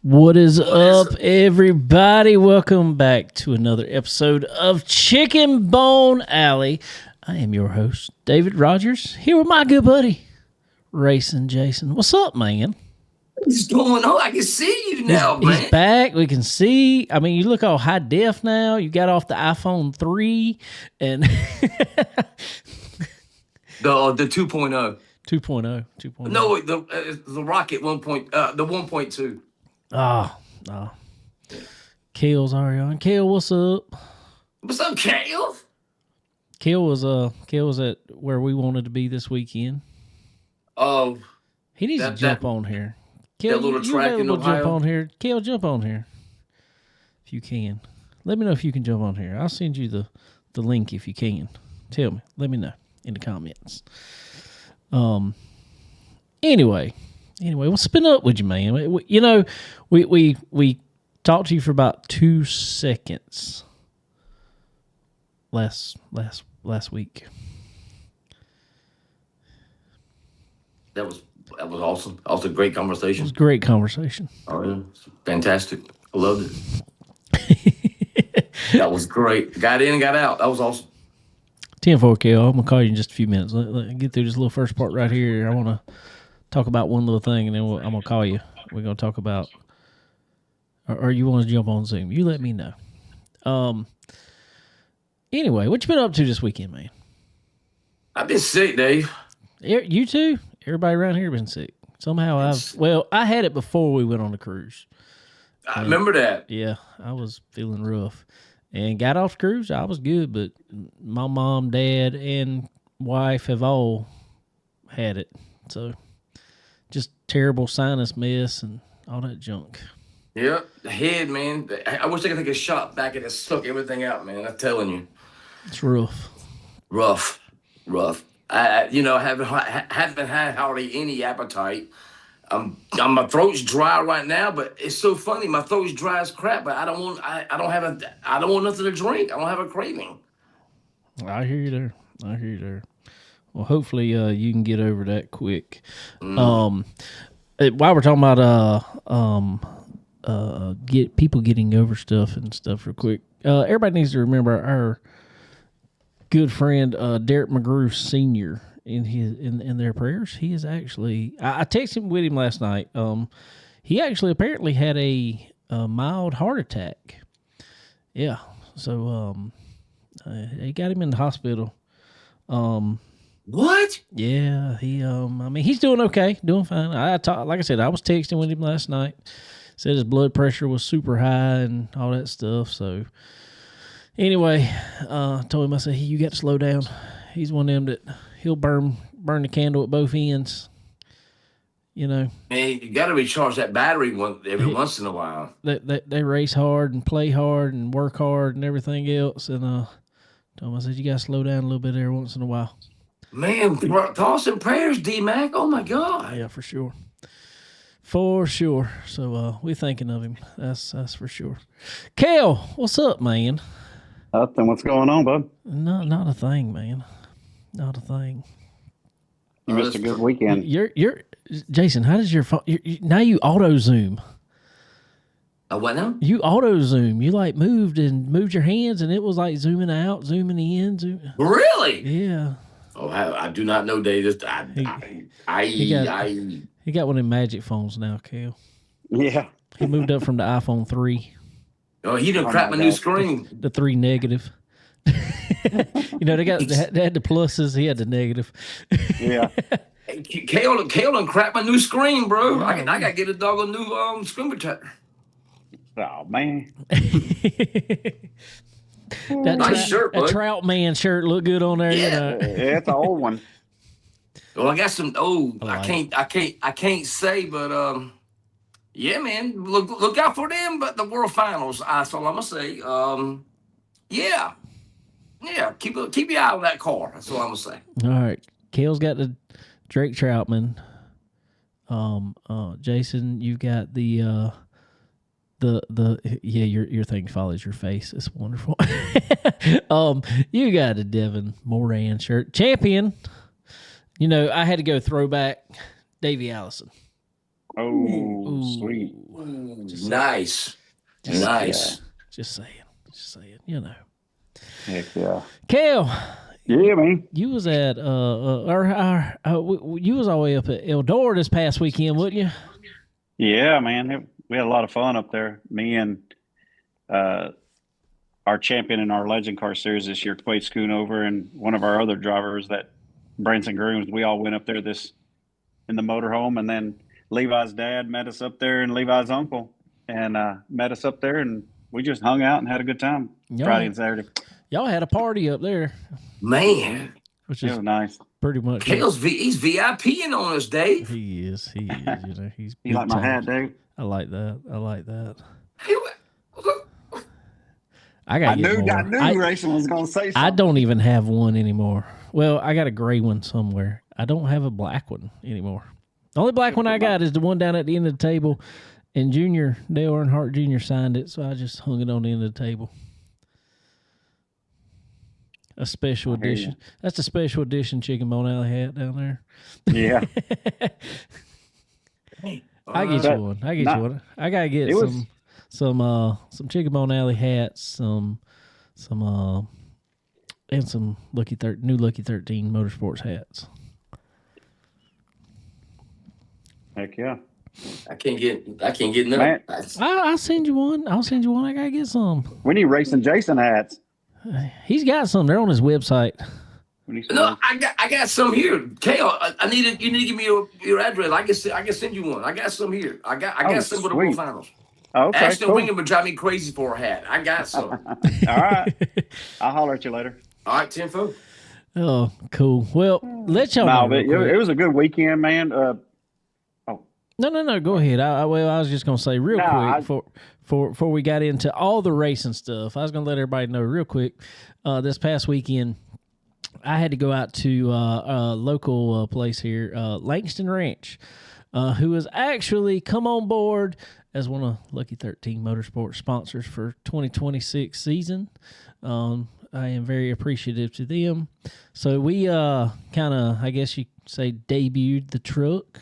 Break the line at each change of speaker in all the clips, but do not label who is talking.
What is up, everybody? Welcome back to another episode of Chicken Bone Alley. I am your host, David Rogers, here with my good buddy, Racing Jason. What's up, man?
What's going on? I can see you now, man.
He's back. We can see. I mean, you look all high def now. You got off the iPhone 3 and
the 2.0.
2.0.
No, wait, the Rocket 1. The 1.2.
Oh, no. Kale's already on. Kale, what's up?
What's up, Kale?
Kale was at where we wanted to be this weekend.
Oh,
he needs to jump on here. Kale,
that little track in Ohio.
Jump on here. Kale, jump on here if you can. Let me know if you can jump on here. I'll send you the link if you can. Tell me. Let me know in the comments. Anyway, what's been up with you, man? You know, we talked to you for about 2 seconds last week.
That was awesome. That was a great conversation.
It was a great conversation.
Oh, yeah. Fantastic. I loved it. That was great. Got in and got out. That was awesome.
10-4, Kale. I'm going to call you in just a few minutes. Let get through this little first part right here. I want to talk about one little thing, and then I'm going to call you. We're going to talk about, or you want to jump on Zoom. You let me know. Anyway, what you been up to this weekend, man?
I've been sick, Dave.
You too? Everybody around here been sick. Somehow I had it before we went on the cruise.
I remember that.
Yeah, I was feeling rough. And got off the cruise, I was good, but my mom, dad, and wife have all had it. So just terrible sinus mess and all that junk.
Yeah, the head, man. I wish I could take a shot back and it suck everything out, man. I'm telling you.
It's rough.
Rough. I haven't had hardly any appetite. My throat's dry right now, but it's so funny. My throat's dry as crap, but I don't want nothing to drink. I don't have a craving.
I hear you there. Well, hopefully you can get over that quick. While we're talking about people getting over stuff and stuff real quick, everybody needs to remember our good friend Derek McGrew Sr. in their prayers. He is actually, I texted him with him last night. He actually apparently had a mild heart attack. Yeah, so they got him in the hospital.
What?
Yeah, he I mean, he's doing okay, doing fine. Like I said, I was texting with him last night. Said his blood pressure was super high and all that stuff. So anyway, told him, I said, hey, you got to slow down. He's one of them that he'll burn the candle at both ends. You know,
man, you got to recharge that battery every once in a while.
They race hard and play hard and work hard and everything else. And told him, I said, you got to slow down a little bit every once in a while.
Man, thoughts and prayers, D-Mac. Oh my God.
Yeah, for sure. For sure. So we're thinking of him. That's for sure. Kale, what's up, man?
Nothing. What's going on, bud?
Not a thing, man. Not a thing.
You missed a good weekend.
You're Jason. How does your phone? Now you auto zoom.
What now?
You auto zoom. You like moved your hands, and it was like zooming out, zooming in.
Really?
Yeah.
Oh, I do not know, Dave.
He got one of them magic phones now, Kale.
Yeah.
He moved up from the iPhone 3.
Oh, he done cracked my new screen.
The 3 negative. You know, they had the pluses. He had the negative.
Yeah.
Kale done cracked my new screen, bro. I got to get a doggone new screen protector.
Oh, man.
Nice shirt, bud.
That Trout Man shirt look good on there.
Yeah.
You know?
Yeah, it's an old one.
Well, I got some I can't say, but yeah, man, look out for them. But the World Finals, that's all I'm gonna say. Yeah, keep your eye on that car. That's all I'm gonna say.
All right, Kale's got the Drake Troutman. Jason, you got the your thing follows your face. It's wonderful. You got a Devin Moran shirt. Champion. You know, I had to go throwback Davey Allison.
Oh,
Ooh.
sweet.
Nice. Nice.
Just saying. You know.
Heck yeah.
Kale,
Yeah, man.
you was at you was all the way up at Eldora this past weekend, wasn't you?
Yeah, man. We had a lot of fun up there. Me and our champion in our Legend Car Series this year, Quade Schoonover, and one of our other drivers, that Branson Grooms. We all went up there in the motorhome, and then Levi's dad met us up there, and Levi's uncle, and met us up there, and we just hung out and had a good time Friday and Saturday.
Y'all had a party up there,
Man.
which
It
is
was nice.
pretty much.
Kale's he's VIPing on us, Dave.
He is. You know, he's.
You like my
big time.
hat, Dave?
I like that.
Hey,
I got.
I knew Rachel was going to say something.
I don't even have one anymore. Well, I got a gray one somewhere. I don't have a black one anymore. The only black one I got is the one down at the end of the table, and Dale Earnhardt Jr. signed it, so I just hung it on the end of the table. A special edition. That's a special edition Chicken Bone Alley hat down there.
Yeah.
I get you one. I gotta get some Chicken Bone Alley hats, and some new Lucky 13 Motorsports hats.
Heck yeah.
I can't get none.
Man.
I'll send you one. I gotta get some.
We need Racing Jason hats.
He's got some. They're on his website.
No, I got some here. Kale, you need to give me your address. I can send you one. I got some here. I got some for the World Finals.
Okay,
Ashton
cool.
Wingham would drive me crazy for a hat. I got some.
All right. I'll holler at you later.
All right, 10-4.
Oh, cool. Well, let y'all know.
It was a good weekend, man.
No. Go ahead. I was just gonna say real quick before we got into all the racing stuff. I was gonna let everybody know real quick. This past weekend, I had to go out to a local place here, Langston Ranch, who has actually come on board as one of Lucky 13 Motorsports sponsors for 2026 season. I am very appreciative to them. So we kind of, I guess you could say, debuted the truck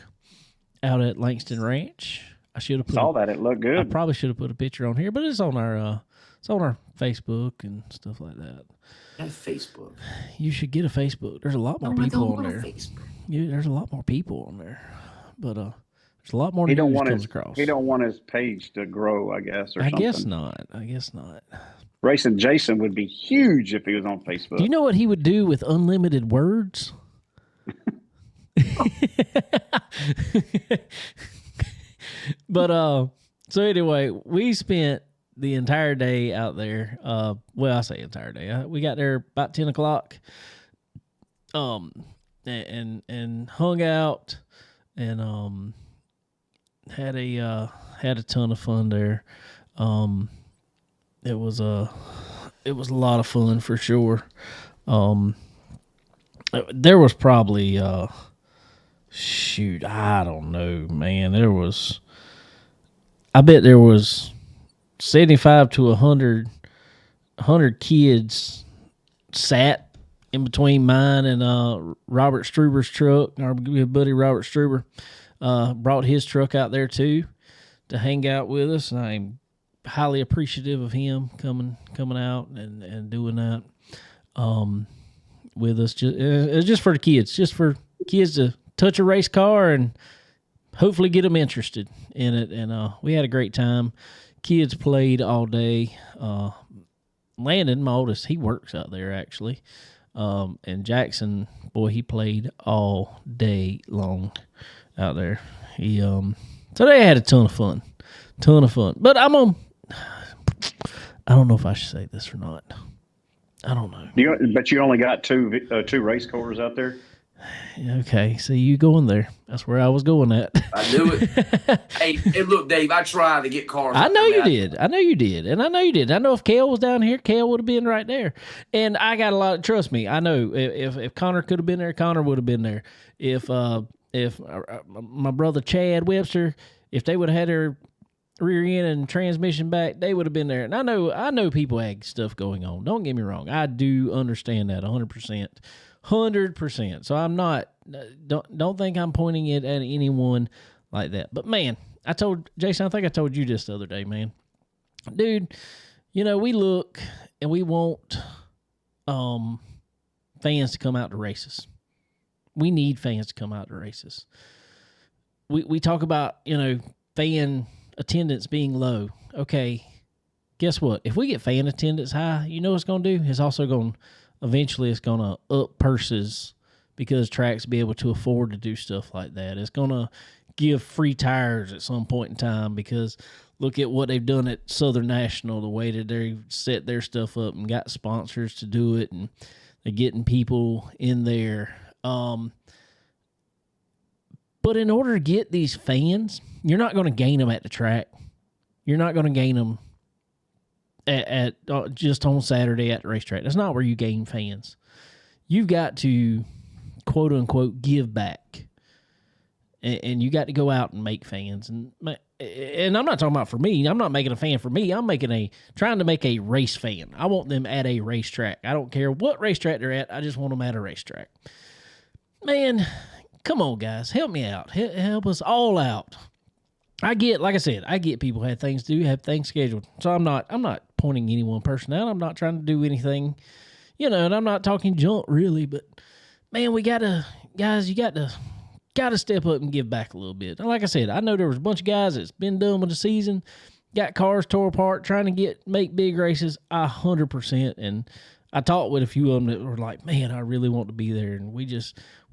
out at Langston Ranch. I should have
saw that. It looked good.
I probably should have put a picture on here, but it's on our Facebook and stuff like that.
Facebook.
You should get a Facebook. There's a lot more people on there. There's a lot more people on there, but there's a lot more news comes across.
He don't want his page to grow, I guess, or something.
I guess not.
Racing Jason would be huge if he was on Facebook.
Do you know what he would do with unlimited words? But so anyway, we spent the entire day out there. Well, I say entire day. We got there about 10 o'clock. And hung out and had a ton of fun there. It was a lot of fun for sure. There was probably I don't know, man. I bet there was 75 to 100 kids sat in between mine and Robert Struber's truck. Our good buddy Robert Struber brought his truck out there too to hang out with us, and I'm highly appreciative of him coming out and doing that with us. Just for the kids, just for kids to touch a race car and hopefully get them interested in it. And we had a great time. Kids played all day. Landon, my oldest, he works out there actually. And Jackson, boy, he played all day long out there. So they had a ton of fun. But I don't know if I should say this or not. I don't know.
But you only got two race cars out there?
Okay, so you going there. That's where I was going at.
I knew it. Hey, look, Dave, I tried to get cars.
I know you did. And I know if Kale was down here, Kale would have been right there. And I got a lot of, trust me, I know if Connor could have been there, Connor would have been there. If my brother Chad Webster, if they would have had their rear end and transmission back, they would have been there. And I know people had stuff going on. Don't get me wrong. I do understand that 100%. 100%. So I'm not, don't think I'm pointing it at anyone like that. But man, I told Jason, I think I told you this the other day, man. Dude, we look and we want fans to come out to races. We need fans to come out to races. We talk about, fan attendance being low. Okay, guess what? If we get fan attendance high, you know what it's going to do? It's also going to, eventually it's going to up purses because tracks be able to afford to do stuff like that. It's going to give free tires at some point in time because look at what they've done at Southern National, the way that they set their stuff up and got sponsors to do it, and they're getting people in there. But in order to get these fans, you're not going to gain them at the track. You're not going to gain them at just on Saturday at the racetrack. That's not where you gain fans. You've got to, quote unquote, give back. And you got to go out and make fans. And I'm not talking about for me. I'm not making a fan for me. I'm trying to make a race fan. I want them at a racetrack. I don't care what racetrack they're at. I just want them at a racetrack. Man, come on, guys. Help me out. Help us all out. Like I said, I get people have things to do, have things scheduled. So I'm not pointing any one person out. I'm not trying to do anything, and I'm not talking junk really, but man, you got to step up and give back a little bit. And like I said, I know there was a bunch of guys that's been done with the season, got cars tore apart, trying to make big races. 100%. And I talked with a few of them that were like, man, I really want to be there. And we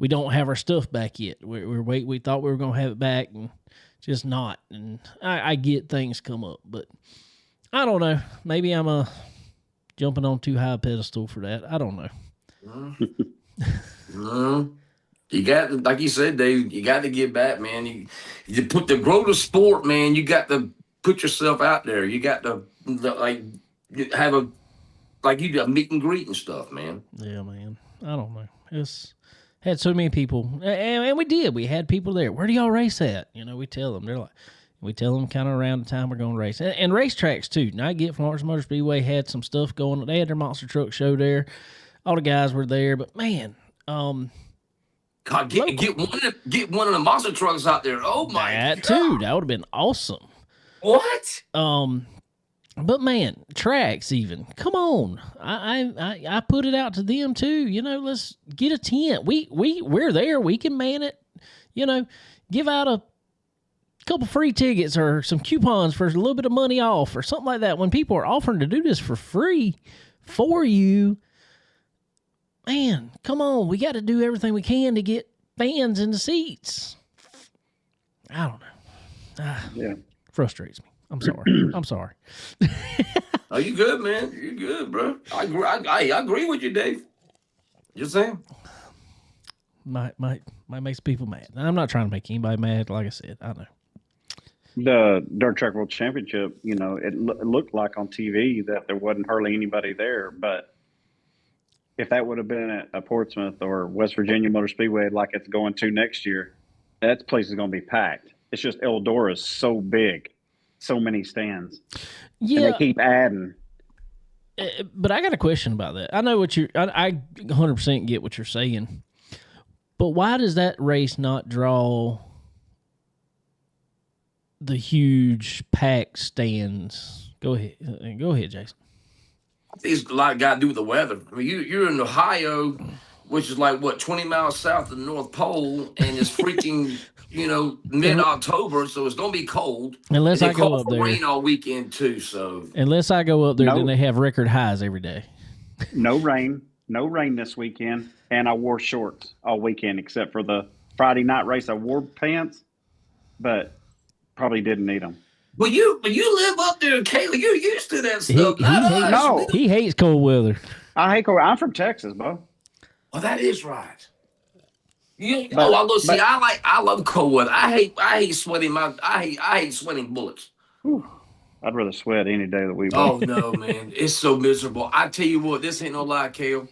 don't have our stuff back yet. We thought we were going to have it back and just not. And I get things come up, but I don't know. Maybe I'm jumping on too high a pedestal for that. I don't know.
You got to, like you said, Dave, you got to give back, man. You grow the sport, man. You got to put yourself out there. You got to have a meet and greet and stuff, man.
Yeah, man. I don't know. It's had so many people, and we did. We had people there. Where do y'all race at? We tell them. We tell them kind of around the time we're going to race. And racetracks, too. Now, I get Florence Motor Speedway had some stuff going on. They had their monster truck show there. All the guys were there. But, man,
God, get one of the monster trucks out there. Oh, my God.
That, too. That would have been awesome.
What?
But, man, tracks even. Come on. I put it out to them, too. Let's get a tent. We're there. We can man it. Give out a couple free tickets or some coupons for a little bit of money off or something like that. When people are offering to do this for free for you, man, come on. We got to do everything we can to get fans in the seats. I don't know.
Yeah.
Frustrates me. I'm sorry. I'm sorry.
Oh, you good, man. You good, bro. I agree with you, Dave. Just saying.
Might make people mad. I'm not trying to make anybody mad. Like I said, I know.
The Dirt Track World Championship, it looked like on TV that there wasn't hardly anybody there. But if that would have been at a Portsmouth or West Virginia Motor Speedway like it's going to next year, that place is going to be packed. It's just Eldora is so big, so many stands. Yeah. And they keep adding.
But I got a question about that. I know I 100% get what you're saying. But why does that race not draw the huge packed stands? Go ahead, Jason.
I think it's a lot got to do with the weather. I mean, you're in Ohio, which is 20 miles south of the North Pole, and it's freaking, mid-October, so it's gonna be cold.
Unless I go up there,
rain all weekend too. So
unless I go up there, then they have record highs every day.
No rain this weekend, and I wore shorts all weekend except for the Friday night race. I wore pants, but probably didn't need them.
But you live up there, Kayla. You're used to that stuff.
He hates cold weather.
I hate cold. I'm from Texas, bro.
Well, that is right. I love cold weather. I hate sweating. I hate sweating bullets.
Whew. I'd rather sweat any day of the week.
Oh no, man, it's so miserable. I tell you what, this ain't no lie, Kale.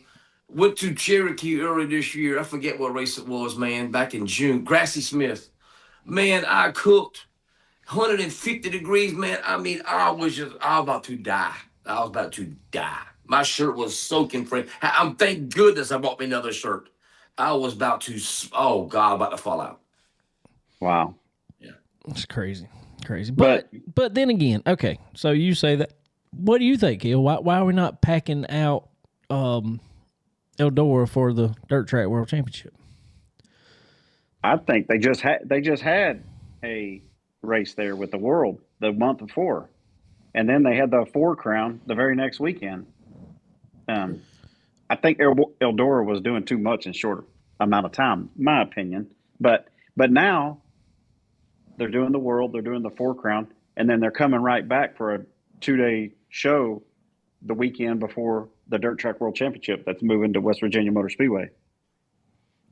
Went to Cherokee early this year. I forget what race it was, man. Back in June, Grassy Smith. Man, I cooked 150 degrees, man. I mean, I was about to die. My shirt was soaking fresh. Thank goodness I bought me another shirt. I was about to fall out.
Wow.
Yeah.
It's crazy. But then again, okay. So you say that. What do you think, Hill? Why are we not packing out Eldora for the Dirt Track World Championship?
I think they just had a race there with the World the month before, and then they had the 4 Crown the very next weekend. I think Eldora was doing too much in shorter amount of time, my opinion. But now they're doing the World, they're doing the 4 Crown, and then they're coming right back for a 2-day show the weekend before the Dirt Track World Championship that's moving to West Virginia Motor Speedway.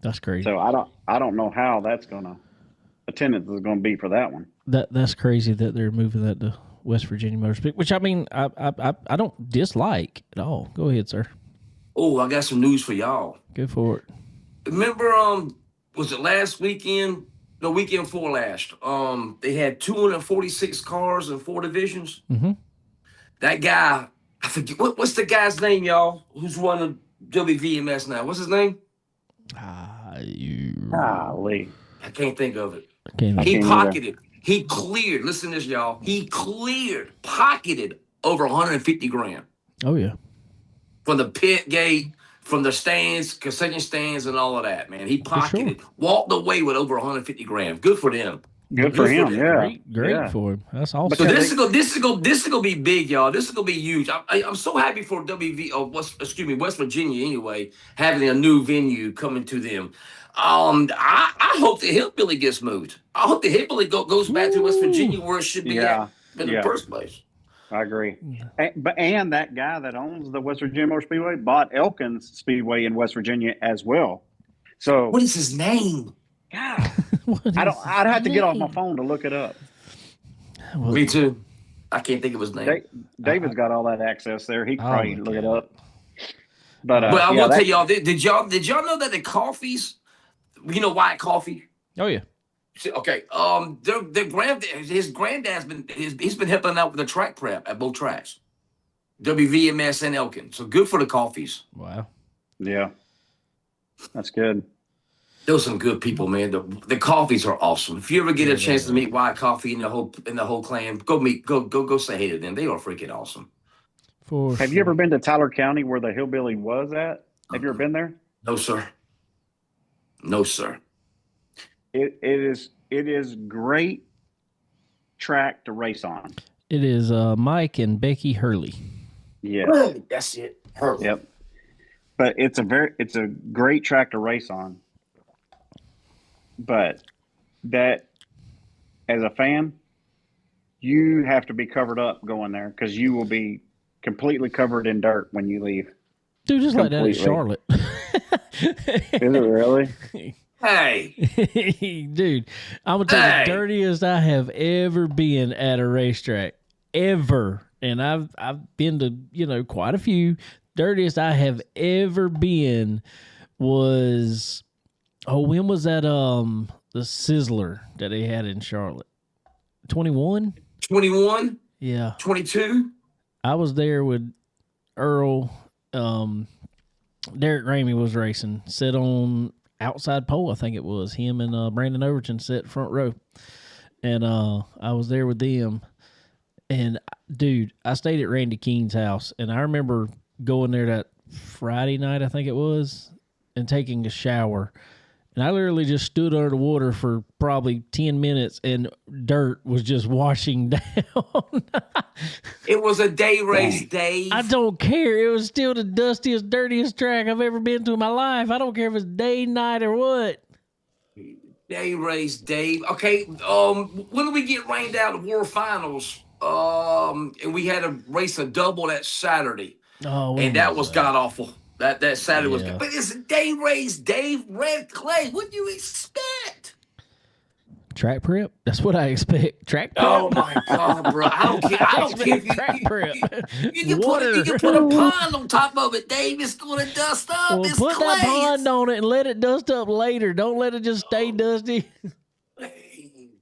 That's crazy.
So I don't know how attendance is gonna be for that one.
That's crazy that they're moving that to West Virginia Motor Speedway, which I mean I don't dislike at all. Go ahead, sir.
Oh, I got some news for y'all.
Go for it.
Remember, was it last weekend? The weekend before last. They had 246 cars in 4 divisions.
Mm-hmm.
That guy, I forget what's the guy's name, y'all, who's running WVMS now. What's his name?
Golly.
I can't think of it.
He
pocketed. He cleared. Listen to this, y'all. He pocketed over 150 grand.
Oh yeah.
From the pit gate, from the stands, concession stands, and all of that, man. He pocketed, walked away with over 150 grand. Good for them.
Good for him. Yeah.
Great for him. That's awesome.
So this is gonna be big, y'all. This is gonna be huge. I'm so happy for West Virginia anyway, having a new venue coming to them. I hope the Hillbilly gets moved. I hope the Hillbilly goes back to West Virginia where it should be at in the first place.
I agree. And that guy that owns the West Virginia Motor Speedway bought Elkins Speedway in West Virginia as well. So
what is his name?
God, I'd have to get off my phone to look it up.
Me too. I can't think of his name.
David's got all that access there. He can probably look it up. But
I will tell y'all. Did y'all know that the coffees? You know Wyatt Coffee?
Oh yeah.
Okay. His granddad's been helping out with the track prep at both tracks, WVMS and Elkin. So good for the Coffees.
Wow.
Yeah. That's good.
Those are some good people, man. The Coffees are awesome. If you ever get a chance to meet Wyatt Coffee and the whole clan, go say hey to them. They are freaking awesome.
Have you ever been to Tyler County where the Hillbilly was at? Have you ever been there?
No, sir. No, sir.
It is great track to race on.
It is Mike and Becky Hurley.
Yeah,
that's it. Hurley.
Yep. But it's a great track to race on. But that, as a fan, you have to be covered up going there because you will be completely covered in dirt when you leave.
Dude, just like that in Charlotte.
Is it really?
Hey.
Dude, I'm going to tell you the dirtiest I have ever been at a racetrack. Ever. And I've been to, quite a few. Dirtiest I have ever been was, when was that the Sizzler that they had in Charlotte? 21?
21?
Yeah.
22?
I was there with Earl. Derek Ramey was racing. Sat on outside pole, I think it was. Him and Brandon Overton sat front row. And I was there with them. And, dude, I stayed at Randy Keene's house. And I remember going there that Friday night, I think it was, and taking a shower. And I literally just stood under the water for probably 10 minutes, and dirt was just washing down.
It was a day race, Dave.
I don't care. It was still the dustiest, dirtiest track I've ever been to in my life. I don't care if it's day, night, or what.
Day race, Dave. Okay, when do we get rained out of World Finals? And we had to race a double that Saturday.
Oh,
and that was god-awful. That Saturday was good. But it's a day race, Dave. Red clay. What do you expect?
Track prep? That's what I expect. Track prep?
Oh, my God, bro. I don't care. I don't care if
track prep.
You can put a pond on top of it, Dave. It's going to dust up.
Well,
it's
put
clay.
that pond on it and let it dust up later. Don't let it just stay dusty.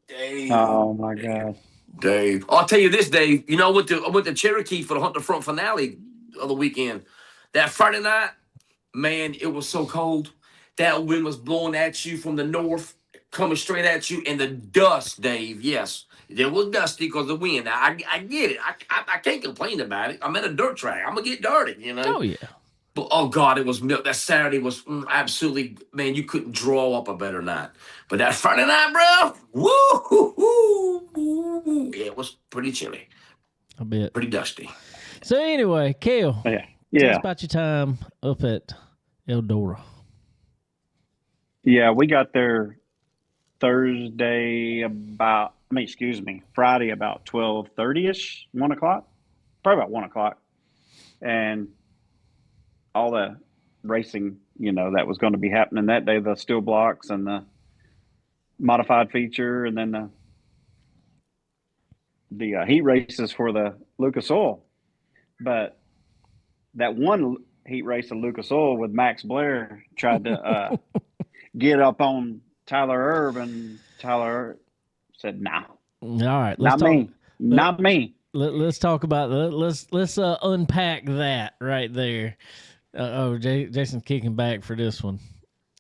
Dave.
Oh, my God.
Dave. I'll tell you this, Dave. I went to Cherokee for the Hunt the Front finale of the weekend. That Friday night, man, it was so cold. That wind was blowing at you from the north, coming straight at you, and the dust, Dave. Yes, it was dusty because of the wind. I get it. I can't complain about it. I'm at a dirt track. I'm gonna get dirty, you know.
Oh yeah.
But oh God, it was that Saturday was absolutely, man. You couldn't draw up a better night. But that Friday night, bro, woo, yeah, it was pretty chilly.
I bet.
Pretty dusty.
So anyway, Kale. Tell us about your time up at Eldora.
Yeah, we got there Friday about 12:30ish, 1 o'clock, probably about 1 o'clock, and all the racing, that was going to be happening that day, the steel blocks and the modified feature, and then the heat races for the Lucas Oil. But that one heat race of Lucas Oil with Max Blair tried to get up on Tyler Erb, and Tyler said, "No,
all right,
not me.
Let's talk about let's unpack that right there. Jason's kicking back for this one.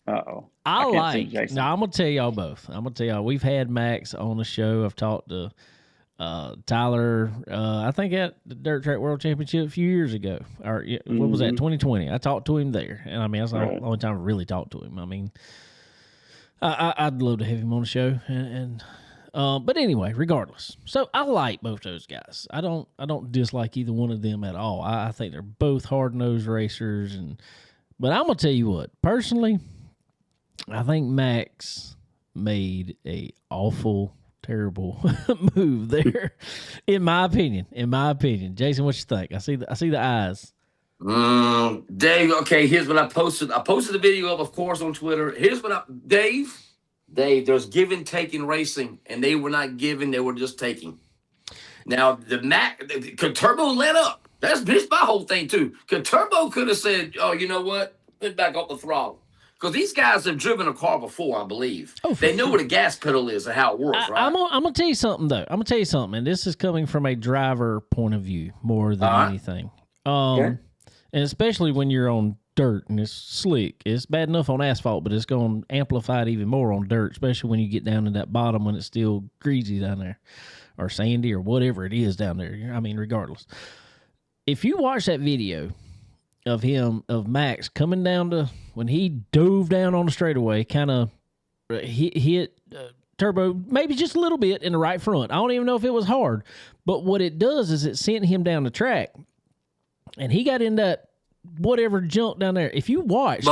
Uh-oh.
Now I'm gonna tell y'all both. We've had Max on the show. I've talked to Tyler, I think at the Dirt Track World Championship a few years ago. Or what was that, 2020? I talked to him there. And I mean, that's the only time I really talked to him. I mean, I'd love to have him on the show. But anyway, regardless. So I like both those guys. I don't dislike either one of them at all. I think they're both hard-nosed racers. But I'm going to tell you what, personally, I think Max made a awful, terrible move there, in my opinion. Jason, what you think? I see the eyes.
Dave, okay, here's what I posted. I posted the video up, of course, on Twitter. Here's what Dave, there's give and take in racing, and they were not giving, they were just taking. Now, could Turbo let up? That's my whole thing, too. Turbo could have said, oh, you know what? Put back up the throttle. Because these guys have driven a car before, I believe. They know what a gas pedal is and how it works, right?
I'm going to tell you something, though. And this is coming from a driver point of view more than anything. And especially when you're on dirt and it's slick. It's bad enough on asphalt, but it's going to amplify it even more on dirt, especially when you get down to that bottom when it's still greasy down there or sandy or whatever it is down there. I mean, regardless. If you watch that video of Max coming down to when he dove down on the straightaway, kind of hit Turbo maybe just a little bit in the right front. I don't even know if it was hard, but what it does is it sent him down the track, and he got in that whatever junk down there. If you watch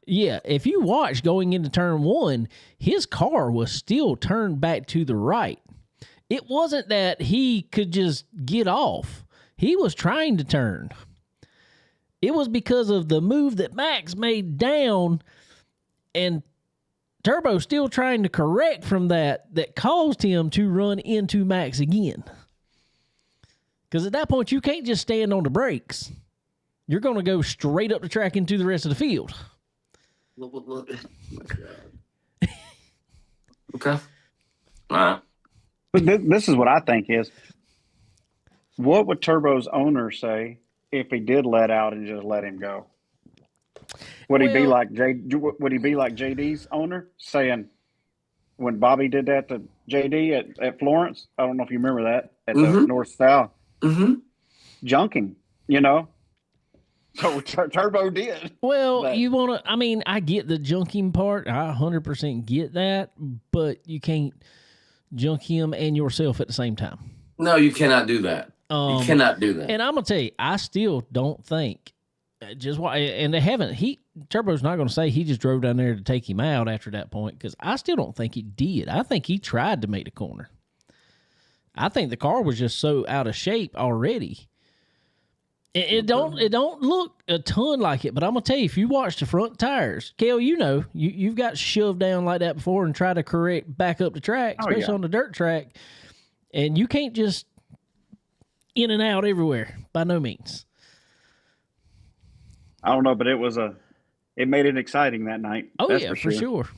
if you watch going into turn one, his car was still turned back to the right. It wasn't that he could just get off. He was trying to turn. It was because of the move that Max made down, and Turbo still trying to correct from that caused him to run into Max again. Because at that point, you can't just stand on the brakes. You're going to go straight up the track into the rest of the field.
Okay. All right.
But this is what I think is, what would Turbo's owner say if he did let out and just let him go? Would he be like JD's owner saying, when Bobby did that to JD at Florence? I don't know if you remember that at the North-South. Junking, So Turbo did.
Well, I get the junking part. I 100% get that, but you can't junk him and yourself at the same time.
No, you cannot do that. You cannot do that.
And I'm going to tell you, I still don't think, and they haven't, Turbo's not going to say he just drove down there to take him out after that point, because I still don't think he did. I think he tried to make the corner. I think the car was just so out of shape already. It don't look a ton like it, but I'm gonna tell you, if you watch the front tires, Kale, you've got shoved down like that before and try to correct back up the track, especially on the dirt track, and you can't just in and out everywhere by no means.
I don't know, but it made it exciting that night.
Oh, that's for sure.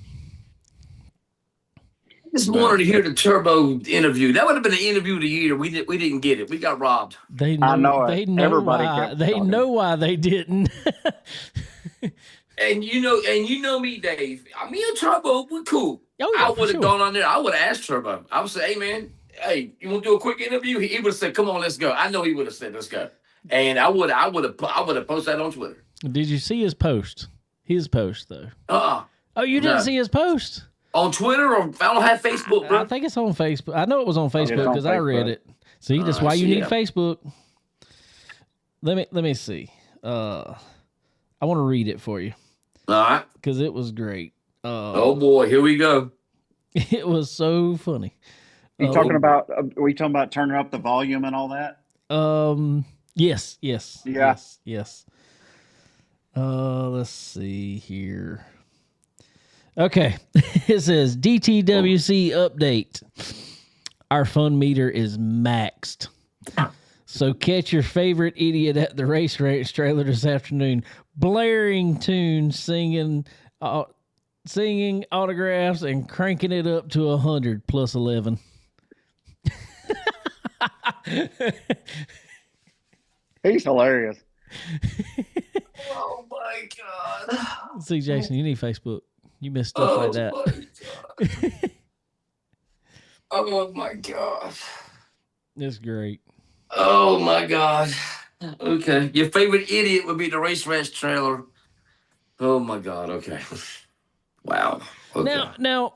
Just wanted to hear the Turbo interview. That would have been the interview of the year. We didn't get it. We got robbed.
I know it.
They know why they didn't.
and you know me, Dave. Me and Turbo, we're cool.
Oh, yeah,
I would have
sure.
gone on there. I would have asked Turbo. I would say, hey man, hey, you want to do a quick interview? He would have said, come on, let's go. I know he would have said, let's go. And I would have posted that on Twitter.
Did you see his post? His post though. Oh, you didn't see his post
on Twitter, or I don't have Facebook, bro.
I think it's on Facebook. I know it was on Facebook because I read it. See, that's why you need Facebook. Let me see. I want to read it for you.
All right,
because it was great.
Oh boy, here we go.
It was so funny.
Are we talking about turning up the volume and all that?
Yes.
Yeah.
Yes. Let's see here. Okay. It says DTWC update. Our fun meter is maxed. So catch your favorite idiot at the race trailer this afternoon. Blaring tunes, singing autographs, and cranking it up to 100 plus 11.
He's hilarious.
Oh my God.
See, Jason, you need Facebook. You miss stuff like that.
Oh my God.
It's great.
Oh my God. Okay. Your favorite idiot would be the race trailer. Oh my God. Okay. Wow. Okay.
Now,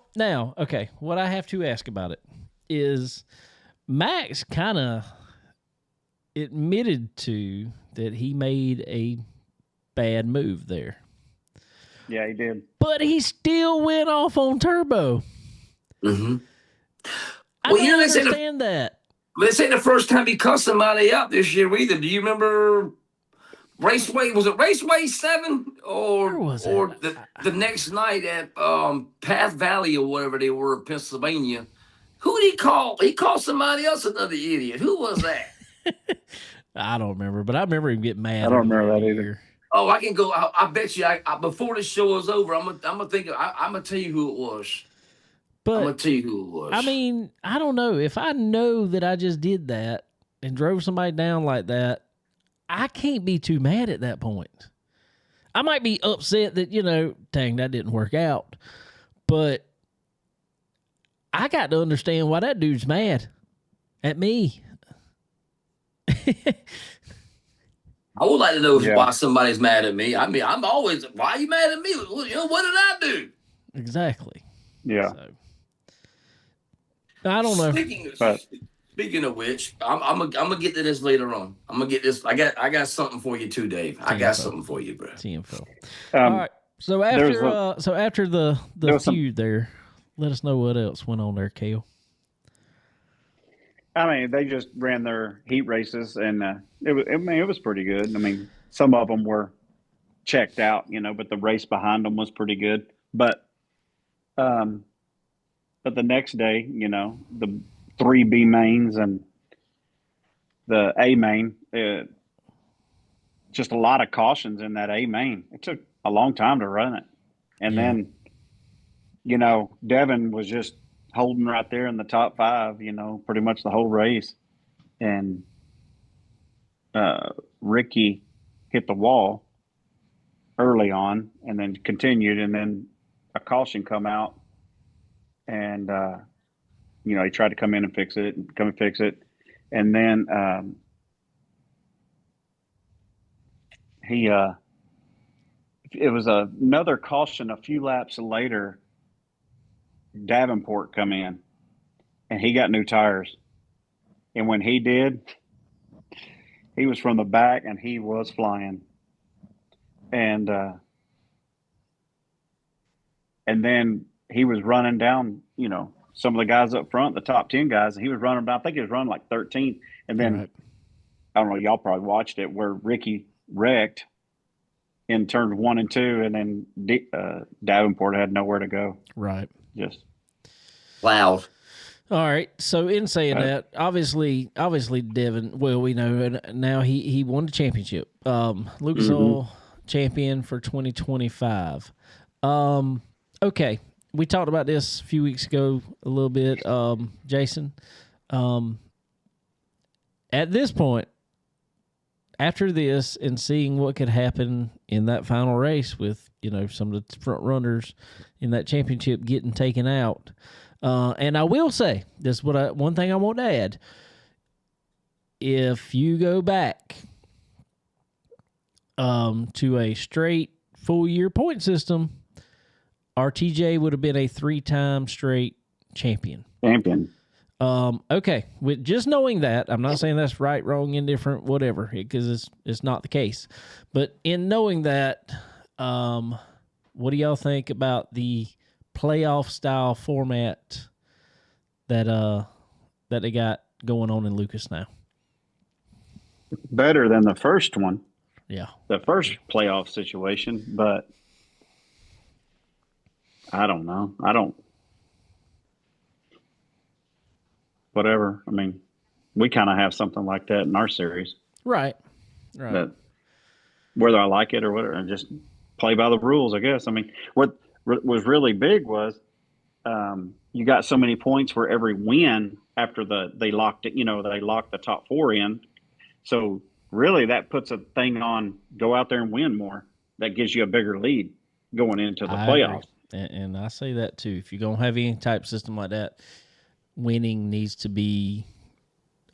okay. What I have to ask about it is Max kind of admitted to that he made a bad move there.
Yeah, he did.
But he still went off on Turbo.
Mm-hmm.
I don't understand that.
This ain't the first time he cussed somebody out this year either. Do you remember Raceway? Was it Raceway 7? Or the next night at Path Valley or whatever they were in Pennsylvania? Who did he call? He called somebody else another idiot. Who was that?
I don't remember, but I remember him getting mad.
I don't remember that either.
Oh, I can go. I bet you. Before the show is over, I'm gonna think. I'm gonna tell you who it was.
But
I'm gonna tell you who it was.
I mean, I don't know. If I know that I just did that and drove somebody down like that, I can't be too mad at that point. I might be upset that, dang, that didn't work out. But I got to understand why that dude's mad at me.
I would like to know why somebody's mad at me. I mean, I'm always, why are you mad at me? What did I do?
Exactly.
Yeah.
So, I don't know.
Speaking of which, I'm gonna get to this later on. I'm gonna get this. I got something for you too, Dave. I got something for you, bro.
TMFO. All right. So after the feud there, let us know what else went on there, Kale.
I mean, they just ran their heat races, and it was pretty good. I mean, some of them were checked out, but the race behind them was pretty good. But the next day, the 3 B mains and the A main, just a lot of cautions in that A main. It took a long time to run it, and then, Devin was just holding right there in the top 5, pretty much the whole race. And Ricky hit the wall early on and then continued, and then a caution come out, and he tried to come in and fix it, and then it was another caution a few laps later. Davenport come in, and he got new tires, and when he did, he was from the back and he was flying, and then he was running down some of the guys up front, the top 10 guys, and he was running down. I think he was running like 13th, and then I don't know, y'all probably watched it, where Ricky wrecked in turns 1 and 2, and then Davenport had nowhere to go.
Right.
Just
loud.
All right. So in saying that, obviously, Devin. Well, we know now he won the championship. Lucas Oil champion for 2025. Okay, we talked about this a few weeks ago a little bit, Jason. At this point, after this and seeing what could happen in that final race with, some of the front runners in that championship getting taken out. And I will say, this is one thing I want to add. If you go back to a straight full year point system, RTJ would have been a 3-time straight champion. Okay, with just knowing that, I'm not saying that's right, wrong, indifferent, whatever, because it's not the case. But in knowing that, what do y'all think about the playoff style format that they got going on in Lucas now?
Better than the first one.
Yeah.
The first playoff situation, but I don't know. Whatever. I mean, we kind of have something like that in our series.
Right.
That whether I like it or whatever, and just play by the rules, I guess. I mean, what was really big was you got so many points for every win after they locked it. They locked the top 4 in. So really, that puts a thing on. Go out there and win more. That gives you a bigger lead going into the playoffs.
And I say that too. If you're gonna have any type system like that, winning needs to be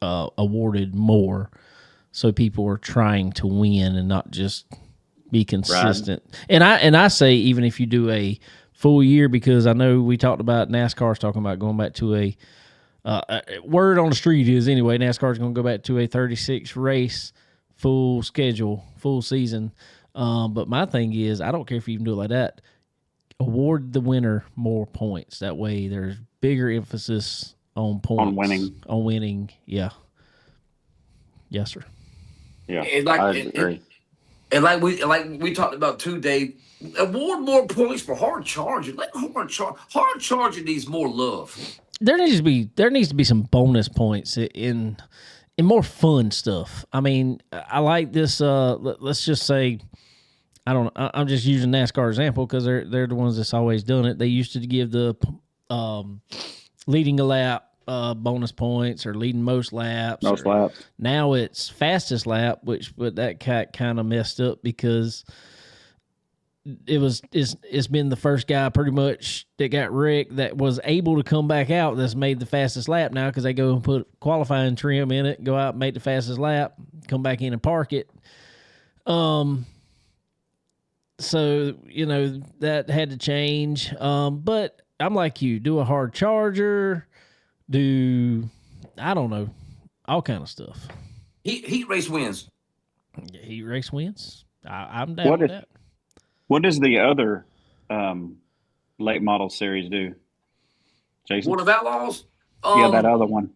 awarded more, so people are trying to win and not just be consistent. Right. And I say, even if you do a full year, because I know we talked about NASCAR's talking about going back to a word on the street is anyway, NASCAR's going to go back to a 36 race full schedule, full season. But my thing is, I don't care if you even do it like that. Award the winner more points. That way there's bigger emphasis on points. On winning. Yeah. Yes, sir.
Yeah.
I agree. And like we talked about too, Dave, award more points for hard charging. Let hard charging needs more love.
There needs to be some bonus points in more fun stuff. I mean, I like this. Let's just say, I'm just using NASCAR example because they're the ones that's always done it. They used to give the leading a lap bonus points or leading most laps. Now it's fastest lap, but that kind of messed up because it's been the first guy pretty much that got wrecked that was able to come back out that's made the fastest lap now, because they go and put qualifying trim in it, go out and make the fastest lap, come back in and park it. So, that had to change. But I'm like you, do a hard charger, I don't know, all kind of stuff.
Heat race wins.
Heat race wins. I'm down with that.
What does the other late model series do, Jason?
What of Outlaws?
Yeah, that other one.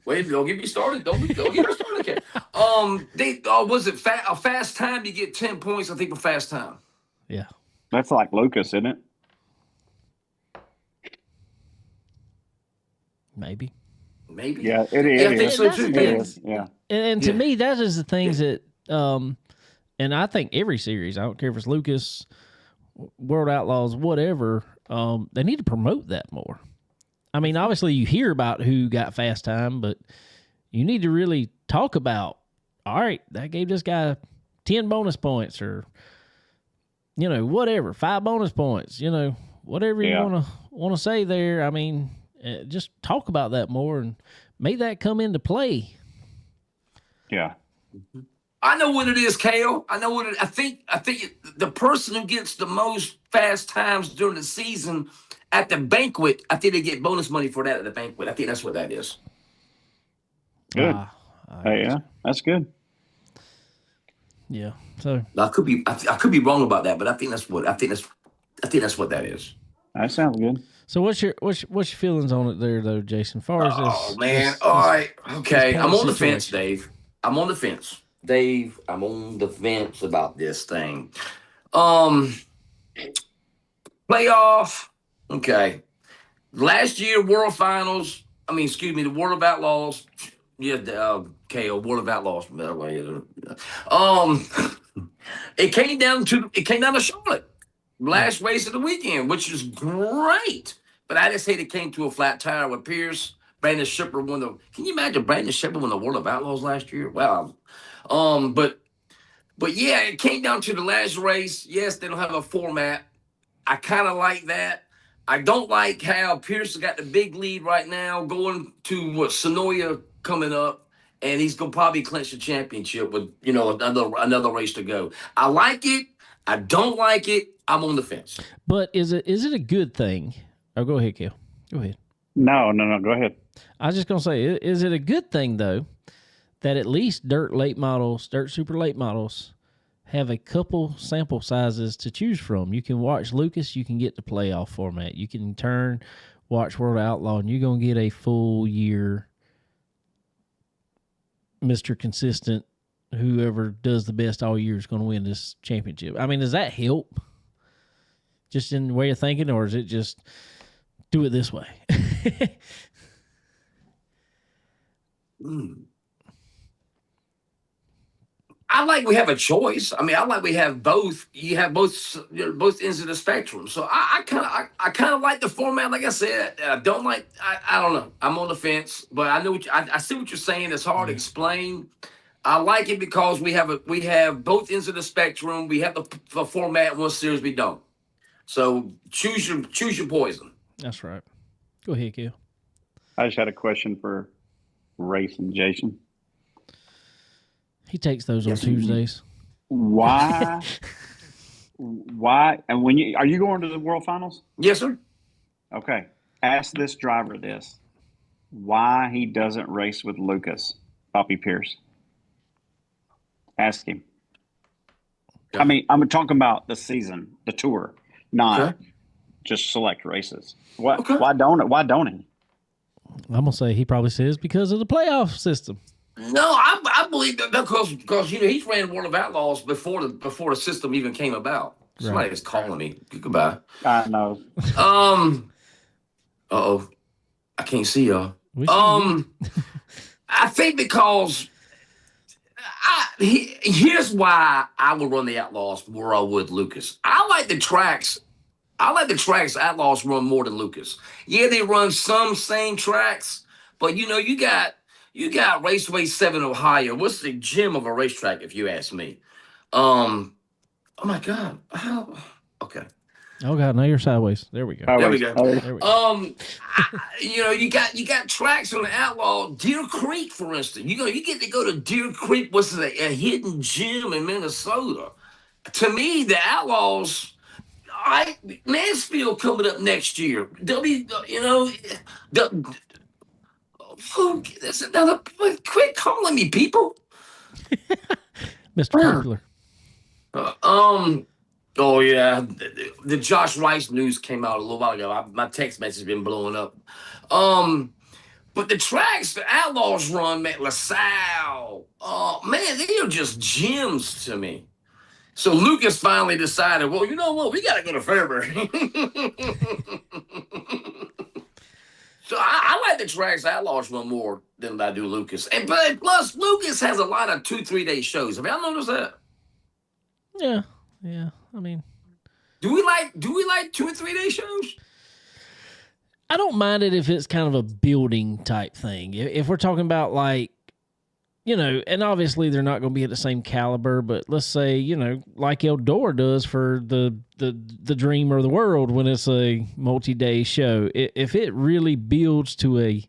Wait, don't get me started. Don't get me started. Okay. Was it a fast time? You get 10 points, I think, for fast time.
Yeah.
That's like Lucas, isn't it?
Maybe.
Yeah, it is.
Yeah, I think so too.
It is. Yeah.
And to me, that is the things that, and I think every series, I don't care if it's Lucas, World Outlaws, whatever, they need to promote that more. I mean, obviously you hear about who got fast time, but you need to really talk about, all right, that gave this guy 10 bonus points or, whatever, 5 bonus points, whatever you want to say there. I mean, just talk about that more and make that come into play.
Yeah.
I know what it is, Kale. I know what it. I think the person who gets the most fast times during the season at the banquet, I think they get bonus money for that at the banquet. I think that's what that is.
Good. Yeah, that's good.
Yeah. So
I could be wrong about that, but I think that's what that is.
That sounds good.
So what's your feelings on it there though, Jason? As far as this,
all right, okay. I'm on the fence, Dave. I'm on the fence. I'm on the fence about this thing. Playoff. Okay. Last year, World Finals. The World of Outlaws. Yeah, KO, World of Outlaws. By the way, it came down to Charlotte. Last race of the weekend, which is great. But I just hate it came to a flat tire with Pierce. Brandon Shepard won the. Can you imagine Brandon Shepard won the World of Outlaws last year? Wow. But yeah, it came down to the last race. Yes, they don't have a format. I kind of like that. I don't like how Pierce has got the big lead right now, going to Sonoya coming up, and he's gonna probably clinch the championship with another race to go. I like it. I don't like it. I'm on the fence.
But is it a good thing? Oh, go ahead, Kel. Go ahead.
No. Go ahead.
I was just gonna say, is it a good thing though that at least dirt super late models, have a couple sample sizes to choose from? You can watch Lucas, you can get the playoff format, you can watch World Outlaw, and you're gonna get a full year Mr. Consistent. Whoever does the best all year is going to win this championship. I mean, does that help? Just in the way of thinking, or is it just do it this way?
I like we have a choice. I mean, I like we have both. You have both ends of the spectrum. So I kind of like the format. Like I said, I don't like. I don't know. I'm on the fence, but I know I see what you're saying. It's hard to explain. I like it because we have both ends of the spectrum. We have the format. One series we don't. So choose your poison.
That's right. Go ahead, Kel.
I just had a question for Race and Jason.
He takes those on Tuesdays.
Why? And are you going to the World Finals?
Yes, sir.
Okay. Ask this driver this: why he doesn't race with Lucas, Bobby Pierce? Ask him.
Yeah.
I mean, I'm talking about the season, the tour, not just select races. Why don't he?
I'm gonna say he probably says because of the playoff system.
No, I believe that because he's ran World of Outlaws before the system even came about. Somebody is calling me. Goodbye.
I know.
Uh-oh. I can't see y'all. I think because here's why I would run the Outlaws where I would Lucas. I like the tracks Outlaws run more than Lucas. Yeah, they run some same tracks, but you got Raceway 7 Ohio. What's the gem of a racetrack, if you ask me? Oh my God. Okay.
Oh God, now you're sideways. There we go.
There we go.
There we go.
You got tracks on the Outlaw. Deer Creek, for instance. You get to go to Deer Creek, what's a hidden gem in Minnesota. To me, the Outlaws, Mansfield coming up next year. That's another. Quit calling me, people.
Mr. Popular.
Oh yeah, the Josh Rice news came out a little while ago. My text message has been blowing up. But the tracks the Outlaws run, man, LaSalle, man, they are just gems to me. So Lucas finally decided, well, you know what, we got to go to Fairbury. So I like the tracks Outlaws run more than I do Lucas, but plus Lucas has a lot of 2-3 day shows. Have y'all noticed that?
Yeah. I mean,
do we like 2 or 3 day shows?
I don't mind it if it's kind of a building type thing. If we're talking about and obviously they're not going to be at the same caliber, but let's say, like Eldora does for the Dream or the World when it's a multi-day show. If it really builds to a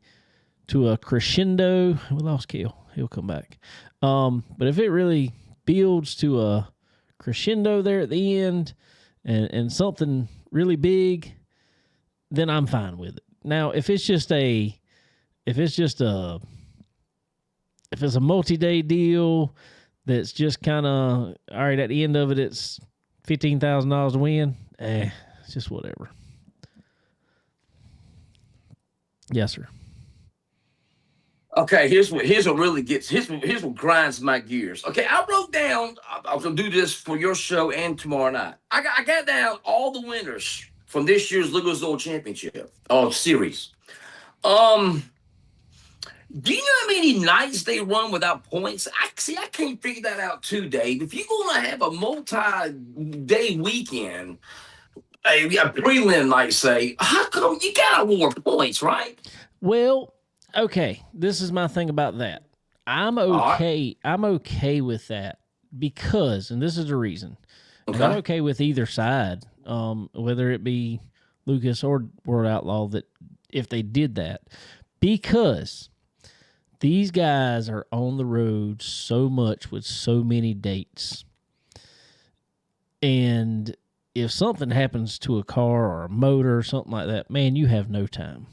crescendo, we lost Kel. He'll come back. But if it really builds to a crescendo there at the end and something really big, then I'm fine with it. Now, if it's a multi-day deal that's just kind of, all right, at the end of it, it's $15,000 to win, it's just whatever. Yes, sir.
Okay, here's what grinds my gears. Okay, I wrote down, I was going to do this for your show and tomorrow night. I got down all the winners from this year's Lucas Oil Championship series. Do you know how many nights they run without points? I can't figure that out too, Dave. If you're going to have a multi-day weekend, a prelim might say, how come you got to award points, right?
Well, okay, this is my thing about that. I'm okay. I'm okay with that because, and this is the reason. And I'm okay with either side, whether it be Lucas or World Outlaw, that if they did that, because these guys are on the road so much with so many dates. And if something happens to a car or a motor or something like that, man, you have no time.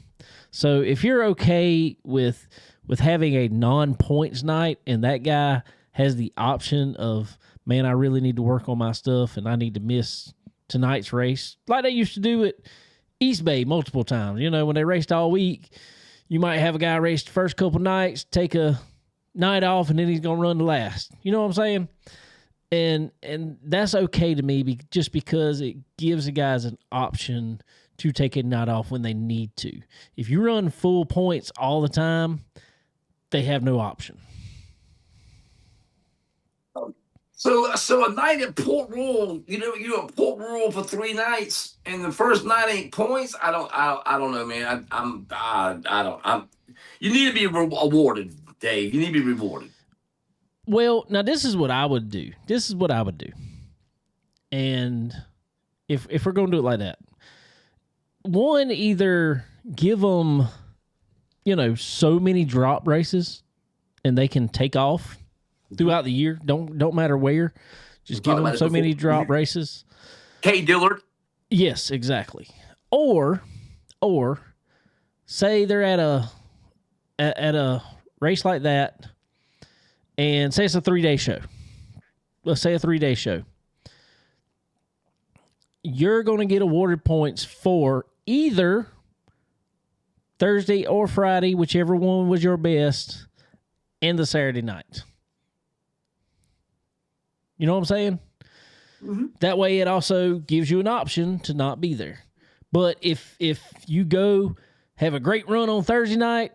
So if you're okay with having a non-points night and that guy has the option of, man, I really need to work on my stuff and I need to miss tonight's race, like they used to do at East Bay multiple times. You know, when they raced all week, you might have a guy race the first couple nights, take a night off, and then he's going to run the last. You know what I'm saying? And that's okay to me just because it gives the guys an option to take a night off when they need to. If you run full points all the time, they have no option.
So a night at Port Royal, you're at Port Royal for 3 nights, and the first night ain't points. I don't know, man. You need to be awarded, Dave. You need to be rewarded.
Well, now this is what I would do. And if we're going to do it like that, one, either give them, so many drop races, and they can take off throughout the year. Don't matter where. Just give them so many drop races.
Kay Dillard.
Yes, exactly. Or say they're at a race like that, and say it's a 3-day show. Let's say a 3-day show. You're going to get awarded points for either Thursday or Friday, whichever one was your best, and the Saturday night. You know what I'm saying? Mm-hmm. That way it also gives you an option to not be there. But if you go have a great run on Thursday night,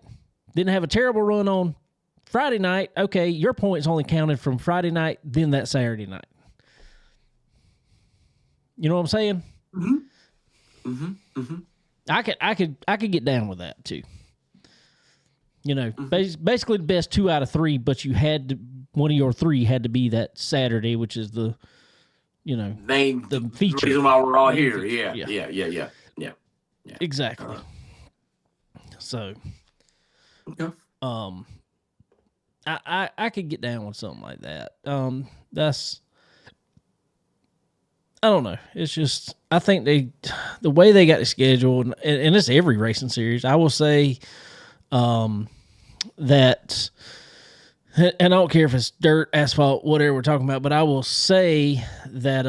then have a terrible run on Friday night, okay, your points only counted from Friday night, then that Saturday night. You know what I'm saying? Mm-hmm. Mm-hmm. Mm-hmm. I could get down with that too. Basically the best 2 out of 3, but you had to, one of your 3 had to be that Saturday, which is the, the feature.
The reason why we're all here. Yeah.
Exactly. So,
okay.
I could get down with something like that. I don't know. It's just, I think the way they got the schedule, and it's every racing series, I will say that, and I don't care if it's dirt, asphalt, whatever we're talking about, but I will say that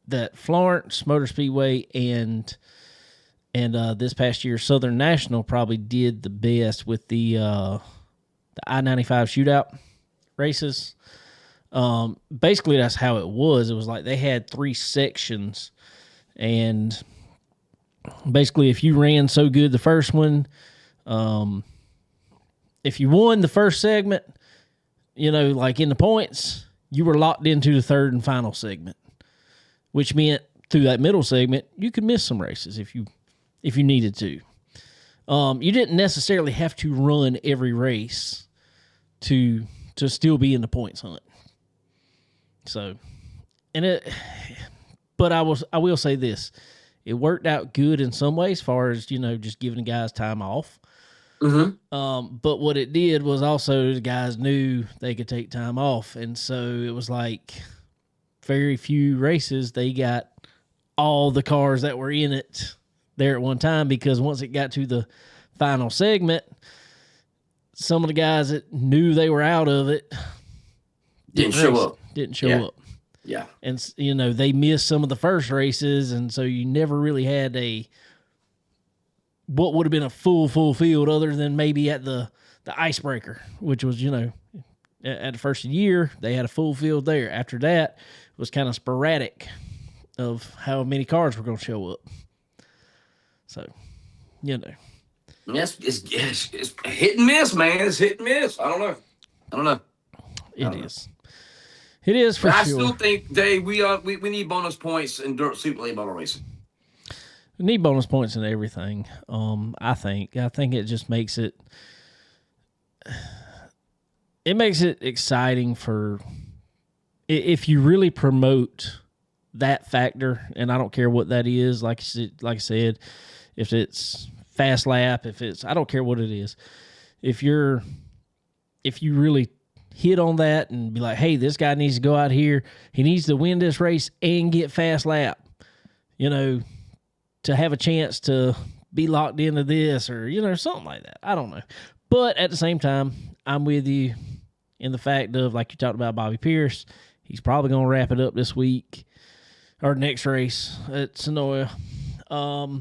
that Florence Motor Speedway and this past year Southern National probably did the best with the I-95 shootout races. Basically that's how it was. It was like they had 3 sections, and basically if you ran so good the first one, if you won the first segment, like in the points, you were locked into the third and final segment, which meant through that middle segment you could miss some races if you needed to. You didn't necessarily have to run every race to still be in the points hunt. So, but I will say this: it worked out good in some ways, as far as just giving the guys time off. Mm-hmm. But what it did was also the guys knew they could take time off, and so it was like very few races they got all the cars that were in it there at one time, because once it got to the final segment, some of the guys that knew they were out of it didn't show up.
Yeah.
And, they missed some of the first races, and so you never really had what would have been a full field, other than maybe at the icebreaker, which was, at the first year, they had a full field there. After that, it was kind of sporadic of how many cars were going to show up. So,
Yes, it's hit and miss, man. It's hit and miss. I don't know.
It is for sure.
I still think, Dave, we need bonus points in dirt super late model racing.
We need bonus points and everything. I think it just makes it exciting for if you really promote that factor, and I don't care what that is. Like I said, if it's fast lap, I don't care what it is. If you really hit on that and be like, hey, this guy needs to go out here, he needs to win this race and get fast lap, to have a chance to be locked into this, or something like that. I don't know. But at the same time, I'm with you in the fact of, like you talked about Bobby Pierce, he's probably going to wrap it up this week or next race at Sonoya. I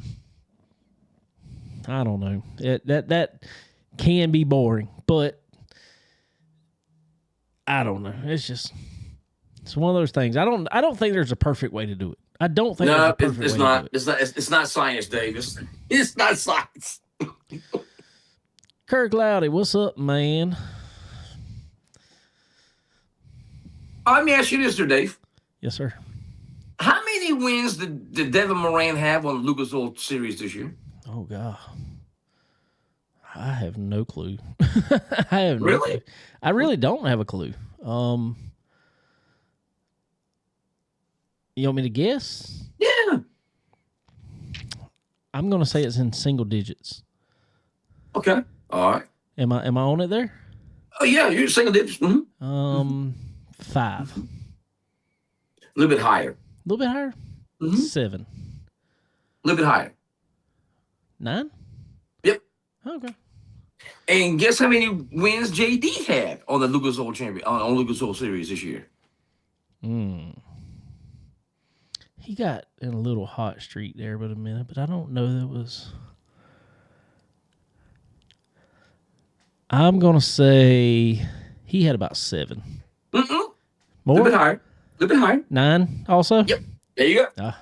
don't know. That can be boring, but I don't know. It's one of those things. I don't think there's a perfect way to do it. I don't think
no,
there's a perfect way to do it.
It's not science, Dave. It's not science.
Kirk Loudy, what's up, man?
Let me ask you this, Dave.
Yes, sir.
How many wins did Devin Moran have on the Lucas Oil Series this year?
Oh, God. I have no clue. I have no
Really?
clue. I really don't have a clue. You want me to guess?
Yeah.
I'm going to say it's in single digits.
Okay. All right.
Am I on it there?
Oh, yeah. You're single digits. Mm-hmm.
5.
A little bit higher.
A little bit higher?
Mm-hmm.
7.
A little bit higher.
9?
Yep.
Okay.
And guess how many wins JD had on the Lucas Oil on Lucas Oil Series this year?
He got in a little hot streak there but a minute, but I don't know that was. I'm gonna say he had about 7.
Mm-mm.
More?
A little bit higher. A little bit higher.
9 also?
Yep. There you go.
Ah.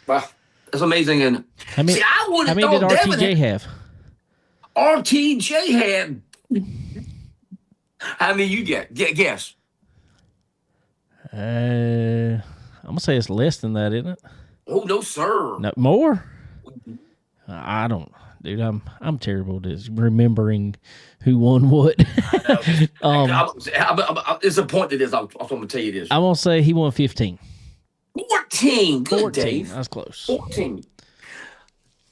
Wow. That's amazing. And
How many,
see, I would
how
have
many
thought
did
Devin
RTJ have?
RTJ had. How many you get? Guess.
I'm gonna say it's less than that, isn't it?
Oh no, sir.
No, more? I don't, dude. I'm terrible at remembering who won what.
It's a point to this. I'm going to tell you this.
I'm gonna say he won 15.
14. Good,
14.
Dave.
That's close.
14.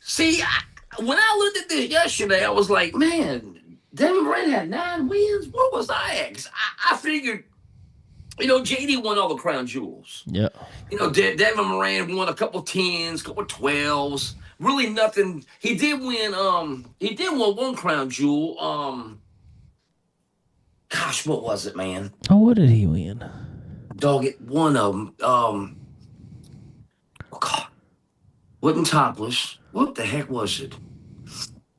See, when I looked at this yesterday, I was like, man, Devin Moran had 9 wins. What was I at? I figured, JD won all the crown jewels.
Yeah.
Devin Moran won a couple 10s, couple 12s. Really nothing. He did win one crown jewel. Gosh, what was it, man?
Oh, what did he win?
Dog, it one of them. Oh God, wasn't topless. What the heck was it?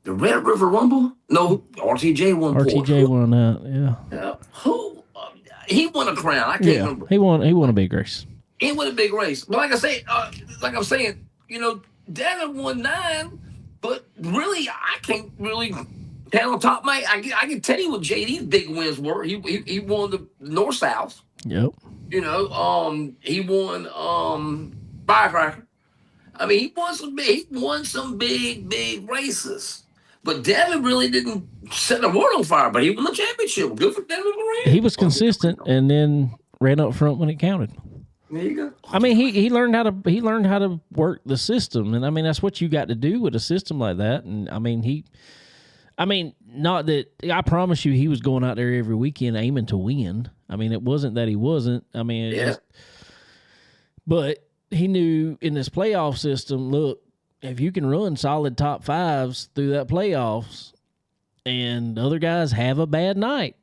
The Red River Rumble? No, RTJ won.
RTJ won that. Yeah.
Who? He won a crown. I can't remember.
He won a big race.
He won a big race. But like I say, like I'm saying, Devin won 9, but really, I can't really count on top. I can tell you what JD's big wins were. He won the North South.
Yep.
He won Firecracker. I mean, he won some big races. But Devin really didn't set the world on fire, but he won the championship. Good for Devin Moran.
He was consistent and then ran up front when it counted.
There you go.
I mean, he learned how to work the system, and I mean that's what you got to do with a system like that. And I mean not that I promise you he was going out there every weekend aiming to win. I mean, it wasn't that he wasn't. I mean, but he knew in this playoff system, look, if you can run solid top 5s through that playoffs, and other guys have a bad night,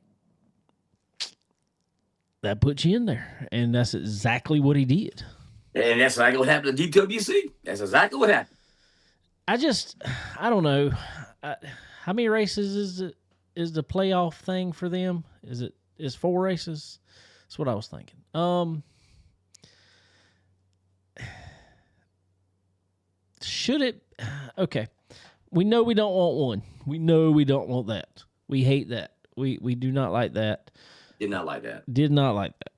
that puts you in there, and that's exactly what he did.
And that's exactly what happened to DWC. That's exactly what happened. I
don't know. How many races is the playoff thing for them? Is 4 races? That's what I was thinking. Should it? Okay. We know we don't want 1. We know we don't want that. We hate that. We do not like that.
Did not like that.
Did not like that.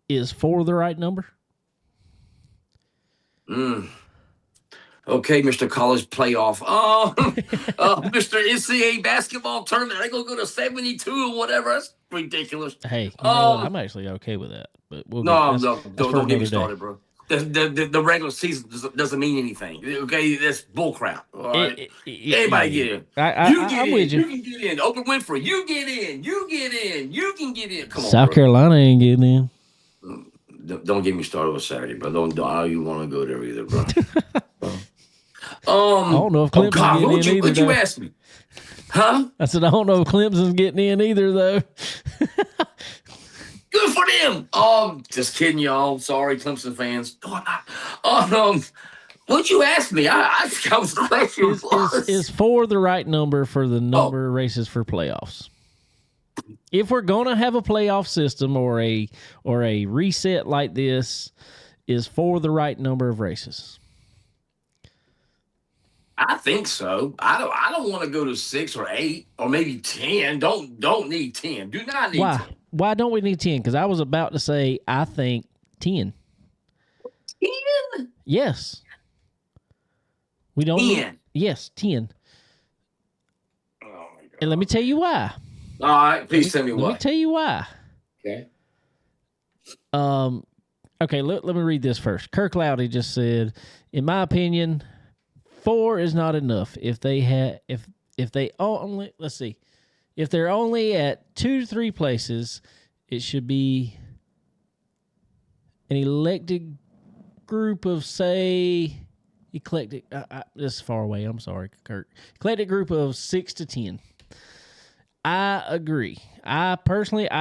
Is 4 the right number?
Okay, Mr. College Playoff. Mr. NCAA basketball tournament. They gonna go to 72 or whatever. That's ridiculous.
Hey, you know what? I'm actually okay with that. But we'll
No,
that's
don't get me started, bro. The regular season doesn't mean anything. Okay, that's bullcrap. All right, everybody get in.
I'm with you.
You can get in. Oprah Winfrey, you get in. You get in. You can get in. Come on,
South Carolina ain't getting in.
Don't get me started with Saturday, bro. Don't you want to go there either, bro.
I don't know if Clemson's getting in either.
What'd you ask me? Huh?
I said I don't know if Clemson's getting in either, though.
Good for them. Just kidding, y'all. Sorry, Clemson fans. What'd you ask me? I was the question.
Is 4 the right number for the number of races for playoffs? If we're gonna have a playoff system or a reset like this, is 4 the right number of races?
I think so. I don't want to go to 6 or 8 or maybe 10. Don't need 10. Do not need 10.
Why don't we need 10? Because I was about to say I think 10.
10?
Yes. We don't
10.
Yes, 10.
Oh my God.
And let me tell you why.
All right, please tell me why.
Let me tell you why.
Okay.
Okay, let me read this first. Kirk Loudy just said, in my opinion, 4 is not enough. If they're only at 2 to 3 places, it should be an elected group of, say, eclectic. This is far away. I'm sorry, Kirk. Eclectic group of 6 to 10. I agree. I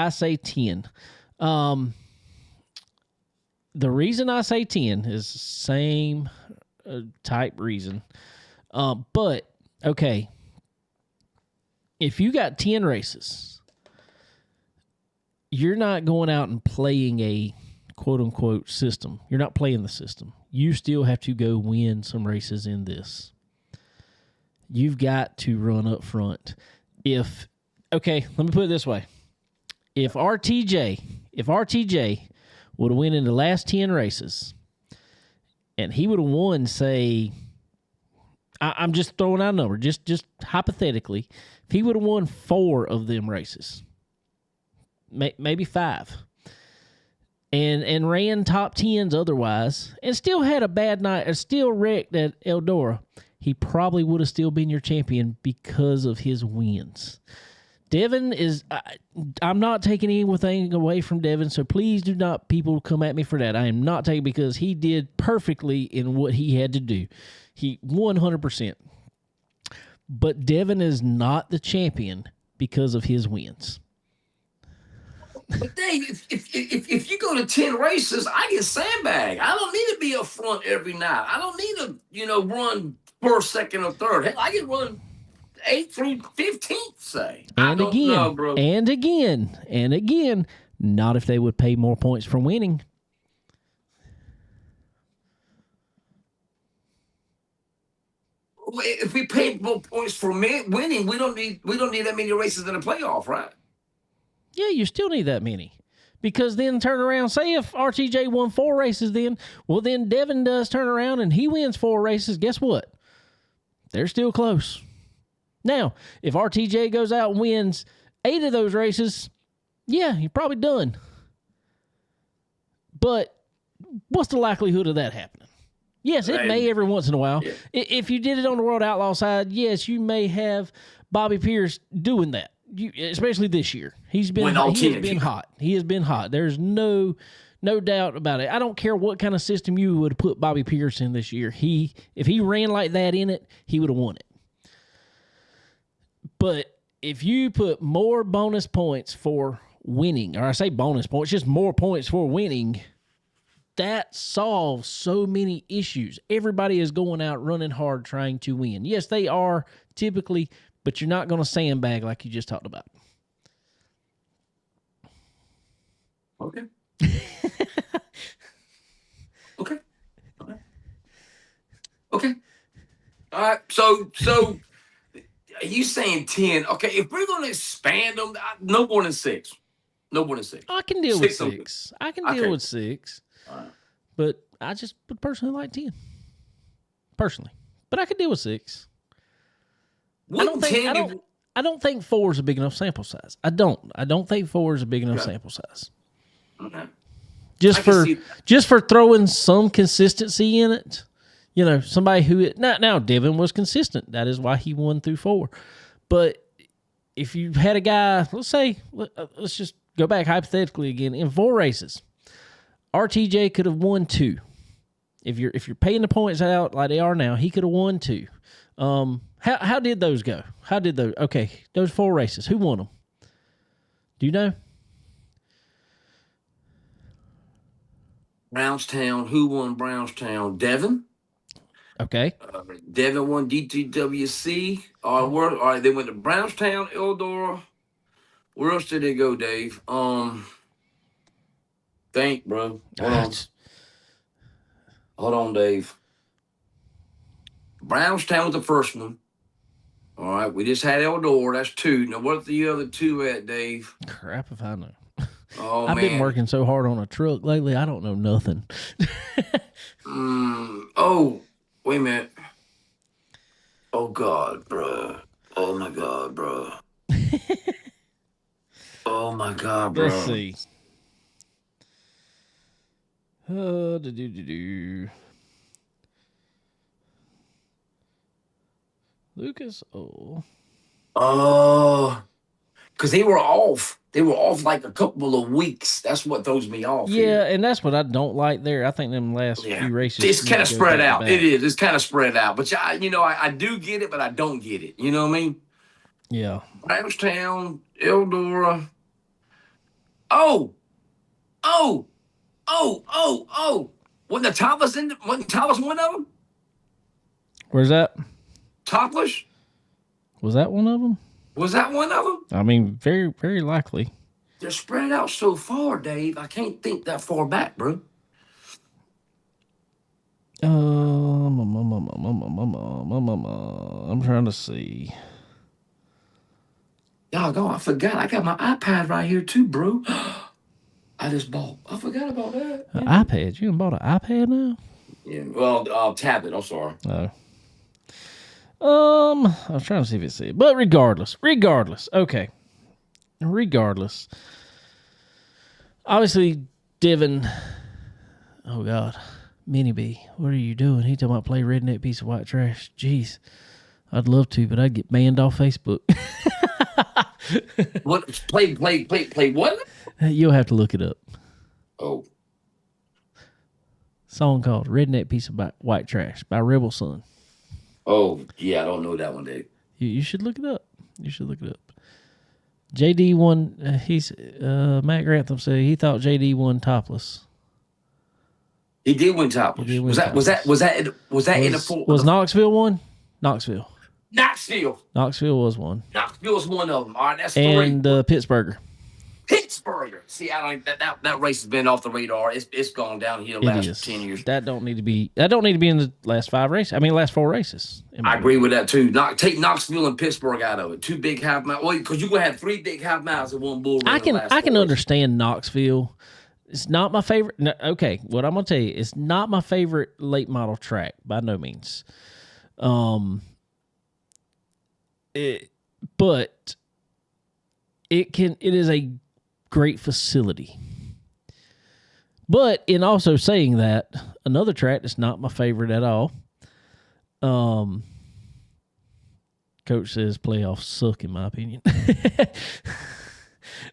say 10. The reason I say 10 is the same type reason. But, okay, if you got 10 races, you're not going out and playing a quote-unquote system. You're not playing the system. You still have to go win some races in this. You've got to run up front. Okay, let me put it this way. If RTJ would have went in the last 10 races, and he would have won, say, I'm just throwing out a number, just hypothetically, if he would have won 4 of them races, maybe 5, and ran top 10s otherwise, and still had a bad night, or still wrecked at Eldora, he probably would have still been your champion because of his wins. Devin is, I'm not taking anything away from Devin, so please do not, people, come at me for that. I am not taking, because he did perfectly in what he had to do. He 100%. But Devin is not the champion because of his wins.
But Dave, if you go to 10 races, I get sandbagged. I don't need to be up front every night. I don't need to, run first, second, or third. Hell, I can run 8th through 15th, say.
And again, not if they would pay more points for winning.
If we pay more points for winning, we don't need that many races in the playoff, right?
Yeah, you still need that many. Because then turn around, say if RTJ won 4 races then Devin does turn around and he wins 4 races, guess what? They're still close. Now, if RTJ goes out and wins 8 of those races, yeah, you're probably done. But what's the likelihood of that happening? Yes, it may every once in a while. Yeah. If you did it on the World Outlaw side, yes, you may have Bobby Pierce doing that. Especially this year. He has been hot. He has been hot. There's no doubt about it. I don't care what kind of system you would put Bobby Pierce in this year. If he ran like that in it, he would have won it. But if you put more bonus points for winning, or I say bonus points, just more points for winning, that solves so many issues. Everybody is going out running hard trying to win. Yes, they are typically, but you're not going to sandbag like you just talked about.
Okay. Okay. All right. So are you saying 10? Okay, if we're going to expand them, no more than 6. No more than 6.
I can deal with 6. I can deal with 6. Right. But I just would personally like 10. personally, but I could deal with 6.
Wouldn't Tandy-
I don't think 4 is a big enough sample size. I don't think 4 is a big enough sample size.
Okay.
Just for throwing some consistency in it. You know, somebody who now Devin was consistent. That is why he won through 4. But if you had a guy, let's just go back hypothetically again, in 4 races, RTJ could have won 2. If you're paying the points out like they are now, he could have won 2. How did those go? Those 4 races, who won them? Do you know?
Brownstown. Who won Brownstown? Devin.
Okay.
Devin won DTWC. All right, they went to Brownstown, Eldora. Where else did they go, Dave? Think, bro. Hold on, Dave. Brownstown was the first one. All right, we just had Eldora. That's 2. Now, what's the other 2 at, Dave?
Crap if I know.
Oh,
I've been working so hard on a truck lately, I don't know nothing.
Oh, wait a minute. Oh, God, bro. Oh, my God, bro. Oh, my God, bro.
Let's see. Lucas,
because they were off. They were off like a couple of weeks. That's what throws me off.
Yeah,
here.
and that's what I don't like there. I think them last few races.
It's kind of spread out. It is. It's kind of spread out. But, I do get it, but I don't get it. You know what I mean?
Yeah.
Brownstown, Eldora. Oh. Wasn't Topless one of them?
Where's that?
Topless?
Was that one of them?
Was that one of them?
I mean, very, very likely.
They're spread out so far, Dave. I can't think that far back, bro.
I'm trying to see.
Doggone, I forgot. I got my iPad right here too, bro. I just bought. I forgot about that.
An iPad? You done bought an iPad now?
Yeah. Well, tablet. I'm sorry.
Oh. I was trying to see if it's it. But regardless. Okay. Regardless. Obviously, Devin. Oh, God. Minnie B, what are you doing? He talking about play redneck piece of white trash. Jeez. I'd love to, but I'd get banned off Facebook.
What? Play what?
You'll have to look it up.
Oh.
Song called Redneck Piece of White Trash by Rebel Son.
Oh, yeah, I don't know that one, Dave.
You should look it up. JD won. Matt Grantham said he thought JD won Topless.
He did win Topless. Was that in the four?
Was Knoxville one? Knoxville was one.
Knoxville was one of them. All right, that's 3.
And Pittsburgher.
Pittsburgher. See, I don't. That race has been off the radar. It's gone downhill the last 10 years.
That don't need to be in the last 5 races. I mean, last 4 races.
I agree with that too. Take Knoxville and Pittsburgh out of it. 2 big half miles. Well, because you're gonna have 3 big half miles in one bull ring.
I can understand Knoxville. It's not my favorite. No, okay, what I'm gonna tell you, it's not my favorite late model track by no means. But it is a great facility. But in also saying that, another track that's not my favorite at all. Coach says playoffs suck in my opinion.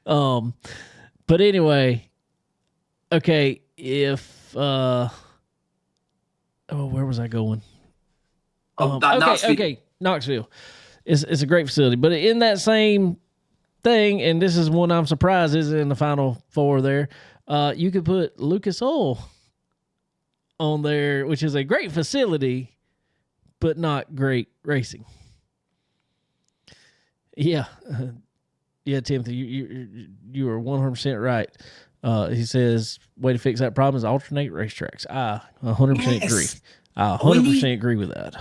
But anyway, okay, if where was I going? Knoxville. It's a great facility, but in that same thing, and this is one I'm surprised isn't in the final 4 there, you could put Lucas Oil on there, which is a great facility, but not great racing. Yeah. Yeah, Timothy, you are 100% right. He says, way to fix that problem is alternate racetracks. I 100% agree. I 100% agree with that.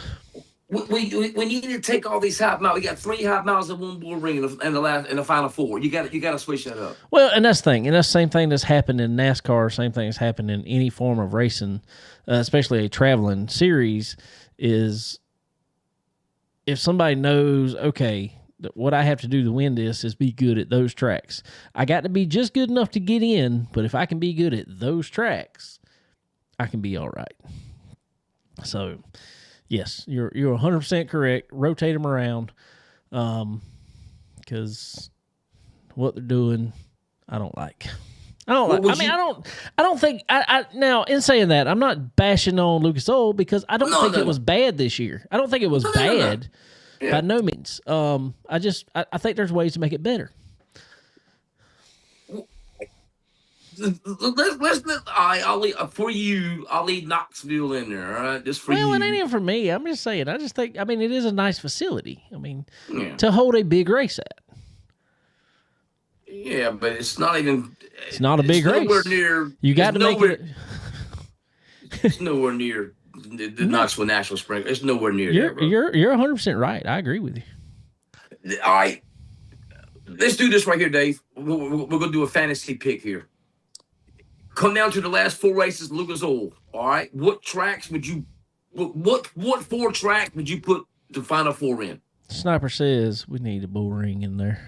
We need to take all these half miles. We got 3 half miles in one bull ring in the final 4. You got to switch that up.
Well, and that's the thing, and that's the same thing that's happened in NASCAR. Same thing that's happened in any form of racing, especially a traveling series. is if somebody knows, okay, what I have to do to win this is be good at those tracks. I got to be just good enough to get in, but if I can be good at those tracks, I can be all right. So, yes, you're 100% correct. Rotate them around, because what they're doing, I don't like. I don't think. Now, in saying that, I'm not bashing on Lucas Oil because I don't think it was bad this year. I don't think it was bad. Yeah. By no means. I think there's ways to make it better.
I'll leave Knoxville in there. All right, just for you.
Well, it ain't even for me. I'm just saying. I just think. I mean, it is a nice facility. I mean, to hold a big race at.
Yeah, but it's not even.
It's not a big race.
Nowhere near.
You got to make it.
It's nowhere near. The Knoxville National Spring. It's nowhere near.
You're 100% right. I agree with you.
All right, let's do this right here, Dave. We're gonna do a fantasy pick here. Come down to the last 4 races, Lucas Oil. All right, what tracks would you? What 4 tracks would you put the final 4 in?
Sniper says we need a bull ring in there.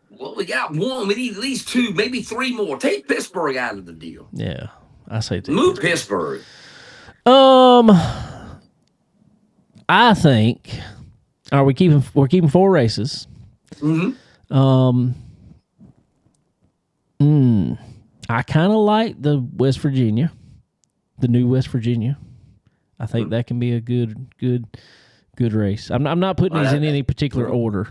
Well, we got 1. We need at least 2, maybe 3 more. Take Pittsburgh out of the deal.
Yeah, I say
move Pittsburgh.
I think we're keeping 4 races. Mm-hmm. I kind of like the West Virginia, the new West Virginia. I think that can be a good race. I'm not putting these in any particular order.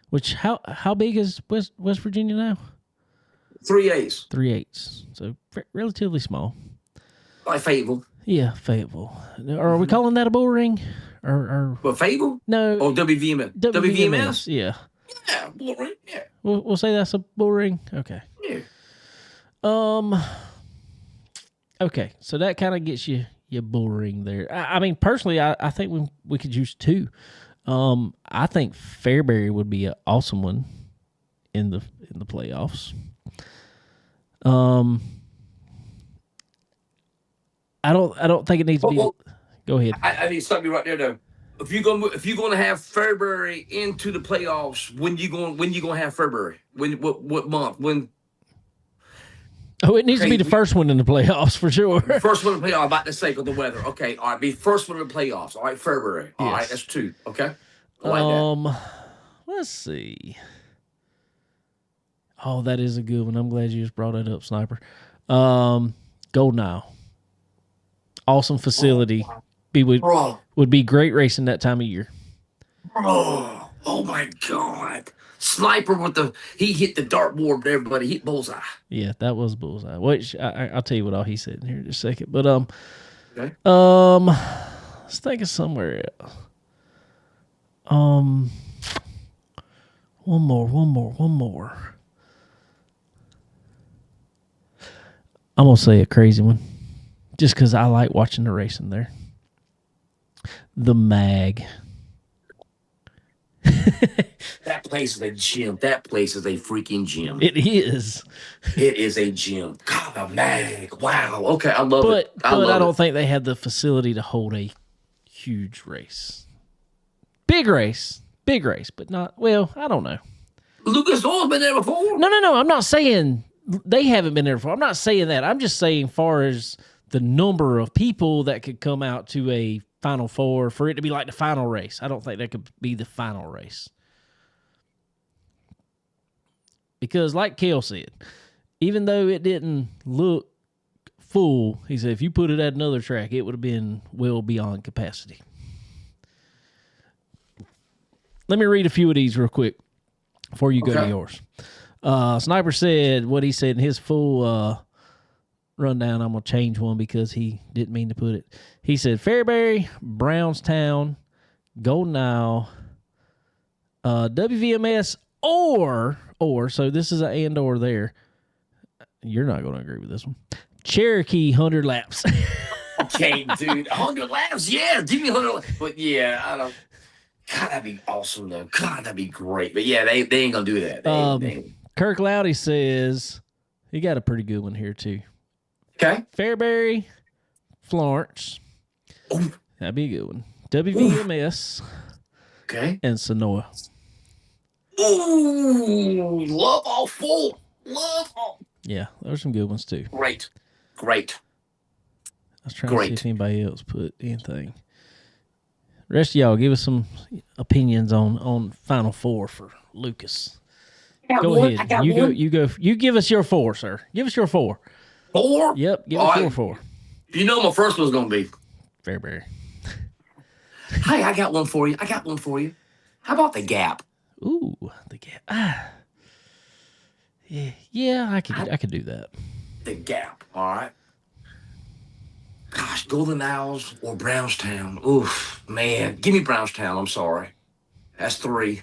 Which how big is West Virginia now?
3/8.
3/8. So relatively small.
Like Fayetteville.
Yeah, Fayetteville. Are we calling that a bull ring? Or
what, Fayettelle?
No.
Oh, WVMS. WVMS?
Yeah.
Yeah, bull ring. Yeah.
We'll say that's a bull ring. Okay.
Yeah.
Okay, so that kind of gets you your bull ring there. I mean, personally, I think we could use 2. I think Fairbury would be an awesome one in the playoffs. I don't think it needs to be. Go ahead.
I need to stop you right there, though. If you're gonna have Fairbury into the playoffs, when you gonna have Fairbury? What month? When?
Oh, it needs to be the first one in the playoffs for sure.
First one in the playoffs. About the sake of the weather. Okay, all right. Be first one in the playoffs. All right, Fairbury. All right, that's 2. Okay. I like that.
Let's see. Oh, that is a good one. I'm glad you just brought that up, Sniper. Golden Isle. Awesome facility. Would be great racing that time of year.
Oh my God. Sniper he hit the dartboard there, buddy. He hit bullseye.
Yeah, that was bullseye. Which I'll tell you what all he said in here in just a second. But
okay.
Let's think of somewhere else. One more. I'm gonna say a crazy one, just because I like watching the racing there. The Mag.
That place is a gym. That place is a freaking gym.
It is.
It is a gym. God, the Mag. Wow. Okay, I love it.
But I don't think they had the facility to hold a huge race. Big race, but not. Well, I don't know.
Lucas Oil's been there before.
No. I'm not saying they haven't been there before. I'm not saying that. I'm just saying, far as the number of people that could come out to a Final Four for it to be like the final race. I don't think that could be the final race. Because like Kale said, even though it didn't look full, he said if you put it at another track, it would have been well beyond capacity. Let me read a few of these real quick before you go to yours. Sniper said what he said in his full rundown. I'm going to change one because he didn't mean to put it. He said Fairbury, Brownstown, Golden Isle, WVMS, or so this is an and or there. You're not going to agree with this one. Cherokee 100 laps.
Okay, dude. 100 laps? Yeah, give me 100 laps. But yeah, I don't. God, that'd be awesome, though. God, that'd be great. But yeah, they ain't going to do that. They
Kirk Loudy says he got a pretty good one here, too.
Okay.
Fairbury, Florence.
Oh.
That'd be a good one. WVMS.
Okay.
And Sonoa.
Ooh, love all four. Love all.
Yeah, those are some good ones too.
Great.
I was trying to see if anybody else put anything. The rest of y'all, give us some opinions on Final Four for Lucas. Go ahead. You give us your 4, sir. Give us your 4.
4?
Yep, give us your 4.
You know my first one's gonna be
Fairbury.
Hey, I got one for you. How about the Gap?
Ooh, the Gap. Yeah, I could do that.
The Gap, all right. Gosh, Golden Owls or Brownstown. Oof, man. Give me Brownstown. I'm sorry. That's 3.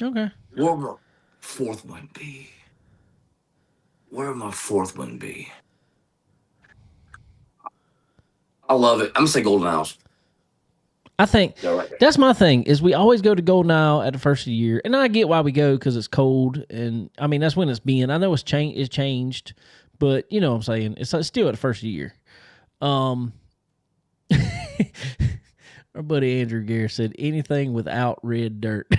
Okay.
Where would my 4th one be? I love it. I'm going to say Golden Owls.
I think that's my thing is we always go to Golden Owl at the first of the year. And I get why we go because it's cold. And, I mean, that's when it's been. I know it's changed, but you know what I'm saying. It's still at the first of the year. Our buddy Andrew Gare said anything without red dirt.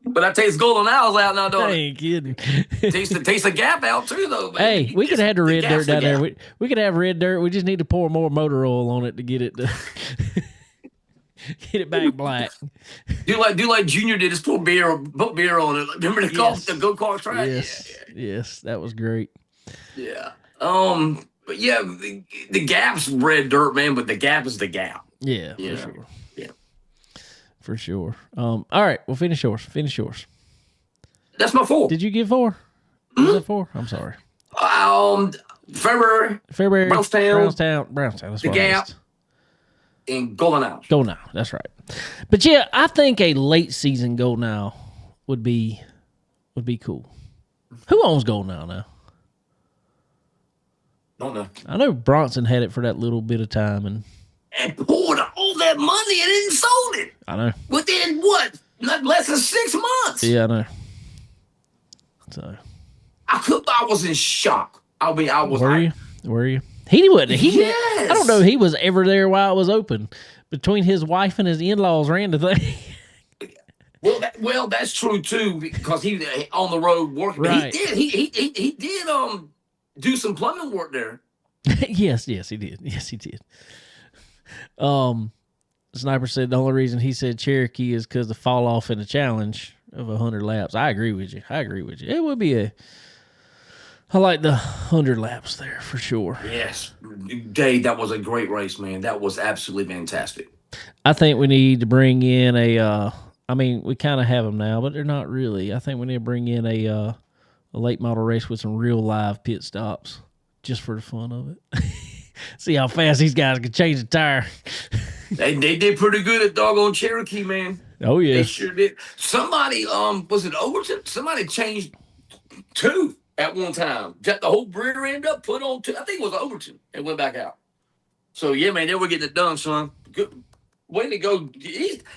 But I taste Golden Owls out now, don't I?
Ain't kidding.
Taste the Gap out too, though.
Baby. Hey, we could have the red dirt down there. We could have red dirt. We just need to pour more motor oil on it to get it to get it back black.
Do like Junior did. Just put beer on it. Remember the go-kart track?
Yes, that was great.
Yeah. But yeah, the Gap's red dirt, man. But the Gap is the Gap.
Yeah, for sure.
Yeah,
for sure. All right, well, finish yours.
That's my 4.
Did you give 4? Was that 4? I'm sorry.
Fairbury,
Brownstown. That's
the Gap, and Golden Owl.
Golden Owl. That's right. But yeah, I think a late season Golden Owl would be cool. Who owns Golden Owl now?
Don't know.
I know Bronson had it for that little bit of time and
poured all that money and then sold it.
I know.
Within what? Not less than 6 months.
Yeah, I know. So
I was in shock. I was.
Were you? He wasn't.
Yes.
I don't know. He was ever there while it was open. Between his wife and his in-laws ran the thing.
Well, that's true too because he on the road working.
Right.
He did do some plumbing work there.
Yes, he did. Sniper said the only reason he said Cherokee is because the fall off in the challenge of 100 laps. I agree with you. It would be I like the 100 laps there for sure.
Yes, Dave, that was a great race, man. That was absolutely fantastic.
I think we need to bring in we kind of have them now, but they're not really. I think we need to bring in a late model race with some real live pit stops just for the fun of it. See how fast these guys can change the tire.
They did pretty good at doggone Cherokee, man.
Oh yeah,
they sure did. Somebody was it Overton? Somebody changed 2 at one time. Got the whole rear end up, put on 2. I think it was Overton and went back out. So yeah, man, they were getting it done, son. Good way to go.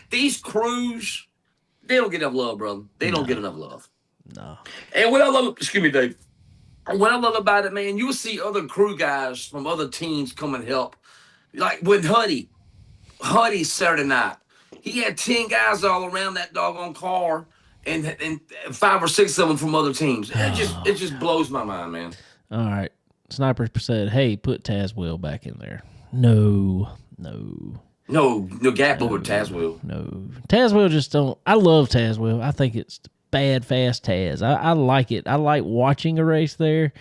These crews, they don't get enough love, brother. They don't get enough love.
No.
And what I love, excuse me, Dave. What I love about it, man, you'll see other crew guys from other teams come and help. Like with Huddy Saturday night, he had 10 guys all around that doggone car, and 5 or 6 of them from other teams. It just blows my mind, man.
All right, Sniper said, "Hey, put Tazwell back in there." No
gap over Tazwell.
No, Tazwell just don't. I love Tazwell. I think it's bad fast Taz. I like it. I like watching a race there,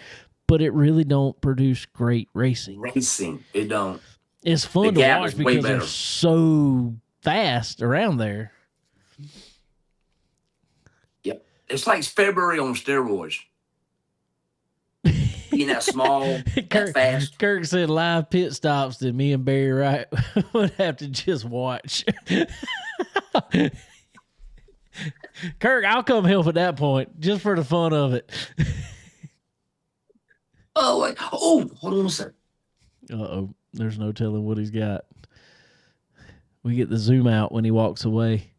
but it really don't produce great racing.
It don't.
It's fun to watch because they're so fast around there.
Yep. It's like February on steroids. Being that small, that fast.
Kirk said live pit stops that me and Barry Wright would have to just watch. Kirk, I'll come help at that point, just for the fun of it.
Hold on a second.
Uh-oh, there's no telling what he's got. We get the zoom out when he walks away.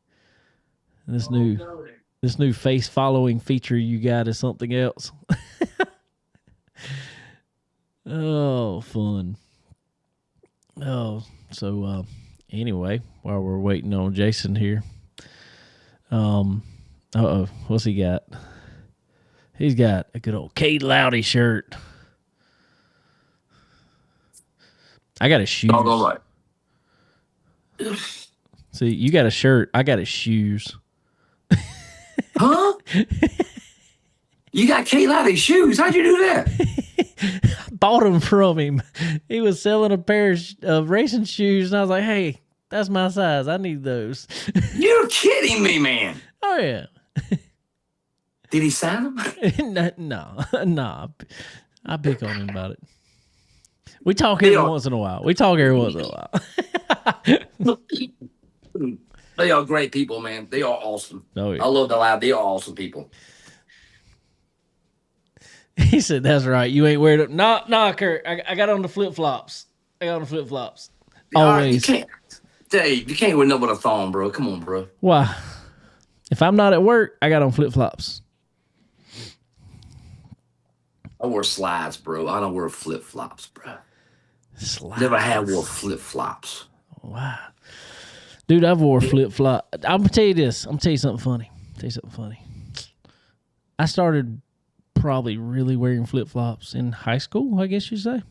This new face following feature you got is something else. Oh, fun. Oh, so anyway, while we're waiting on Jason here, what's he got? He's got a good old Kate Loudy shirt. I got his shoes.
All right.
See, you got a shirt. I got his shoes.
Huh? You got Kate Loudy's shoes? How'd you do that?
Bought them from him. He was selling a pair of racing shoes, and I was like, "Hey, that's my size. I need those."
You're kidding me, man.
Oh yeah.
Did he sign them?
No. I pick on him about it. We talk every once in a while.
They are great people, man. They are awesome.
Oh, yeah.
I love the Loud. They are awesome people.
He said, "That's right. You ain't wearing it." No, Kurt. I got on the flip flops. Always.
Dave, you can't wear nothing but a thong, bro. Come on, bro.
Why? If I'm not at work, I got on flip flops.
I wear slides, bro. I don't wear flip flops, bro.
Slides.
Never had wore flip flops.
Wow. Dude, I've wore flip flop. I'm gonna tell you this. I'm gonna tell you something funny. I started probably really wearing flip flops in high school, I guess you'd say.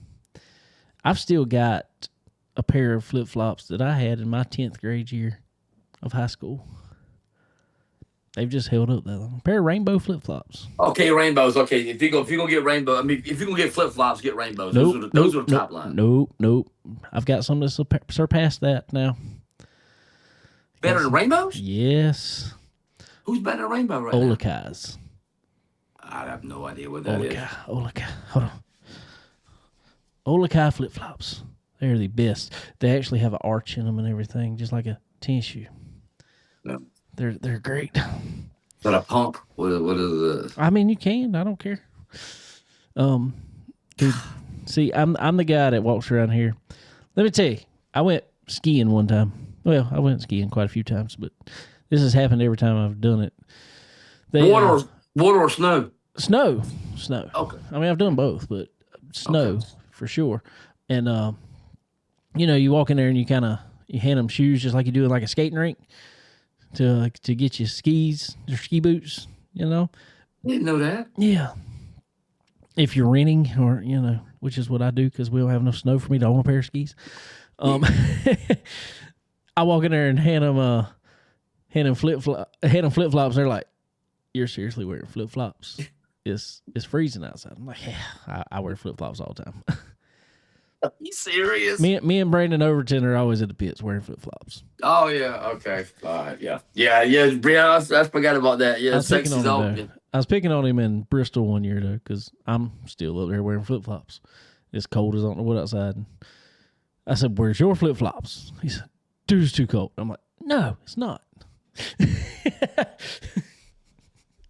I've still got a pair of flip flops that I had in my 10th grade year of high school. They've just held up that long. A pair of rainbow flip flops.
Okay, rainbows. Okay, if you're gonna get rainbow, I mean, if you're gonna get flip flops, get rainbows. Those are the top line.
Nope. I've got some that surpass that now.
Better than rainbows?
Yes.
Who's better than rainbow right
Olakai's.
now? I have no idea what that is.
Olakai. Hold on. Olakai flip flops. They're the best. They actually have an arch in them and everything, just like a tennis shoe.
No.
They're great.
Is that a pump? What is
I mean, you can. I don't care. Dude, see, I'm the guy that walks around here. Let me tell you, I went skiing one time. Well, I went skiing quite a few times, but this has happened every time I've done it.
Water or snow?
Snow.
Okay.
I mean, I've done both, but snow for sure. And you walk in there and you hand them shoes just like you do in like a skating rink to get you skis or ski boots.
Didn't know that.
Yeah. If you're renting or which is what I do because we don't have enough snow for me to own a pair of skis. I walk in there and hand them flip flops. They're like, "You're seriously wearing flip flops? It's freezing outside." I'm like, "Yeah, I wear flip flops all the time."
Are you serious?
Me and Brandon Overton are always at the pits wearing flip flops.
Oh yeah, okay, all right, yeah. Brianna, I forgot about that. Yeah, sexy's open.
I was picking on him in Bristol one year though, because I'm still up there wearing flip flops. It's cold as I don't know what outside. And I said, "Where's your flip flops?" He said, "Dude, it's too cold." I'm like, "No, it's not."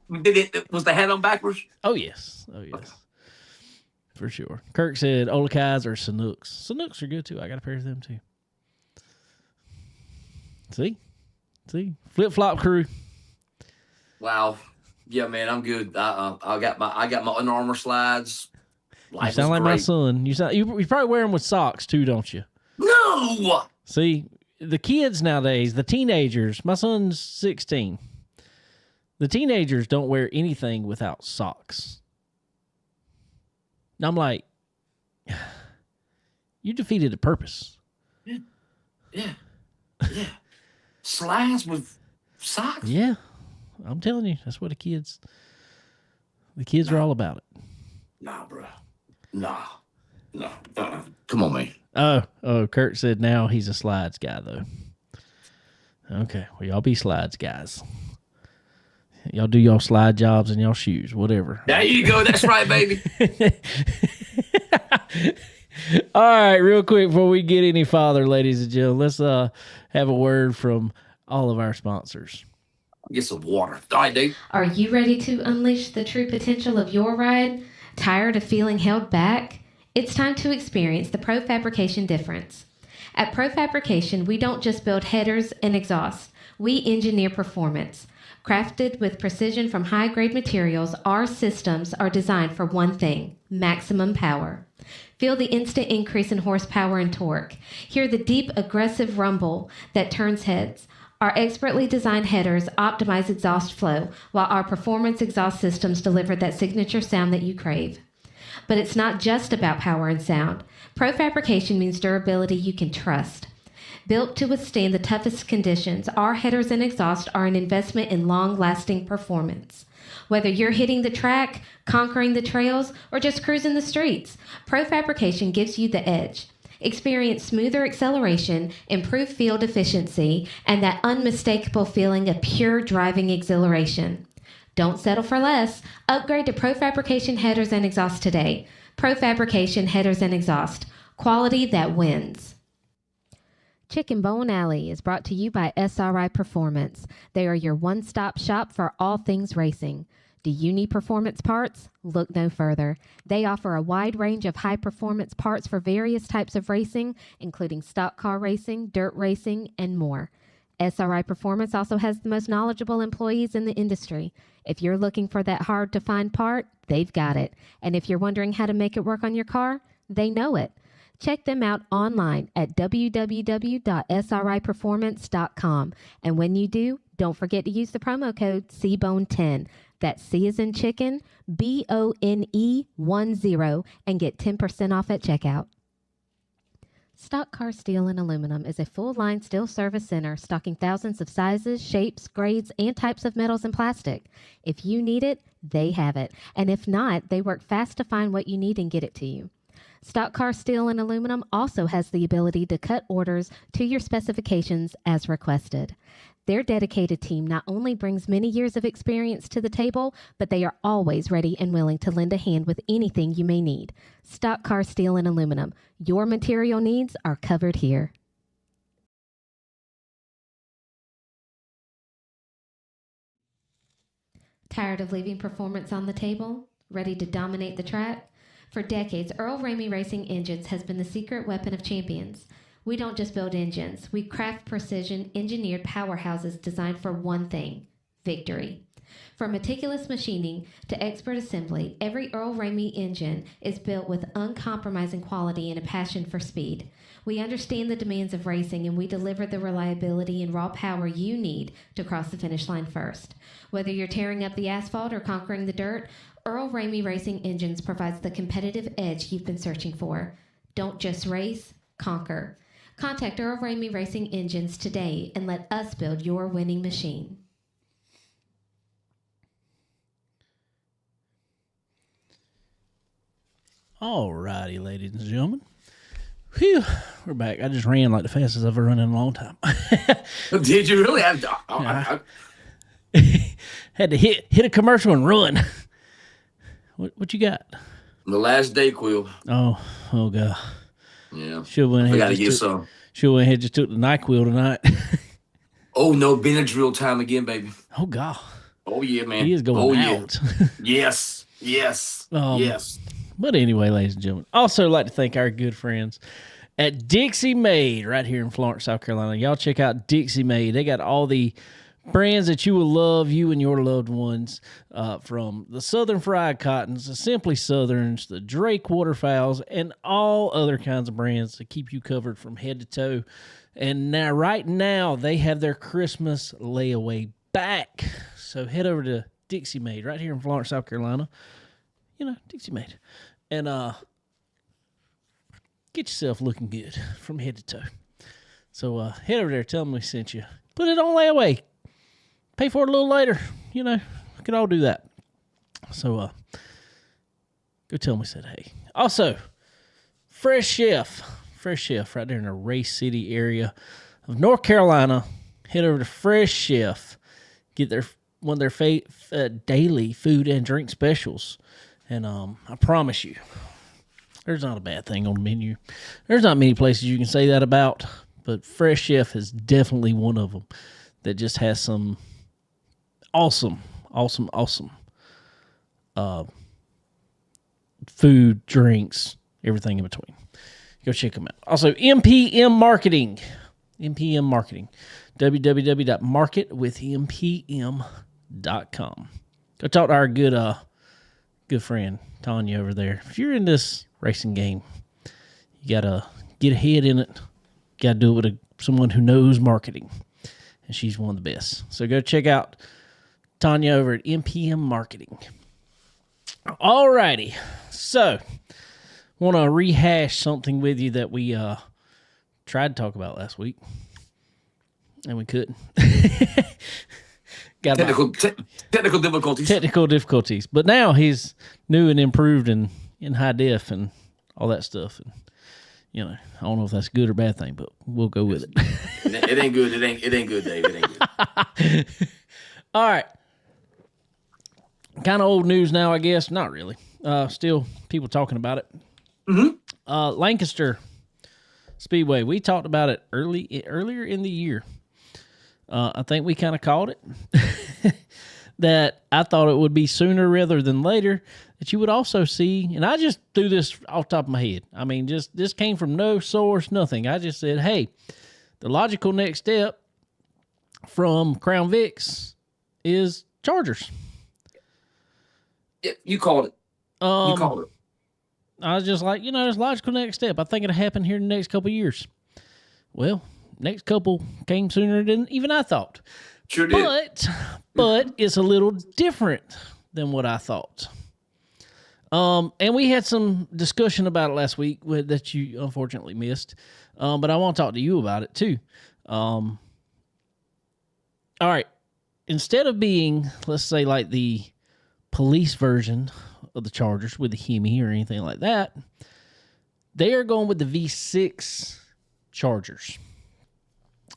Was the hat on backwards?
Oh yes. For sure. Kirk said Olakai's or Sanooks. Sanooks are good too. I got a pair of them too. See? Flip flop crew.
Wow. Yeah, man, I'm good. I got my Under Armour slides.
You sound like my son. You probably wear them with socks too, don't you?
No.
See, the kids nowadays, the teenagers. My son's 16. The teenagers don't wear anything without socks. And I'm like, you defeated the purpose.
Yeah. Slides with socks.
Yeah, I'm telling you, that's what the kids are all about it.
Nah, bro. Nah. Come on, man.
Oh, Kurt said now he's a slides guy though. Okay, well y'all be slides guys. Y'all do y'all slide jobs in y'all shoes, whatever.
There you go. That's right, baby.
All right, real quick before we get any farther, ladies and gentlemen, let's have a word from all of our sponsors.
Get some water. All right, Dave.
Are you ready to unleash the true potential of your ride? Tired of feeling held back? It's time to experience the Pro Fabrication difference. At Pro Fabrication, we don't just build headers and exhaust. We engineer performance. Crafted with precision from high-grade materials, our systems are designed for one thing: maximum power. Feel the instant increase in horsepower and torque. Hear the deep, aggressive rumble that turns heads. Our expertly designed headers optimize exhaust flow, while our performance exhaust systems deliver that signature sound that you crave. But it's not just about power and sound. Pro Fabrication means durability you can trust. Built to withstand the toughest conditions, our headers and exhaust are an investment in long-lasting performance. Whether you're hitting the track, conquering the trails, or just cruising the streets, Pro Fabrication gives you the edge. Experience smoother acceleration, improved field efficiency, and that unmistakable feeling of pure driving exhilaration. Don't settle for less. Upgrade to Pro Fabrication headers and exhaust today. Pro Fabrication headers and exhaust. Quality that wins. Chicken Bone Alley is brought to you by SRI Performance. They are your one-stop shop for all things racing. Do you need performance parts? Look no further. They offer a wide range of high-performance parts for various types of racing, including stock car racing, dirt racing, and more. SRI Performance also has the most knowledgeable employees in the industry. If you're looking for that hard-to-find part, they've got it. And if you're wondering how to make it work on your car, they know it. Check them out online at www.sriperformance.com. And when you do, don't forget to use the promo code CBONE10. That's C as in chicken, BONE10, and get 10% off at checkout. Stock Car Steel and Aluminum is a full-line steel service center stocking thousands of sizes, shapes, grades, and types of metals and plastic. If you need it, they have it. And if not, they work fast to find what you need and get it to you. Stock Car Steel and Aluminum also has the ability to cut orders to your specifications as requested. Their dedicated team not only brings many years of experience to the table, but they are always ready and willing to lend a hand with anything you may need. Stock Car Steel and Aluminum. Your material needs are covered here. Tired of leaving performance on the table? Ready to dominate the track? For decades, Earl Ramey Racing Engines has been the secret weapon of champions. We don't just build engines. We craft precision, engineered powerhouses designed for one thing: victory. From meticulous machining to expert assembly, every Earl Ramey engine is built with uncompromising quality and a passion for speed. We understand the demands of racing, and we deliver the reliability and raw power you need to cross the finish line first. Whether you're tearing up the asphalt or conquering the dirt, Earl Ramey Racing Engines provides the competitive edge you've been searching for. Don't just race, conquer. Contact Earl Ramey Racing Engines today and let us build your winning machine.
All righty, ladies and gentlemen. Whew, we're back. I just ran like the fastest I've ever run in a long time.
Did you really?
Had to hit a commercial and run. What you got?
The last day, Quill.
Oh God.
Yeah.
Should went
I
ahead.
got to get some.
Should went ahead just took the NyQuil tonight.
Oh no, Benadryl time again, baby.
Oh God.
Oh yeah, man.
He is going
yeah.
out.
Yes.
But anyway, ladies and gentlemen, also like to thank our good friends at Dixie Made right here in Florence, South Carolina. Y'all check out Dixie Made. They got all the brands that you will love, you and your loved ones, from the Southern Fried Cottons, the Simply Southerns, the Drake Waterfowls, and all other kinds of brands to keep you covered from head to toe. And now, right now, they have their Christmas layaway back. So head over to Dixie Made right here in Florence, South Carolina. You know, Dixie Made. And get yourself looking good from head to toe. So head over there, tell them we sent you. Put it on layaway. Pay for it a little later. You know, we can all do that. So go tell them we said hey. Also, Fresh Chef right there in the Race City area of North Carolina. Head over to Fresh Chef. Get one of their daily food and drink specials. And I promise you, there's not a bad thing on the menu. There's not many places you can say that about, but Fresh Chef is definitely one of them that just has some awesome food, drinks, everything in between. Go check them out. Also, MPM Marketing. MPM Marketing. www.marketwithmpm.com. Go talk to our good friend, Tanya, over there. If you're in this racing game, you got to get ahead in it. You got to do it with someone who knows marketing. And she's one of the best. So go check out Tanya over at MPM Marketing. All righty. So, want to rehash something with you that we tried to talk about last week, and we couldn't. Got
technical difficulties.
Technical difficulties. But now he's new and improved and in high def and all that stuff. And, I don't know if that's a good or bad thing, but we'll go with it.
It ain't good. It ain't good, Dave. It ain't good.
All right. Kind of old news now, I guess. Not really. Still people talking about it.
Mm-hmm.
Lancaster Speedway. We talked about it earlier in the year. I think we kind of called it. That I thought it would be sooner rather than later that you would also see, and I just threw this off the top of my head. I mean, this came from no source, nothing. I just said, hey, the logical next step from Crown Vics is Chargers.
Yeah, you called it. You called it.
I was just like, it's logical next step. I think it'll happen here in the next couple of years. Well, next couple came sooner than even I thought.
Sure did.
But it's a little different than what I thought. And we had some discussion about it last week that you unfortunately missed. But I want to talk to you about it too. All right. Instead of being, let's say, like the police version of the Chargers with the Hemi or anything like that, they are going with the V6 Chargers.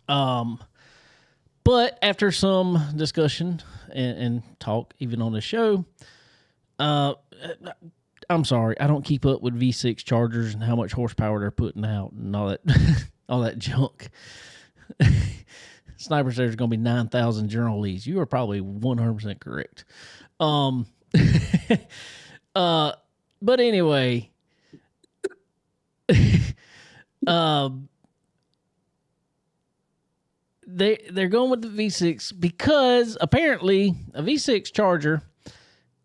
But after some discussion and talk, even on the show, I'm sorry, I don't keep up with V6 Chargers and how much horsepower they're putting out and all that, all that junk. Sniper says there's going to be 9,000 General Lees. You are probably 100% correct. But anyway, they're going with the V6 because apparently a V6 Charger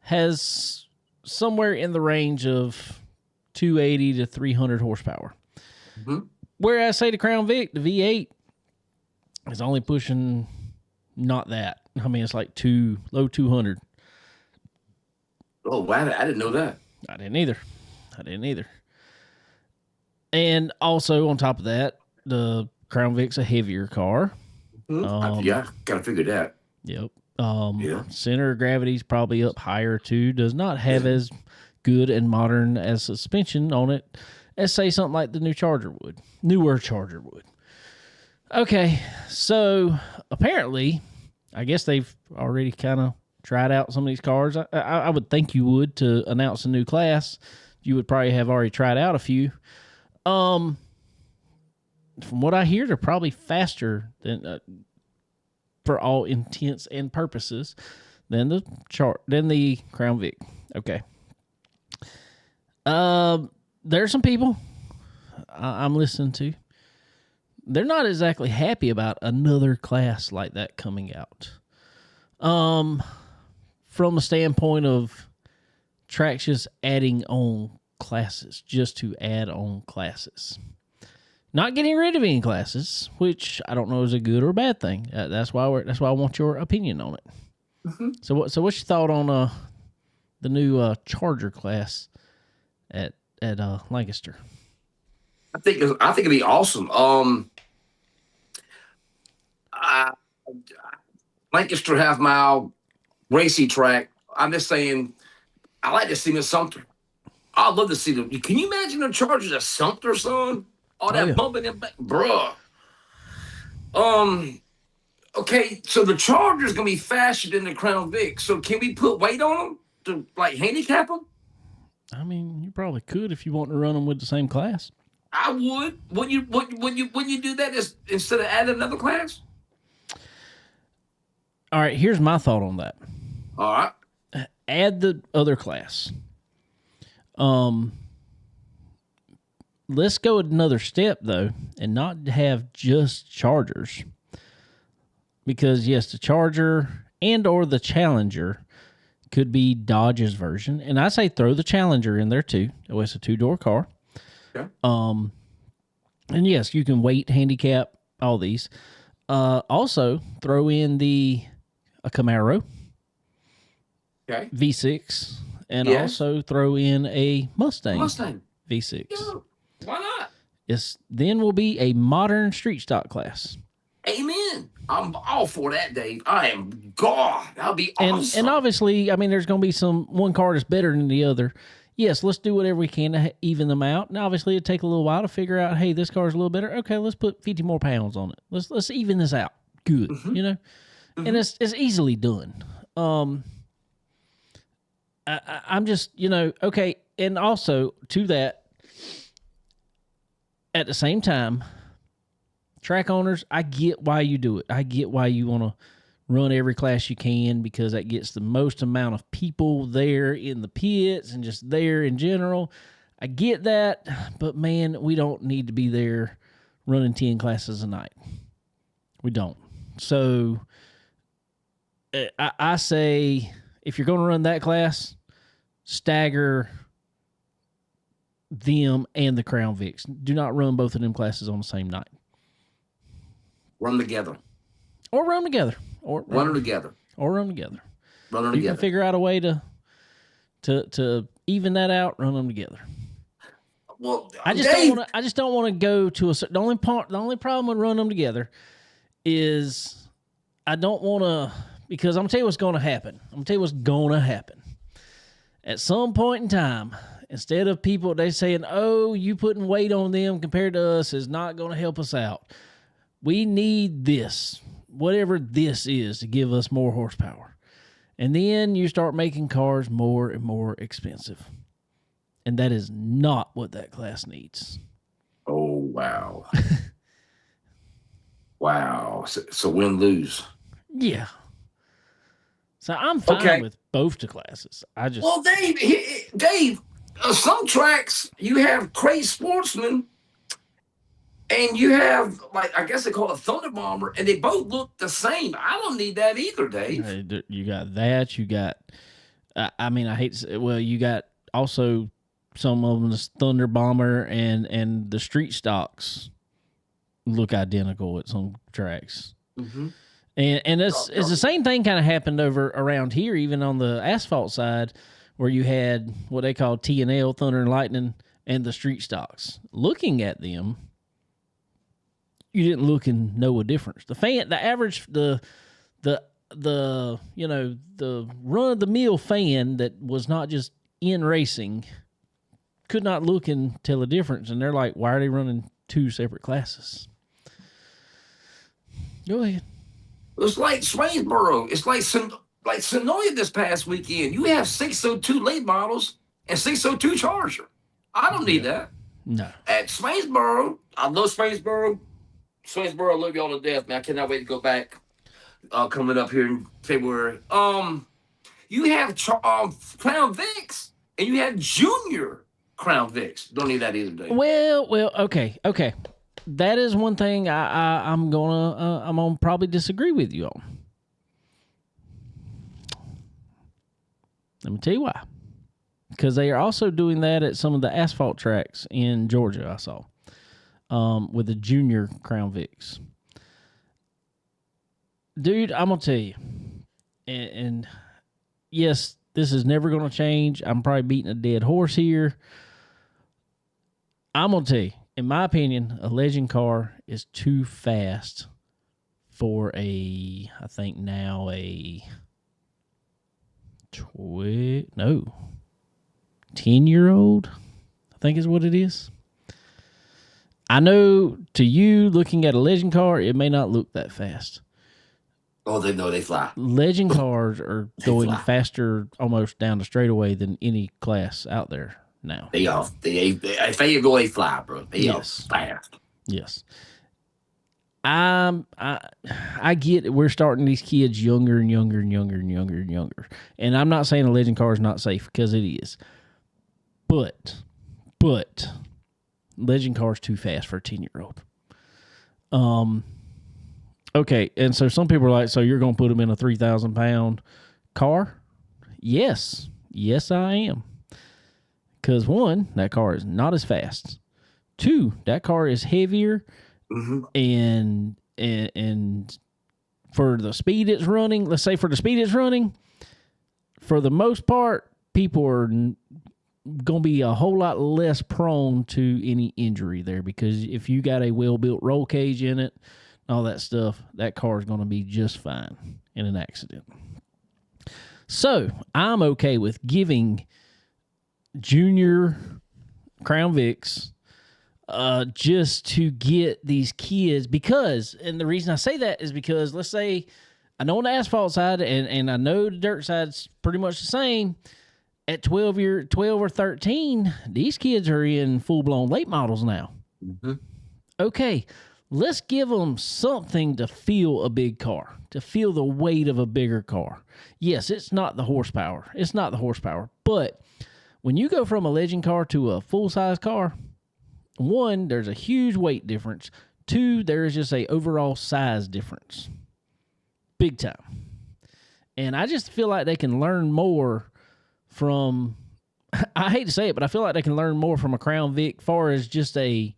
has somewhere in the range of 280 to 300 horsepower.
Mm-hmm.
Whereas, say, the Crown Vic, the V8, is only pushing not that. I mean, it's like low 200.
Oh, wow. I didn't know that.
I didn't either. And also, on top of that, the Crown Vic's a heavier car.
Mm-hmm. Yeah, got to figure that.
Yep. Center of gravity's probably up higher too. Does not have as good and modern as suspension on it as, say, something like the newer Charger would. Okay, so apparently, I guess they've already kind of tried out some of these cars. I would think you would to announce a new class. You would probably have already tried out a few. From what I hear, they're probably faster than, for all intents and purposes, than the Crown Vic. Okay. There's some people I'm listening to. They're not exactly happy about another class like that coming out. From a standpoint of tracks just adding on classes, just to add on classes. Not getting rid of any classes, which I don't know is a good or a bad thing. That's why I want your opinion on it. Mm-hmm. So what's your thought on the new Charger class at Lancaster?
I think it'd be awesome. Lancaster half mile racy track. I'm just saying, I like to see them at Sumter. I'd love to see them. Can you imagine the Chargers at Sumter, son? All that bumping in back, bruh. Okay, so the Chargers gonna be faster than the Crown Vic. So can we put weight on them to like handicap them?
I mean, you probably could if you want to run them with the same class.
I would. When you do that instead of adding another class?
All right, here's my thought on that.
All right.
Add the other class. let's go another step though, and not have just Chargers, because yes, the Charger and or the Challenger could be Dodge's version, and I say throw the Challenger in there too. Oh, it's a 2-door car.
Okay.
And yes, you can weight, handicap, all these. Also, throw in a Camaro
Okay.
V6, and
Yes.
also throw in a Mustang V6.
Yeah, why not?
Then will be a modern street stock class.
Amen. I'm all for that, Dave. I am God. That'll be
And
awesome.
and obviously, I mean, there's going to be one car that's better than the other. Yes, let's do whatever we can to even them out. And obviously, it'll take a little while to figure out, hey, this car's a little better. Okay, let's put 50 more pounds on it. Let's even this out. Good, you know? And it's easily done. I'm just, okay. And also, to that, at the same time, track owners, I get why you do it. I get why you want to run every class you can, because that gets the most amount of people there in the pits and just there in general. I get that, but man, we don't need to be there running 10 classes a night. We don't. So I say, if you're going to run that class, stagger them and the Crown Vics. Do not run both of them classes on the same night.
Run together.
Or run together. Or
Run them together.
Or run together.
Run them
You
together.
can figure out a way to even that out. Run them together.
Well,
I just don't want to go to a. The only problem with running them together is I don't want to, because I'm gonna tell you what's going to happen. At some point in time, instead of people they saying, "Oh, you putting weight on them compared to us is not going to help us out. We need this, whatever this is, to give us more horsepower." And then you start making cars more and more expensive. And that is not what that class needs.
Oh, wow. Wow. So win, lose.
Yeah. So I'm fine with both the classes.
Well, Dave, some tracks you have crazy sportsmen, and you have, like, I guess they call it Thunder Bomber, and they both look the same. I don't need that either, Dave.
You got that. You got, I mean, I hate to say, well, you got also some of them, the Thunder Bomber and the street stocks look identical at some tracks.
Mm-hmm.
And it's the same thing kind of happened over around here, even on the asphalt side, where you had what they call T&L, Thunder and Lightning, and the street stocks. Looking at them, you didn't look and know a difference. The average, the run of the mill fan that was not just in racing could not look and tell a difference. And they're like, why are they running two separate classes? Go ahead.
It's like Swainsboro. It's like Sonoya this past weekend. You have 602 late models and 602 Charger. I don't need that.
No.
At Swainsboro, I love Swainsboro. Swainsboro, I love y'all to death, man. I cannot wait to go back. Coming up here in February. You have Crown Vics and you have Junior Crown Vics. Don't need that either, Dave.
Well, okay. That is one thing I'm gonna probably disagree with you on. Let me tell you why. Because they are also doing that at some of the asphalt tracks in Georgia. I saw with the Junior Crown Vics. Dude, I'm gonna tell you, and yes, this is never gonna change. I'm probably beating a dead horse here. I'm gonna tell you, in my opinion, a Legend car is too fast for I think now a 10-year-old, I think is what it is. I know to you, looking at a Legend car, it may not look that fast.
Oh, they fly.
Legend cars are going faster almost down the straightaway than any class out there now.
If they go, they fly, bro. They are fast.
Yes. I get it. We're starting these kids younger and younger and younger and younger and younger. And I'm not saying a Legend car is not safe, because it is. But Legend car's too fast for a 10-year-old. Okay, and so some people are like, so you're going to put them in a 3,000-pound car? Yes, I am. Because 1, that car is not as fast. 2, that car is heavier, and for the speed it's running, let's say for the speed it's running, for the most part, people are going to be a whole lot less prone to any injury there, because if you got a well-built roll cage in it, all that stuff, that car is going to be just fine in an accident. So I'm okay with giving junior Crown Vics just to get these kids, because, and the reason I say that is because, let's say, I know on the asphalt side, and I know the dirt side's pretty much the same. At 12 or 13, these kids are in full-blown late models now. Okay, let's give them something to feel a big car, to feel the weight of a bigger car. Yes, it's not the horsepower. But when you go from a Legend car to a full-size car, 1, there's a huge weight difference. 2, there's just a overall size difference. Big time. And I just feel like they can learn more from, I hate to say it, but I feel like they can learn more from a Crown Vic far as just a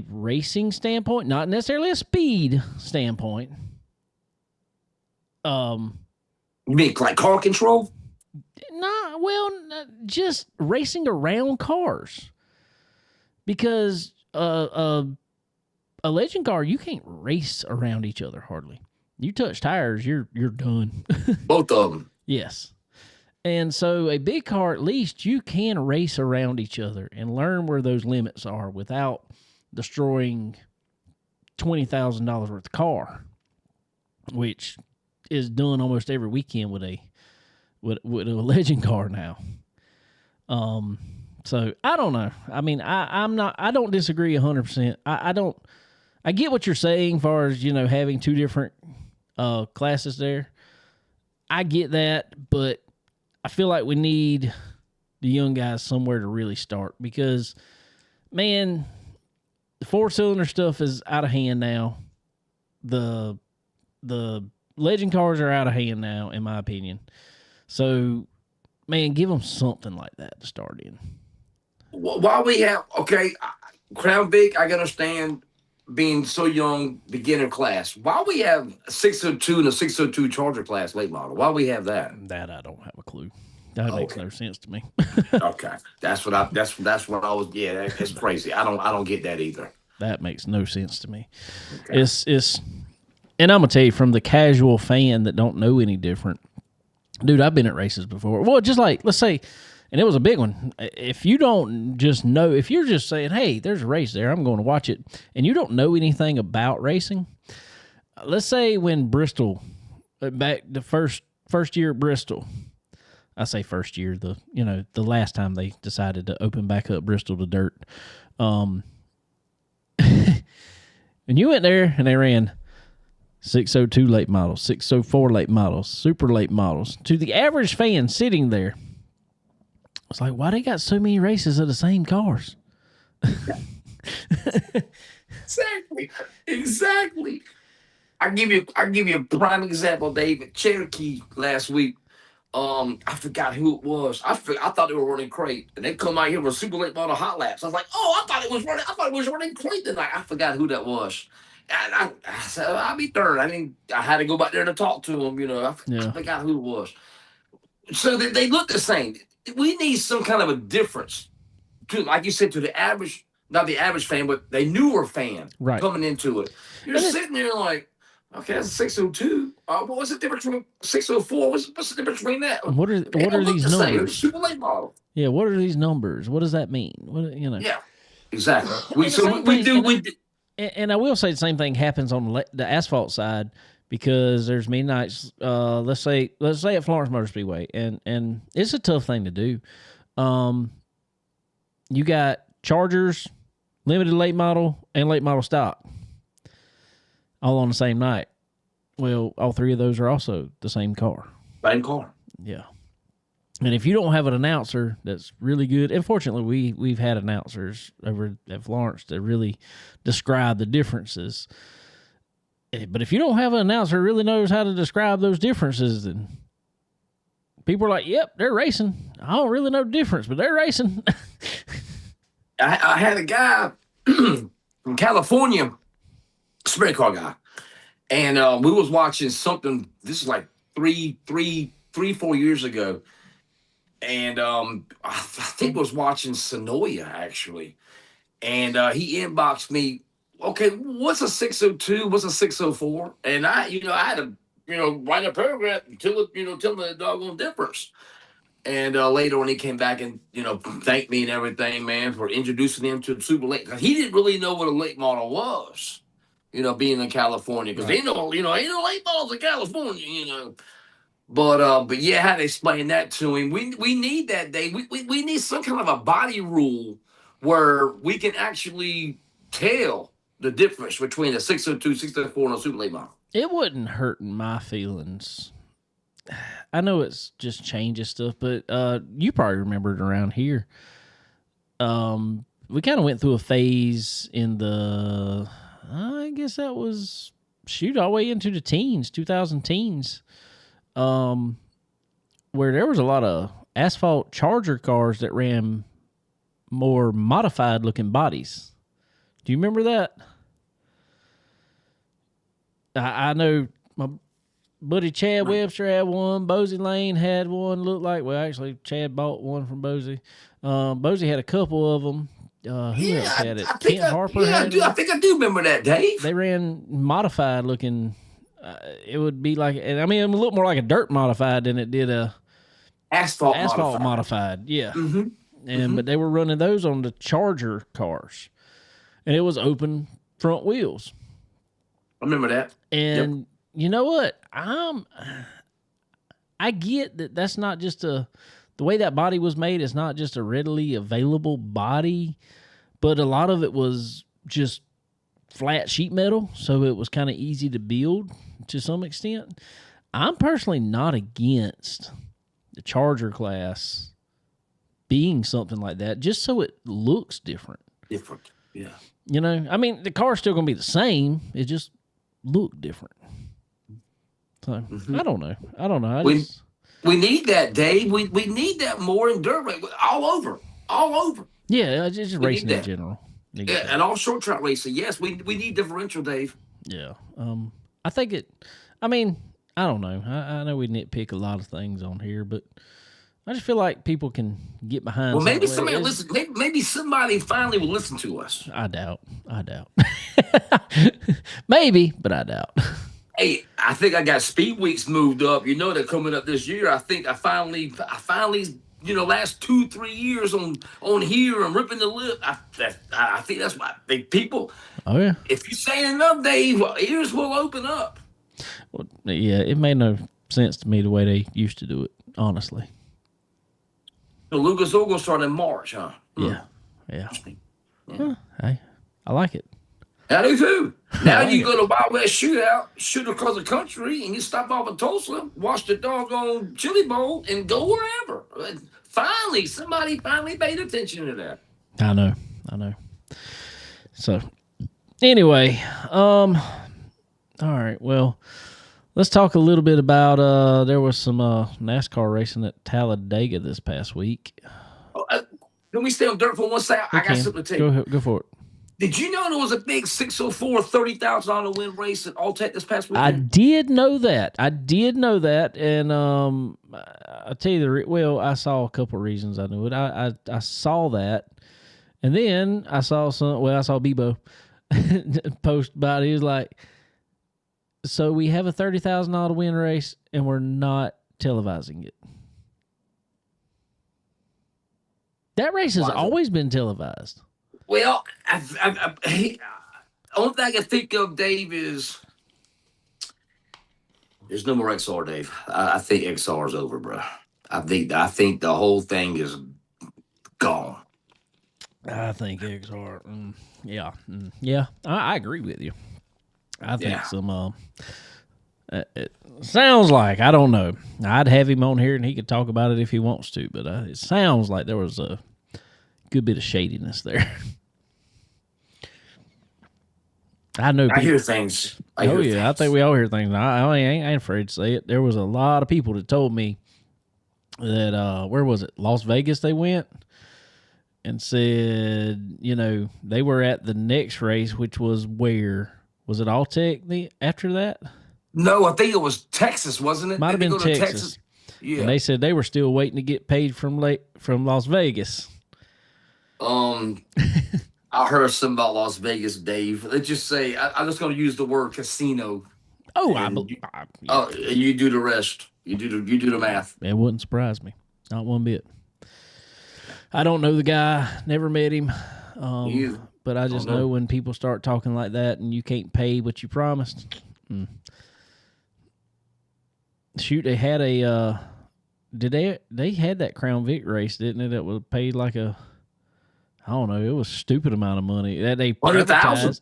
racing standpoint, not necessarily a speed standpoint.
You mean like car control?
Nah, well, just racing around cars. Because a Legend car, you can't race around each other hardly. You touch tires, you're done.
Both of them.
Yes. And so a big car, at least you can race around each other and learn where those limits are without destroying $20,000 worth of car, which is done almost every weekend with a Legend car now. So I don't know. I mean, I don't disagree 100%. I get what you're saying as far as, having 2 different classes there. I get that, but I feel like we need the young guys somewhere to really start, because, man, the 4-cylinder stuff is out of hand now. The Legend cars are out of hand now, in my opinion. So, man, give them something like that to start in.
While we have, Crown Vic, I can understand being so young, beginner class. Why we have a 602 and a 602 Charger class late model? Why we have that?
That I don't have a clue. That makes no sense to me.
Okay, that's what I was. Yeah, that's crazy. I don't get that either.
That makes no sense to me. Okay. It's, and I'm gonna tell you, from the casual fan that don't know any different, dude, I've been at races before. Well, just like, let's say, and it was a big one. If you don't just know, if you're just saying, hey, there's a race there, I'm going to watch it, and you don't know anything about racing, let's say when Bristol, back the first year at Bristol, I say first year, the last time they decided to open back up Bristol to dirt. And you went there and they ran 602 late models, 604 late models, super late models. To the average fan sitting there, it's like, why they got so many races of the same cars?
Exactly. I'll give you a prime example, David. Cherokee last week. I forgot who it was. I thought they were running crate, and they come out here with a super late model hot laps. I was like, I thought it was running crate tonight. I forgot who that was. And I said, I'll be darned. I had to go back there to talk to him. I forgot who it was. So they look the same. We need some kind of a difference, like you said, to the average, not the average fan, but the newer fan coming into it. You're sitting there like, okay, that's a 602. What's the difference between 604? What's the difference between that?
What are these numbers?
Super late model.
Yeah, what are these numbers? What does that mean?
Yeah, exactly.
And I will say the same thing happens on the asphalt side, because there's midnights. Let's say at Florence Motor Speedway, and it's a tough thing to do. You got Chargers, limited late model, and late model stock, all on the same night. Well, all 3 of those are also the same car.
Same car.
Yeah. And if you don't have an announcer that's really good, and fortunately we've had announcers over at Florence that really describe the differences. But if you don't have an announcer who really knows how to describe those differences, then people are like, "Yep, they're racing. I don't really know the difference, but they're racing."
I had a guy from California, sprint car guy, and we was watching something. This is like 4 years ago. And I think was watching Sonoya actually, and he inboxed me. Okay, what's a 602? What's a 604? And I had to, write a paragraph tell me the doggone difference. And later when he came back and thanked me and everything, man, for introducing him to the super late, because he didn't really know what a late model was, being in California, because ain't no late models in California, But yeah, how to explain that to him. We need that, Dave. We need some kind of a body rule where we can actually tell the difference between a 602, 604, and a super late model.
It wouldn't hurt my feelings. I know it's just changes stuff, but you probably remember it around here. We kind of went through a phase in the, I guess that was, all the way into the teens, 2000 teens. Where there was a lot of asphalt Charger cars that ran more modified looking bodies. Do you remember that? I know my buddy Chad Webster had one. Bosie Lane had one. Looked like, well, actually, Chad bought one from Bosie. Bosie had a couple of them. Who else had it? Kent Harper had it.
I think I do remember that, Dave.
They ran modified looking. It would be like, and I mean, it would look more like a dirt modified than it did a
asphalt
modified. Yeah. Mm-hmm. But they were running those on the Charger cars, and it was open front wheels.
I remember that.
And you know what? I get that that's not just the way that body was made is not just a readily available body, but a lot of it was just flat sheet metal, so it was kind of easy to build to some extent. I'm personally not against the Charger class being something like that, just so it looks different.
Different, yeah.
I mean, the car's still going to be the same. It just look different. So, I don't know.
We need that, Dave. We need that more in dirt race, all over.
Yeah, just racing in general.
Yeah, and all short track racing. Yes, we need differential, Dave.
Yeah. I think it. I mean, I don't know. I know we nitpick a lot of things on here, but I just feel like people can get behind.
Well, maybe somebody listen. Maybe somebody finally will listen to us.
I doubt. Maybe, but I doubt.
Hey, I think I got Speed Weeks moved up. They're coming up this year. I think I finally, last 2-3 years on here and ripping the lip. I think that's why people.
Oh yeah.
If you say enough, Dave, ears will open up.
Well, yeah, it made no sense to me the way they used to do it, honestly.
So Lucas Oil gonna start in March, huh?
Yeah. Huh, hey, I like it.
I do too. Now you go to Wild West Shootout, shoot across the country, and you stop off in Tulsa, watch the doggone Chili Bowl, and go wherever. Finally, somebody paid attention to that.
I know. So, anyway, all right. Well, let's talk a little bit about. There was some NASCAR racing at Talladega this past week.
Can we stay on dirt for 1 second? I got something to tell you.
Go for it.
Did you know there was a big 604 $30,000 win race at Alltech this past weekend?
I did know that, and I'll tell you I saw a couple of reasons I knew it. I saw that, and then I saw I saw Bebo post about it. He was like, "So we have a $30,000 win race, and we're not televising it." That race has always been televised.
Well, only thing I can think of, Dave, is there's no more XR, Dave. I think XR is over, bro. I think the whole thing is gone.
I think XR, yeah. I agree with you. I think some. It sounds like, I don't know. I'd have him on here and he could talk about it if he wants to, but it sounds like there was a good bit of shadiness there. I know.
I hear things. I
think we all hear things. I ain't afraid to say it. There was a lot of people that told me that where was it? Las Vegas they went and said, they were at the next race, which was where? Was it Alltech after that?
No, I think it was Texas, wasn't it?
Might have been Texas.
Yeah.
And they said they were still waiting to get paid from Las Vegas.
I heard something about Las Vegas, Dave. Let's just say I'm just going to use the word casino.
Oh,
and you do the rest. You do the math.
It wouldn't surprise me, not one bit. I don't know the guy, never met him, but I just know when people start talking like that and you can't pay what you promised. Shoot, they had they had that Crown Vic race, didn't it? That was paid like I don't know, it was a stupid amount of money that they
$100,000.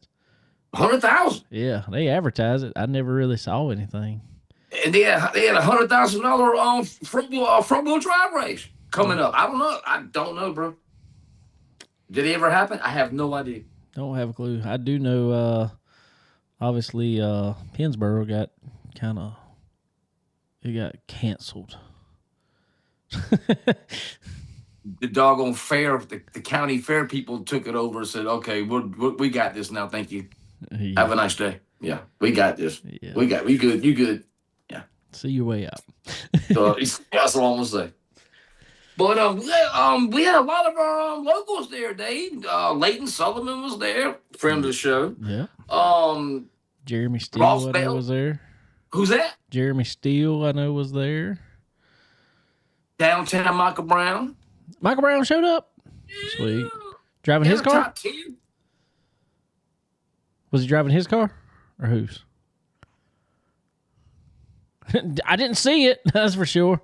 100,000.
Yeah, they advertised it. I never really saw anything.
And they had $100,000 front wheel drive race coming up. I don't know, bro. Did it ever happen? I have no idea.
Don't have a clue. I do know. Obviously, Pennsboro got canceled.
The doggone fair, the county fair people took it over and said, "Okay, we got this now. Thank you.
Yeah.
Have a nice day. Yeah, we got this.
Yeah.
We good. You good. Yeah.
See your way out."
So that's all I'm gonna say. But we had a lot of our locals there, Dave. Leighton Sullivan was there, friend of the show.
Yeah. Jeremy Steele,
Ross
I know
Bell.
was there.
Who's that?
Jeremy Steele, I know was there.
Downtown Michael Brown.
Michael Brown showed up. Sweet. Driving his car?
Top 10.
Was he driving his car or whose? I didn't see it. That's for sure.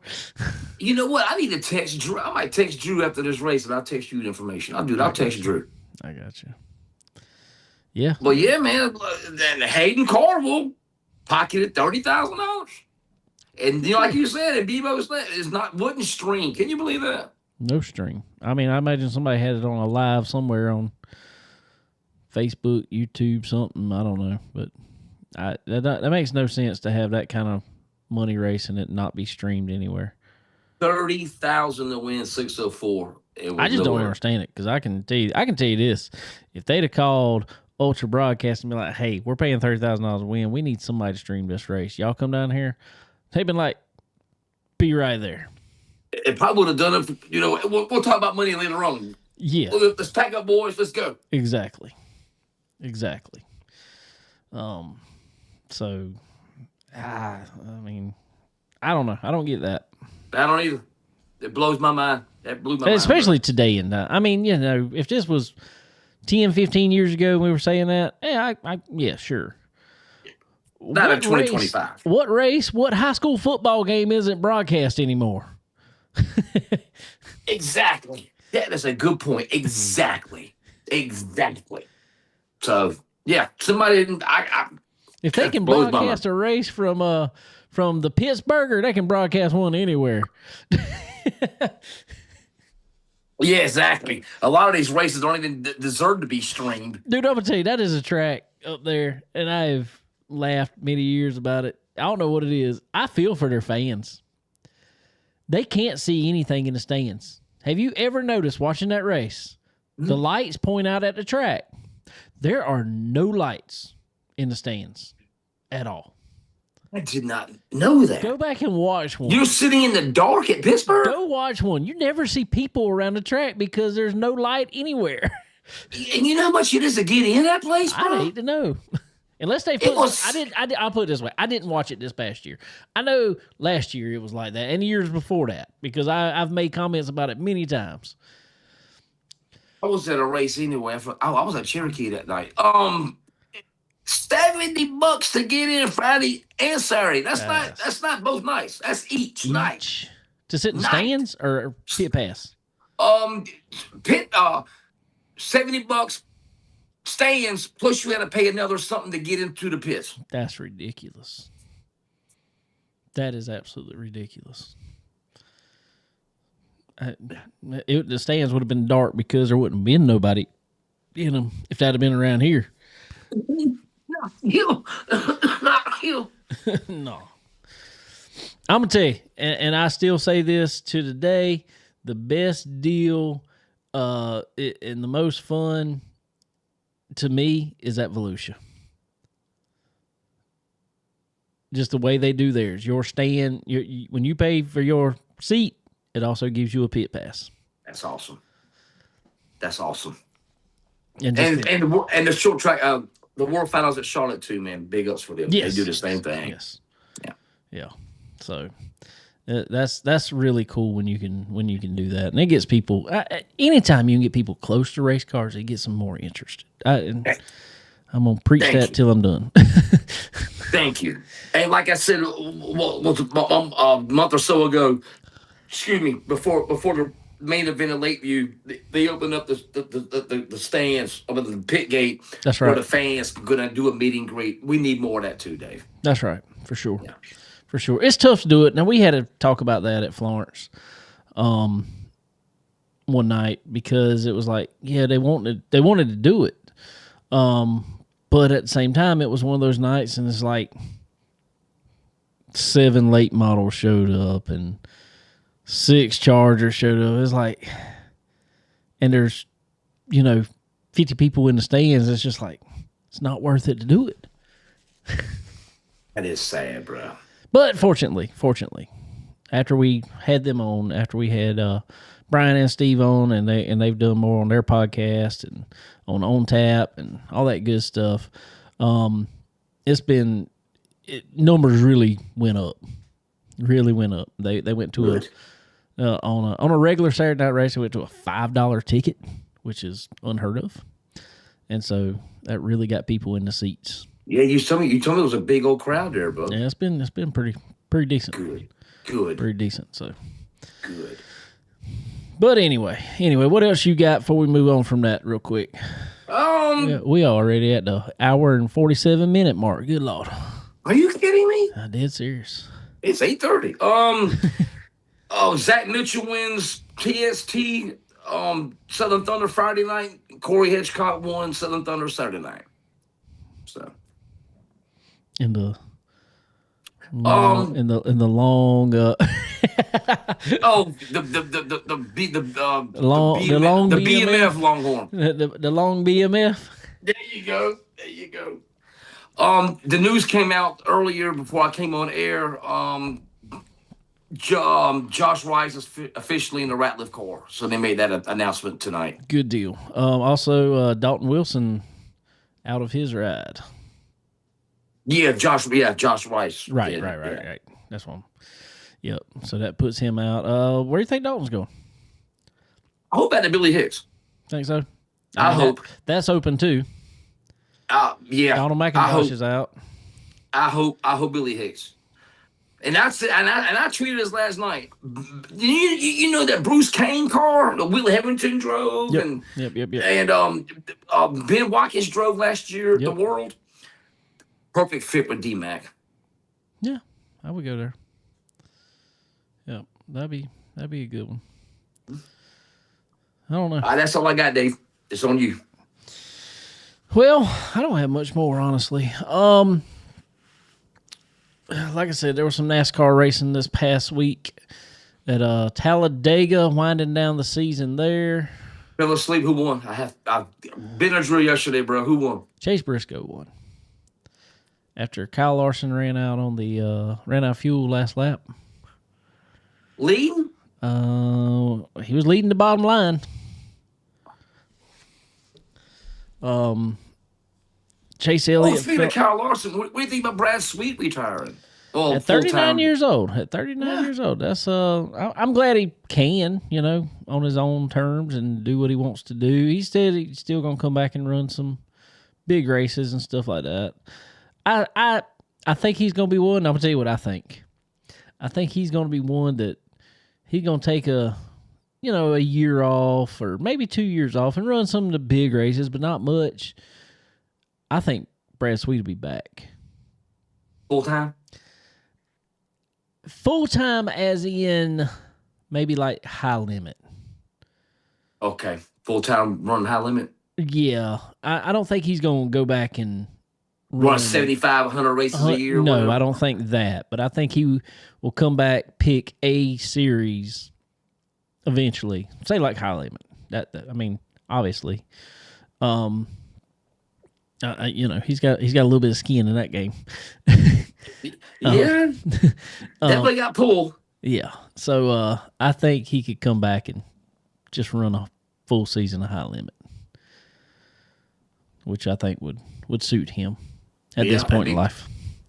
You know what? I need to text Drew. I might text Drew after this race, and I'll text you the information. I'll text Drew.
I got you. Yeah.
Well, yeah, man. Then Hayden Carville pocketed $30,000, and like you said, and Bebo said, wouldn't stream. Can you believe that?
No string. I mean, I imagine somebody had it on a live somewhere on Facebook, YouTube, something. I don't know, but that makes no sense to have that kind of money race and it not be streamed anywhere.
30,000 to win 604.
I just don't understand it because I can tell you this: if they'd have called Ultra Broadcast and be like, "Hey, we're paying $30,000 to win. We need somebody to stream this race. Y'all come down here." They've been like, "Be right there."
It probably would have done it. We'll talk about money later on.
Yeah.
Let's pack up, boys. Let's go.
Exactly. So, I mean, I don't know. I don't get that.
I don't either. It blows my mind. That blew my mind.
Especially today and I mean, if this was 10, 15 years ago and we were saying that, yeah, sure.
Not in 2025.
What high school football game isn't broadcast anymore?
Exactly. That is a good point. Exactly. So, yeah, somebody
if they can broadcast a race from the Pittsburgher, they can broadcast one anywhere.
Yeah, exactly. A lot of these races don't even deserve to be streamed.
Dude, I'm gonna tell you, that is a track up there, and I've laughed many years about it. I don't know what it is. I feel for their fans. They can't see anything in the stands. Have you ever noticed watching that race? The lights point out at the track. There are no lights in the stands at all.
I did not know that.
Go back and watch one.
You're sitting in the dark at Pittsburgh?
Go watch one. You never see people around the track because there's no light anywhere.
And you know how much it is to get in that place, bro?
I'd hate to know. Unless they put, I'll put it this way. I didn't watch it this past year. I know last year it was like that, and the years before that, because I've made comments about it many times.
I was at a race anyway. I was at Cherokee that night. $70 to get in Friday and Saturday. That's not both nights. That's each night.
To sit in stands or pit pass?
$70 stands, plus you had to pay another something to get into the pits.
That's ridiculous. That is absolutely ridiculous. The stands would have been dark because there wouldn't have been nobody in them if that had been around here.
Not you. Not you.
No. I'm going to tell you, and I still say this to today, the best deal and the most fun to me is at Volusia. Just the way they do theirs. Your stand, when you pay for your seat, it also gives you a pit pass.
That's awesome. That's awesome.
And
the short track, the World Finals at Charlotte too, man. Big ups for them.
Yes.
They do the same thing.
Yes.
Yeah.
So that's really cool when you can do that, and it gets people. Anytime you can get people close to race cars, it gets them more interested. I'm gonna preach that till I'm done.
Thank you. And like I said, a month or so ago, excuse me, before the main event in Lakeview, they opened up the stands over the pit gate.
That's right.
Where the fans gonna do a meet and greet. We need more of that too, Dave.
That's right, for sure.
Yeah.
For sure. It's tough to do it. Now, we had to talk about that at Florence one night because it was like, yeah, they wanted to do it. But at the same time, it was one of those nights, and it's like 7 late models showed up and 6 Chargers showed up. It's like, and there's, 50 people in the stands. It's just like, it's not worth it to do it.
That is sad, bro.
But fortunately, after we had them on, after we had Brian and Steve on, and they've done more on their podcast and on Tap and all that good stuff, numbers really went up. Really went up. They went to on a regular Saturday night race. They went to a $5 ticket, which is unheard of, and so that really got people in the seats.
Yeah, you told me it was a big old crowd there, bro.
Yeah, it's been pretty decent.
Good.
Pretty decent. So
good.
But anyway, what else you got before we move on from that real quick? We already at the hour and 47-minute mark. Good Lord.
Are you kidding me?
I dead serious.
It's 8:30. Zach Mitchell wins TST Southern Thunder Friday night. Corey Hitchcock won Southern Thunder Saturday night. So
in the long
the BMF Longhorn.
The long BMF.
There you go. The news came out earlier before I came on air. Josh Rice is officially in the Ratliff Corps, so they made that announcement tonight.
Good deal. Also, Dalton Wilson out of his ride.
Yeah, Josh Rice.
Right. That's one. Yep. So that puts him out. Where do you think Dalton's going?
I hope at Billy Hicks.
Think so?
I hope
that's open too.
Yeah.
Donald McIntosh is out.
I hope Billy Hicks. And I tweeted this last night. You know that Bruce Kane car, the Will Hetherington drove,
yep.
and
Yep.
Ben Watkins drove last year. Yep. The World. Perfect fit with D-Mac.
Yeah, I would go there. Yep, that'd be a good one. I don't know.
That's all I got, Dave. It's on you.
Well, I don't have much more, honestly. Like I said, there was some NASCAR racing this past week at Talladega, winding down the season there.
Fell asleep. Who won? I've been a drill yesterday, bro. Who won?
Chase Briscoe won. After Kyle Larson ran out of fuel last lap.
Leading?
He was leading the bottom line. Chase Elliott.
Speaking of Kyle Larson, what do you think about Brad Sweet retiring?
At 39 years old. That's I'm glad he can, on his own terms and do what he wants to do. He said he's still gonna come back and run some big races and stuff like that. I think he's gonna be one. I'm gonna tell you what I think. I think he's gonna be one that he's gonna take a year off or maybe 2 years off and run some of the big races, but not much. I think Brad Sweet will be back
full time.
Full time, as in maybe like high limit.
Okay, full time running high limit.
Yeah, I don't think he's going to go back and
Run 75, 100 races a year.
No,
whatever.
I don't think that. But I think he will come back, pick a series eventually. Say like high limit. I mean, obviously, you know, he's got a little bit of skin in that game.
Yeah, definitely got pull.
Yeah, so I think he could come back and just run a full season of high limit, which I think would suit him at this point in life.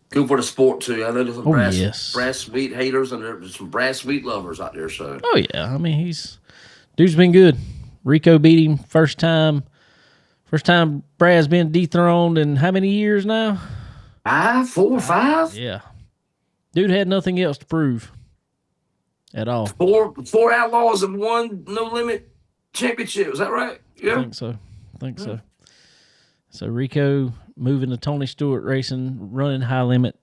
Good for the sport too. I know there's some
yes.
brass sweet haters and there's some brass sweet lovers out there. So
oh yeah, I mean dude's been good. Rico beat him first time Brad's been dethroned in how many years now?
4 or 5.
Yeah, dude had nothing else to prove at all.
Four outlaws and one no limit championship. Is that right? Yeah,
I think so. So Rico moving to Tony Stewart Racing, running high limit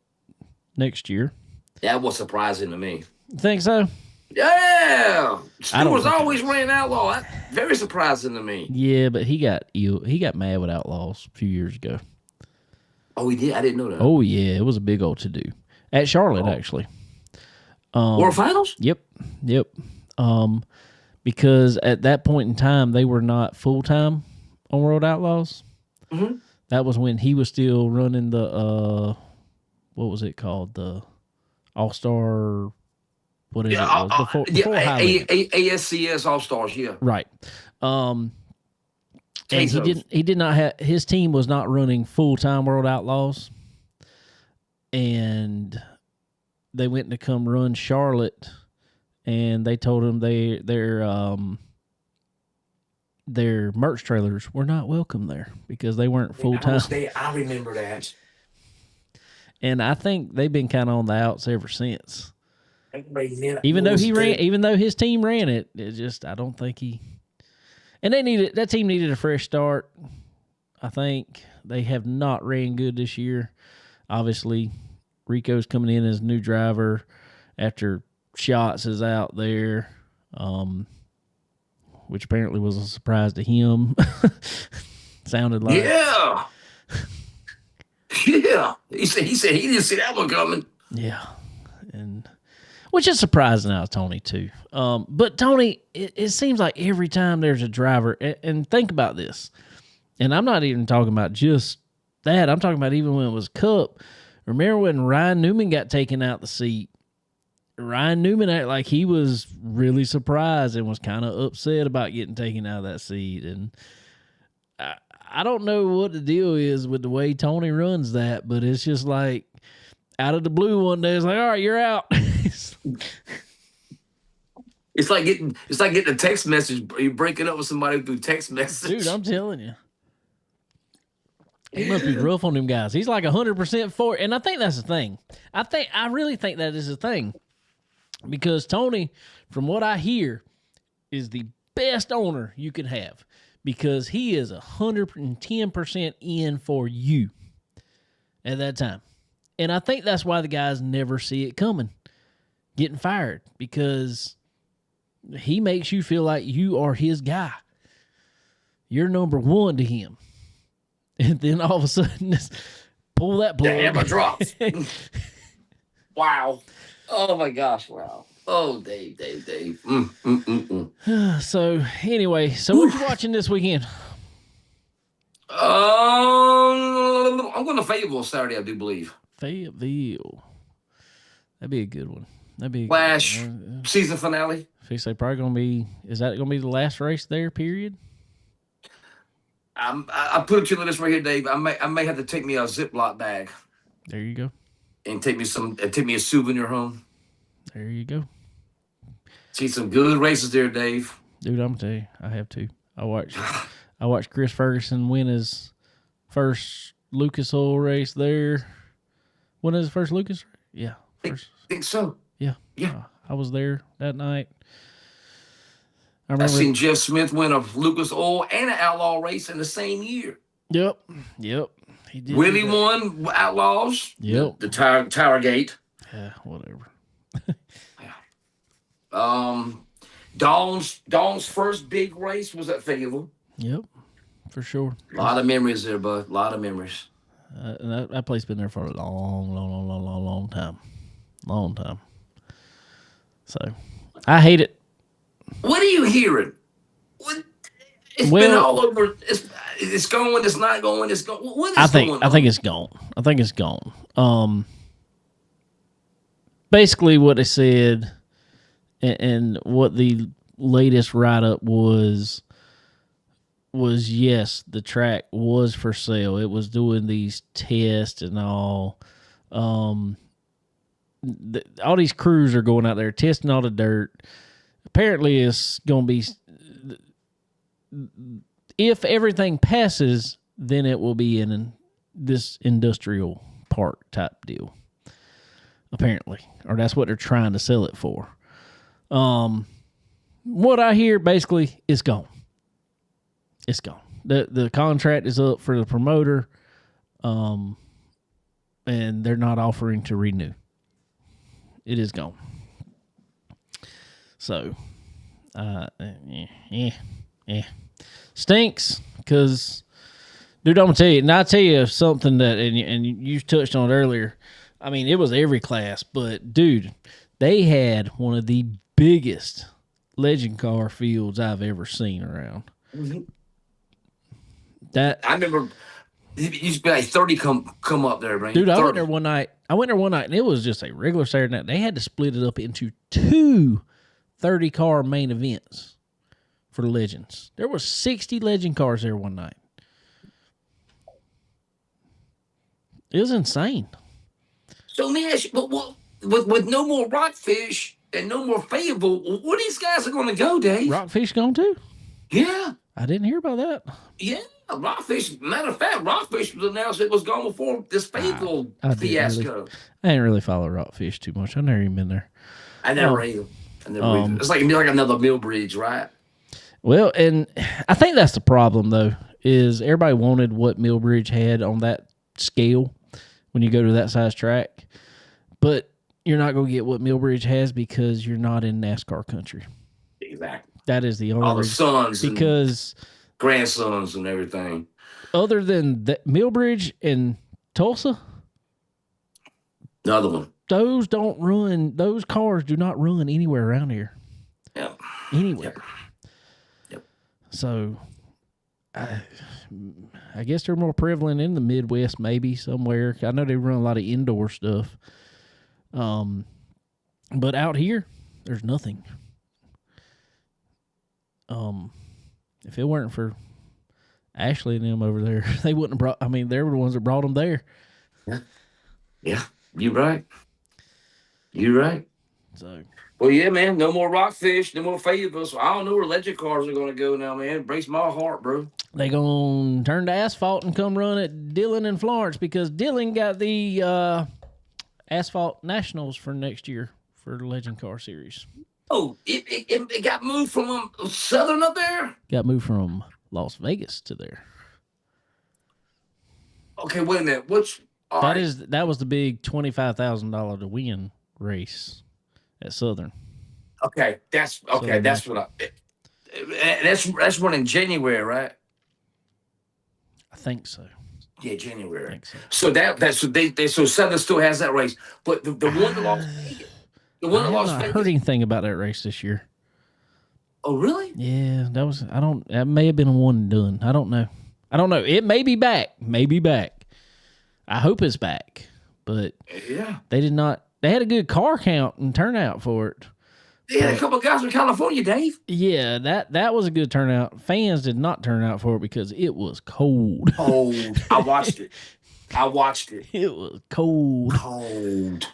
next year.
That was surprising to me.
Think so?
Yeah,
I don't
Stewart's
think
always ran outlaw. That's very surprising to me.
Yeah, but he got mad with Outlaws a few years ago.
Oh, he did. I didn't know that.
Oh yeah, it was a big old to do at Charlotte actually.
World Finals.
Yep. Because at that point in time they were not full time on World Outlaws.
Mm-hmm.
That was when he was still running the what was it called, the All Star. Whatever it was before
ASCS All Stars, yeah.
Right. And he did not have, his team was not running full-time World Outlaws. And they went to come run Charlotte, and they told him their merch trailers were not welcome there because they weren't full-time.
I remember that.
And I think they've been kind of on the outs ever since. Even though his team ran it, I don't think he. And that team needed a fresh start. I think they have not ran good this year. Obviously, Rico's coming in as new driver after Shots is out there, which apparently was a surprise to him. Sounded like
yeah. He said he didn't see that one coming.
Yeah, and. Which is surprising out of Tony, too. But Tony, it seems like every time there's a driver, and think about this, and I'm not even talking about just that. I'm talking about even when it was Cup. Remember when Ryan Newman got taken out the seat? Ryan Newman acted like he was really surprised and was kind of upset about getting taken out of that seat. And I don't know what the deal is with the way Tony runs that, but it's just like, out of the blue one day, it's like, all right, you're out.
It's like getting a text message. You're breaking up with somebody through text message.
Dude, I'm telling you. He must be rough on them guys. He's like 100% for it. And I think that's the thing. I really think that is the thing. Because Tony, from what I hear, is the best owner you could have. Because he is 110% in for you at that time. And I think that's why the guys never see it coming, getting fired, because he makes you feel like you are his guy. You're number one to him. And then all of a sudden, pull that plug.
Damn, I dropped. Wow. Oh, my gosh. Wow. Oh, Dave.
So, anyway, what you watching this weekend?
I'm going to Fayetteville Saturday, I do believe.
Fayetteville. That'd be a good one. That'd be
Flash season finale.
They probably gonna be. Is that gonna be the last race there? Period.
I put it to you this right here, Dave. I may have to take me a Ziploc bag.
There you go.
And take me a souvenir home.
There you go.
See some good races there, Dave.
Dude, I'm gonna tell you, I have to. I watched Chris Ferguson win his first Lucas Oil race there. When is his first Lucas? Yeah.
I think so.
Yeah.
Yeah.
I was there that night.
I seen Jeff Smith win a Lucas Oil and an Outlaw race in the same year.
Yep. He did.
Willie won Outlaws.
Yep.
The Tower Gate.
Yeah, whatever.
Dawn's first big race was at Fayetteville.
Yep, for sure.
A lot of memories there, bud. A lot of memories.
And that place been there for a long time. Long time. So, I hate it.
What are you hearing? It's been all over. It's going. It's not going. It's going. What is going on?
I think it's gone. I think it's gone. Basically, what they said, and what the latest write up was yes, the track was for sale. It was doing these tests and all. All these crews are going out there testing all the dirt. Apparently, it's going to be, if everything passes, then it will be in this industrial park type deal. Apparently, or that's what they're trying to sell it for. What I hear basically, it's gone. It's gone. The contract is up for the promoter, and they're not offering to renew. It is gone. So, stinks because, dude, I'm gonna tell you, and I'll tell you something that, and you touched on it earlier. I mean, it was every class, but dude, they had one of the biggest legend car fields I've ever seen around.
Mm-hmm.
That
I remember, it used to be like 30 come up there, man.
Dude,
30.
I went there one night, and it was just a regular Saturday night. They had to split it up into two 30-car main events for the legends. There was 60 legend cars there one night. It was insane.
So let me ask you, but with no more Rockfish and no more Fayetteville, where these guys are going to go, Dave?
Rockfish gone too?
Yeah.
I didn't hear about that.
Yeah, Rockfish. Matter of fact, Rockfish was announced it was gone before this Fayetteville fiasco.
I didn't really follow Rockfish too much. I've never even been there.
I never either. It's like another Millbridge, right?
Well, and I think that's the problem, though, is everybody wanted what Millbridge had on that scale when you go to that size track. But you're not going to get what Millbridge has because you're not in NASCAR country.
Exactly.
That is the only
all the
reason.
sons
because
and grandsons and everything.
Other than Millbridge and Tulsa,
another one.
Those don't run. Those cars do not run anywhere around here.
Yeah.
Anywhere.
Yep.
So, I guess they're more prevalent in the Midwest, maybe somewhere. I know they run a lot of indoor stuff. But out here, there's nothing. If it weren't for Ashley and them over there, they wouldn't have brought. I mean, they were the ones that brought them there.
Yeah. You're right. You're right.
So,
well, yeah, man. No more Rockfish, no more Fayetteville. So I don't know where legend cars are going to go now, man. It breaks my heart, bro.
They going to turn to asphalt and come run at Dillon and Florence because Dillon got the Asphalt Nationals for next year for the Legend Car Series.
Oh, it got moved from Southern up there?
Got moved from Las Vegas to there.
Okay, wait a minute.
That was the big $25,000 to win race at Southern.
Okay, that's what that's running January, right?
I think so.
Yeah, January.
I think so.
So Southern still has that race, but the one that lost Vegas. The one that lost Vegas.
I haven't heard anything about that race this year.
Oh, really?
Yeah, that may have been a one and done. I don't know. It may be back. I hope it's back. But
yeah,
they did not. They had a good car count and turnout for it.
They had a couple of guys from California, Dave.
Yeah, that was a good turnout. Fans did not turn out for it because it was cold.
Cold. I watched it.
It was cold.
Cold.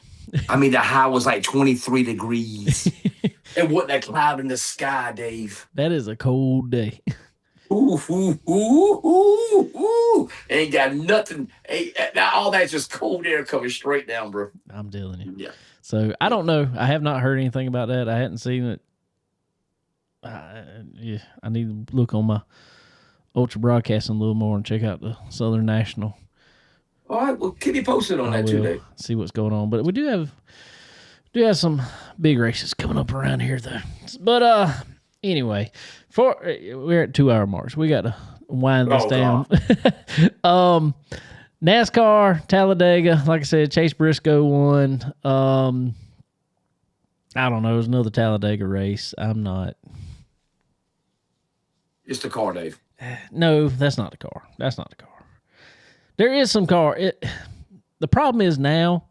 I mean, the high was like 23 degrees. It wasn't a cloud in the sky, Dave.
That is a cold day.
Ooh. Ain't got nothing. All that's just cold air coming straight down, bro.
I'm telling you.
Yeah.
So, I don't know. I have not heard anything about that. I hadn't seen it. I need to look on my Ultra Broadcasting a little more and check out the Southern National.
All right, well, keep me posted on that too, Dave.
See what's going on. But we do have some big races coming up around here though. But anyway, we're at 2 hour marks. We got to wind this down. NASCAR Talladega, like I said, Chase Briscoe won. I don't know. It was another Talladega race. I'm not.
It's the car, Dave.
No, that's not the car. That's not the car. There is some car. The problem is now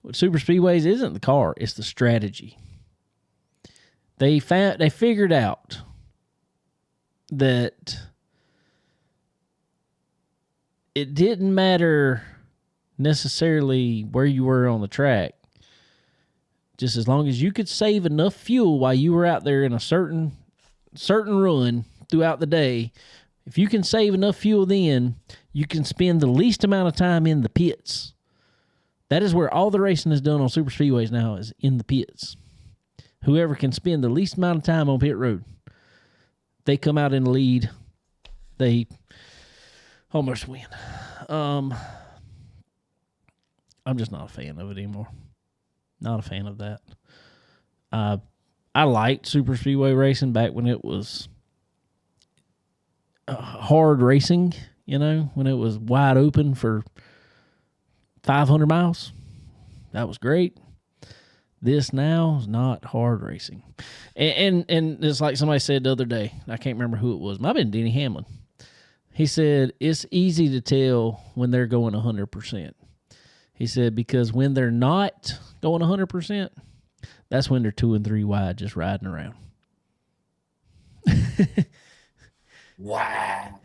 with super speedways isn't the car, it's the strategy. They figured out that it didn't matter necessarily where you were on the track, just as long as you could save enough fuel while you were out there in a certain run throughout the day. If you can save enough fuel, then you can spend the least amount of time in the pits. That is where all the racing is done on super speedways now, is in the pits. Whoever can spend the least amount of time on pit road, they come out in the lead. They almost win. I'm just not a fan of it anymore. Not a fan of that. I liked super speedway racing back when it was hard racing, when it was wide open for 500 miles. That was great. This now is not hard racing. And it's like somebody said the other day, I can't remember who it was. Might have been Denny Hamlin. He said, it's easy to tell when they're going 100%. He said, because when they're not going 100%, that's when they're 2 and 3 wide just riding around.
Wow.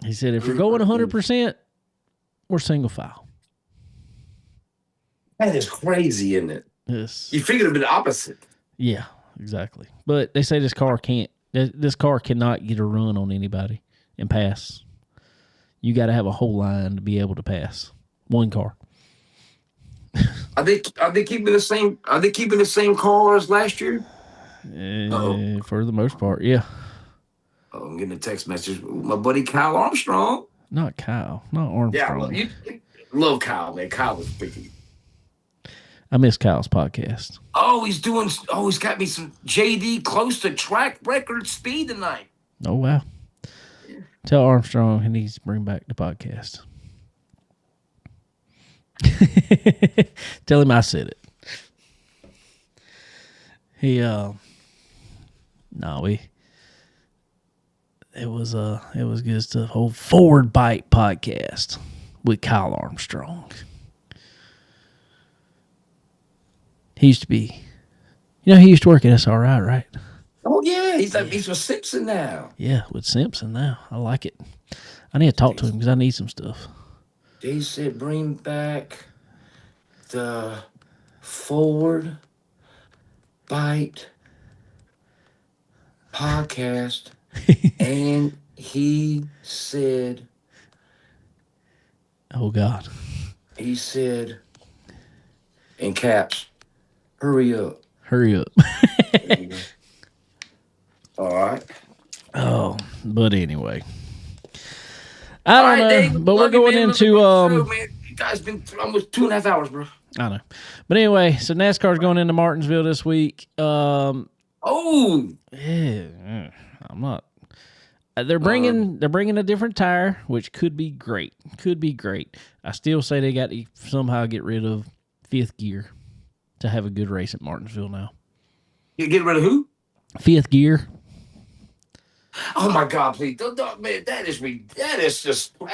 He said, if you're going 100%, we're single file.
That is crazy, isn't it?
Yes.
You figured it'd be the opposite.
Yeah, exactly. But they say this car cannot get a run on anybody and pass. You got to have a whole line to be able to pass one car.
Are they keeping the same? Are they keeping the same car as last year?
For the most part, yeah.
Oh, I'm getting a text message. My buddy Kyle Armstrong.
Not Kyle. Not Armstrong.
Yeah, you love Kyle, man. Kyle was big.
I miss Kyle's podcast.
He's got me some JD close to track record speed tonight.
Oh, wow. Yeah. Tell Armstrong he needs to bring back the podcast. Tell him I said it. It was good stuff. Whole Forward Bite podcast with Kyle Armstrong. He used to be, he used to work at SRI, right?
Oh yeah, he's with Simpson now.
Yeah, with Simpson now. I like it. I need to talk to him because I need some stuff.
They said bring back the Forward Bite podcast, and he said,
"Oh God,"
he said in caps, "Hurry up,
hurry up."
All right.
Oh, but anyway. I don't know, Dave, but we're going into
you guys been almost 2.5 hours, bro.
I know, but anyway, so NASCAR's going into Martinsville this week. Yeah, I'm not. They're bringing a different tire, which could be great. I still say they got to somehow get rid of 5th gear to have a good race at Martinsville now.
You get rid of who?
5th gear.
Oh my God! Please, man, that's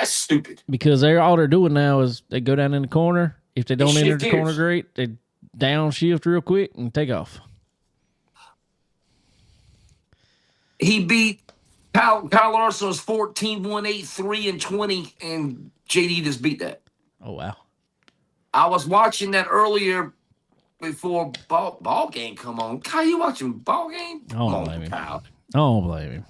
stupid.
Because all they're doing now is they go down in the corner. If they don't enter the corner great, they downshift real quick and take off.
He beat Kyle Larson's 14-1-8-3 and 20, and JD just beat that.
Oh wow!
I was watching that earlier before ball game come on. Kyle, you watching ball game?
I don't blame him. Kyle. I don't blame him.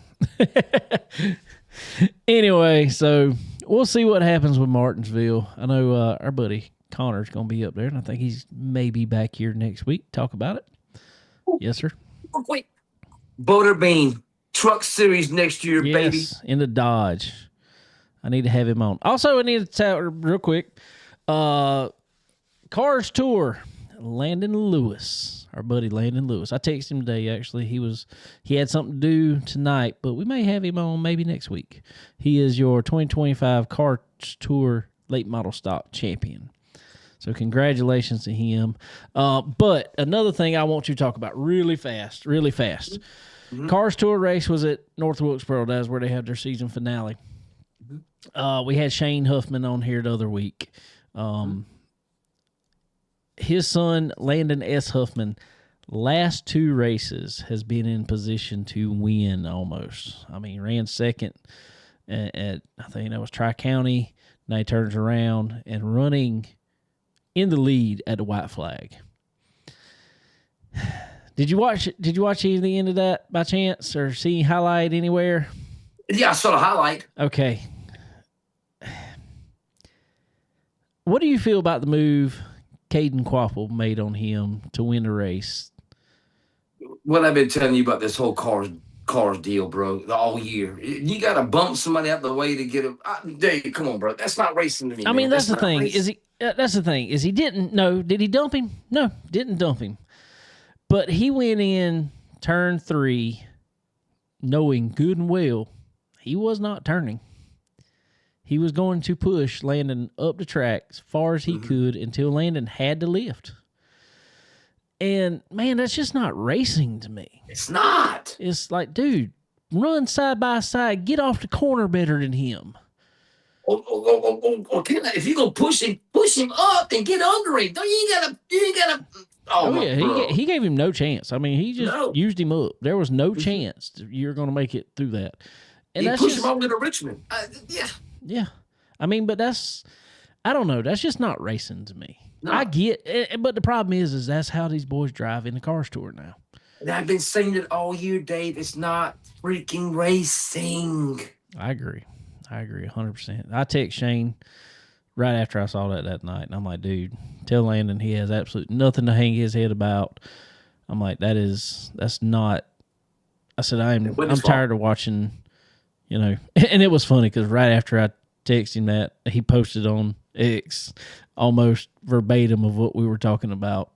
Anyway, so we'll see what happens with Martinsville. I know our buddy Connor's going to be up there, and I think he's maybe back here next week. Talk about it. Yes, sir.
Wait. Butterbean Truck Series next year, baby.
In the Dodge. I need to have him on. Also, I need to tell real quick. Cars Tour Landon Lewis, our buddy Landon Lewis. I texted him today, actually. He had something to do tonight, but we may have him on maybe next week. He is your 2025 Cars Tour Late Model Stock champion. So congratulations to him. But another thing I want you to talk about really fast. Mm-hmm. Cars Tour race was at North Wilkesboro. That's where they had their season finale. Mm-hmm. We had Shane Huffman on here the other week. His son, Landon S. Huffman, last 2 races has been in position to win almost. I mean, ran second at I think that was Tri-County. Now he turns around and running in the lead at the white flag. Did you watch any of the end of that by chance or see highlight anywhere?
Yeah, I saw the highlight.
Okay. What do you feel about the move Caden Quapple made on him to win the race?
What I've been telling you about this whole cars deal, bro, all year. You got to bump somebody out the way to get him. Dave, come on, bro. That's not racing to me.
I mean,
man.
that's the thing.
Racing.
That's the thing. Is he didn't? No. Did he dump him? No, didn't dump him. But he went in turn 3 knowing good and well he was not turning. He was going to push Landon up the track as far as he could until Landon had to lift. And, man, that's just not racing to me.
It's not.
It's like, dude, run side by side. Get off the corner better than him.
If you go push him up and get under him. You ain't gotta. Oh
yeah, he gave him no chance. I mean, he just used him up. There was no chance you're going to make it through that. And
he pushed him over to Richmond.
Yeah. I mean, but I don't know. That's just not racing to me.
No.
I get it, but the problem is that's how these boys drive in the Cars Tour now.
And I've been saying it all year, Dave. It's not freaking racing.
I agree 100%. I text Shane right after I saw that night, and I'm like, dude, tell Landon he has absolutely nothing to hang his head about. I'm like, that's not. I said, I'm tired of watching, and it was funny because right after I texted him that, he posted on X almost verbatim of what we were talking about.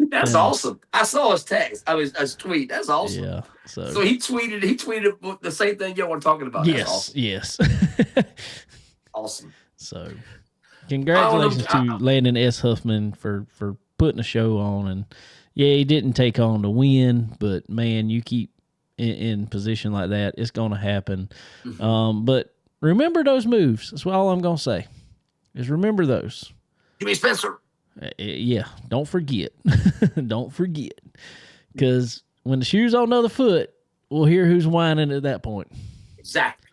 That's awesome. I saw his text. His tweet. That's awesome.
Yeah. So
he tweeted the same thing y'all were talking about. That's awesome.
Yes.
Awesome.
So congratulations to Landon S. Huffman for putting a show on. And yeah, he didn't take on to win, but man, you keep in position like that, it's going to happen. But remember those moves. That's all I'm going to say is remember those.
Jimmy Spencer.
Yeah, don't forget. Don't forget. Because when the shoe's on the other foot, we'll hear who's whining at that point.
Exactly.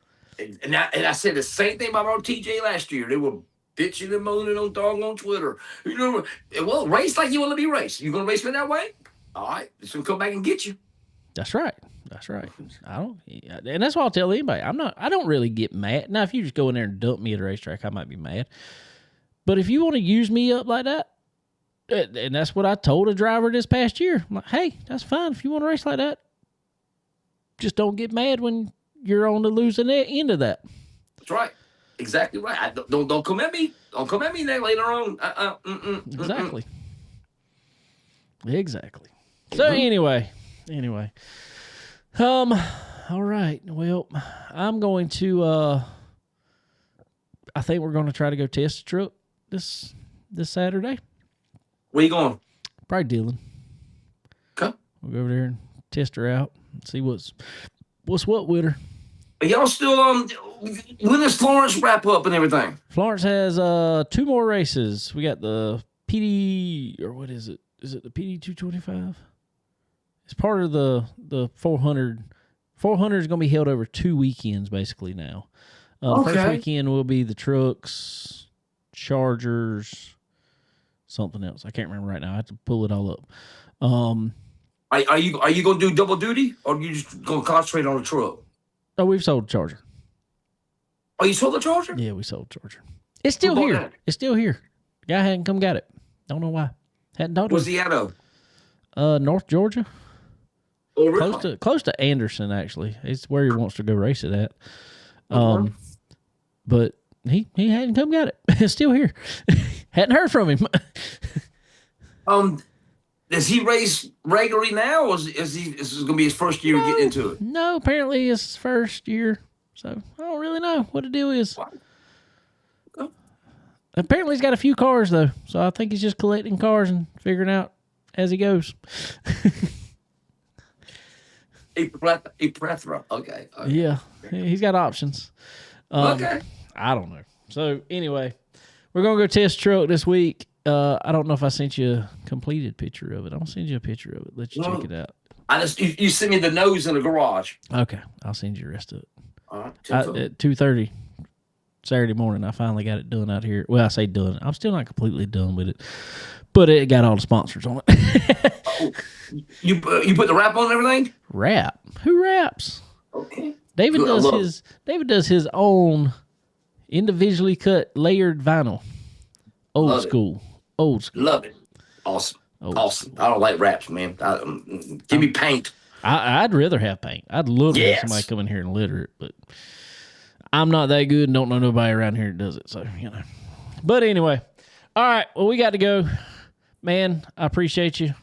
And I said the same thing about our TJ last year. They were bitching and moaning on doggone Twitter. Well, race like you want to be raced. You going to race me that way? All right. It's going to come back and get you.
That's right. And that's why I'll tell anybody. I don't really get mad. Now, if you just go in there and dump me at a racetrack, I might be mad. But if you want to use me up like that, and that's what I told a driver this past year. I'm like, hey, that's fine. If you want to race like that, just don't get mad when you're on the losing end of that.
That's right. Exactly right. Don't come at me. Don't come at me there later on.
Exactly. So anyway. All right. Well, I'm going to. I think we're going to try to go test the truck this Saturday.
Where you going?
Probably Dillon.
Okay.
We'll go over there and test her out and see what's what with her.
Are y'all still when does Florence wrap up and everything?
Florence has 2 more races. We got the PD, or what is it? Is it the PD 225? It's part of the 400. 400 is going to be held over 2 weekends basically now. The first weekend will be the trucks, Chargers, something else. I can't remember right now. I have to pull it all up.
Are you going to do double duty, or are you just going to concentrate on the truck?
Oh, we've sold the Charger.
Oh, you sold the Charger?
Yeah, we sold the Charger. It's still here. That? It's still here. Guy hadn't come got it. Don't know why. Hadn't talked to him.
Where's he out of?
North Georgia.
Oh, really?
Close to Anderson, actually. It's where he wants to go race it at. But he hadn't come got it. It's still here. Hadn't heard from him.
Does he race regularly now, or is this going to be his first year getting into it?
No, apparently it's his first year. So I don't really know what the deal is.
What?
Apparently he's got a few cars, though. So I think he's just collecting cars and figuring out as he goes.
A plethora. Okay.
Yeah, he's got options.
Okay.
I don't know. So anyway, we're going to go test truck this week. I don't know if I sent you a completed picture of it. I'll send you a picture of it. Let you check it out.
You sent me the nose in the garage.
Okay, I'll send you the rest of it.
All right.
At 2:30 Saturday morning, I finally got it done out here. Well, I say done. I'm still not completely done with it, but it got all the sponsors on it.
Oh, you put the wrap on and everything?
Wrap? Who wraps?
Okay.
David
Good,
does his own individually cut layered vinyl. Old school.
Love it. Awesome. Awesome. I don't like wraps, man. Give me paint.
I'd rather have paint. I'd love to have
Yes.
somebody come in here and litter it, but I'm not that good and don't know nobody around here that does it. So, But anyway, all right. Well, we got to go. Man, I appreciate you.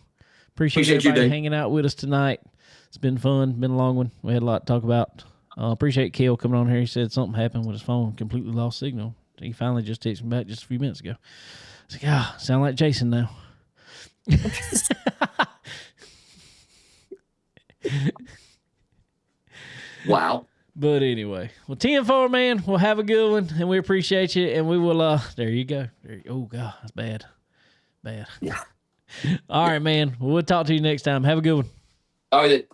Appreciate everybody
Dave.
hanging out with us tonight. It's been fun. Been a long one. We had a lot to talk about. Appreciate Kale coming on here. He said something happened with his phone, completely lost signal. He finally just texted me back just a few minutes ago. I was like, sound like Jason now.
Wow.
But anyway, well, 10-4, man. We'll have a good one, and we appreciate you. And we will, there you go. Oh, God, that's bad. Bad.
Yeah.
All right, man. We'll talk to you next time. Have a good one.
All right.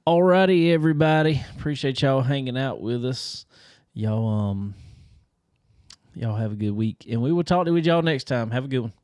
Alrighty, everybody. Appreciate y'all hanging out with us. Y'all have a good week, and we will talk to y'all next time. Have a good one.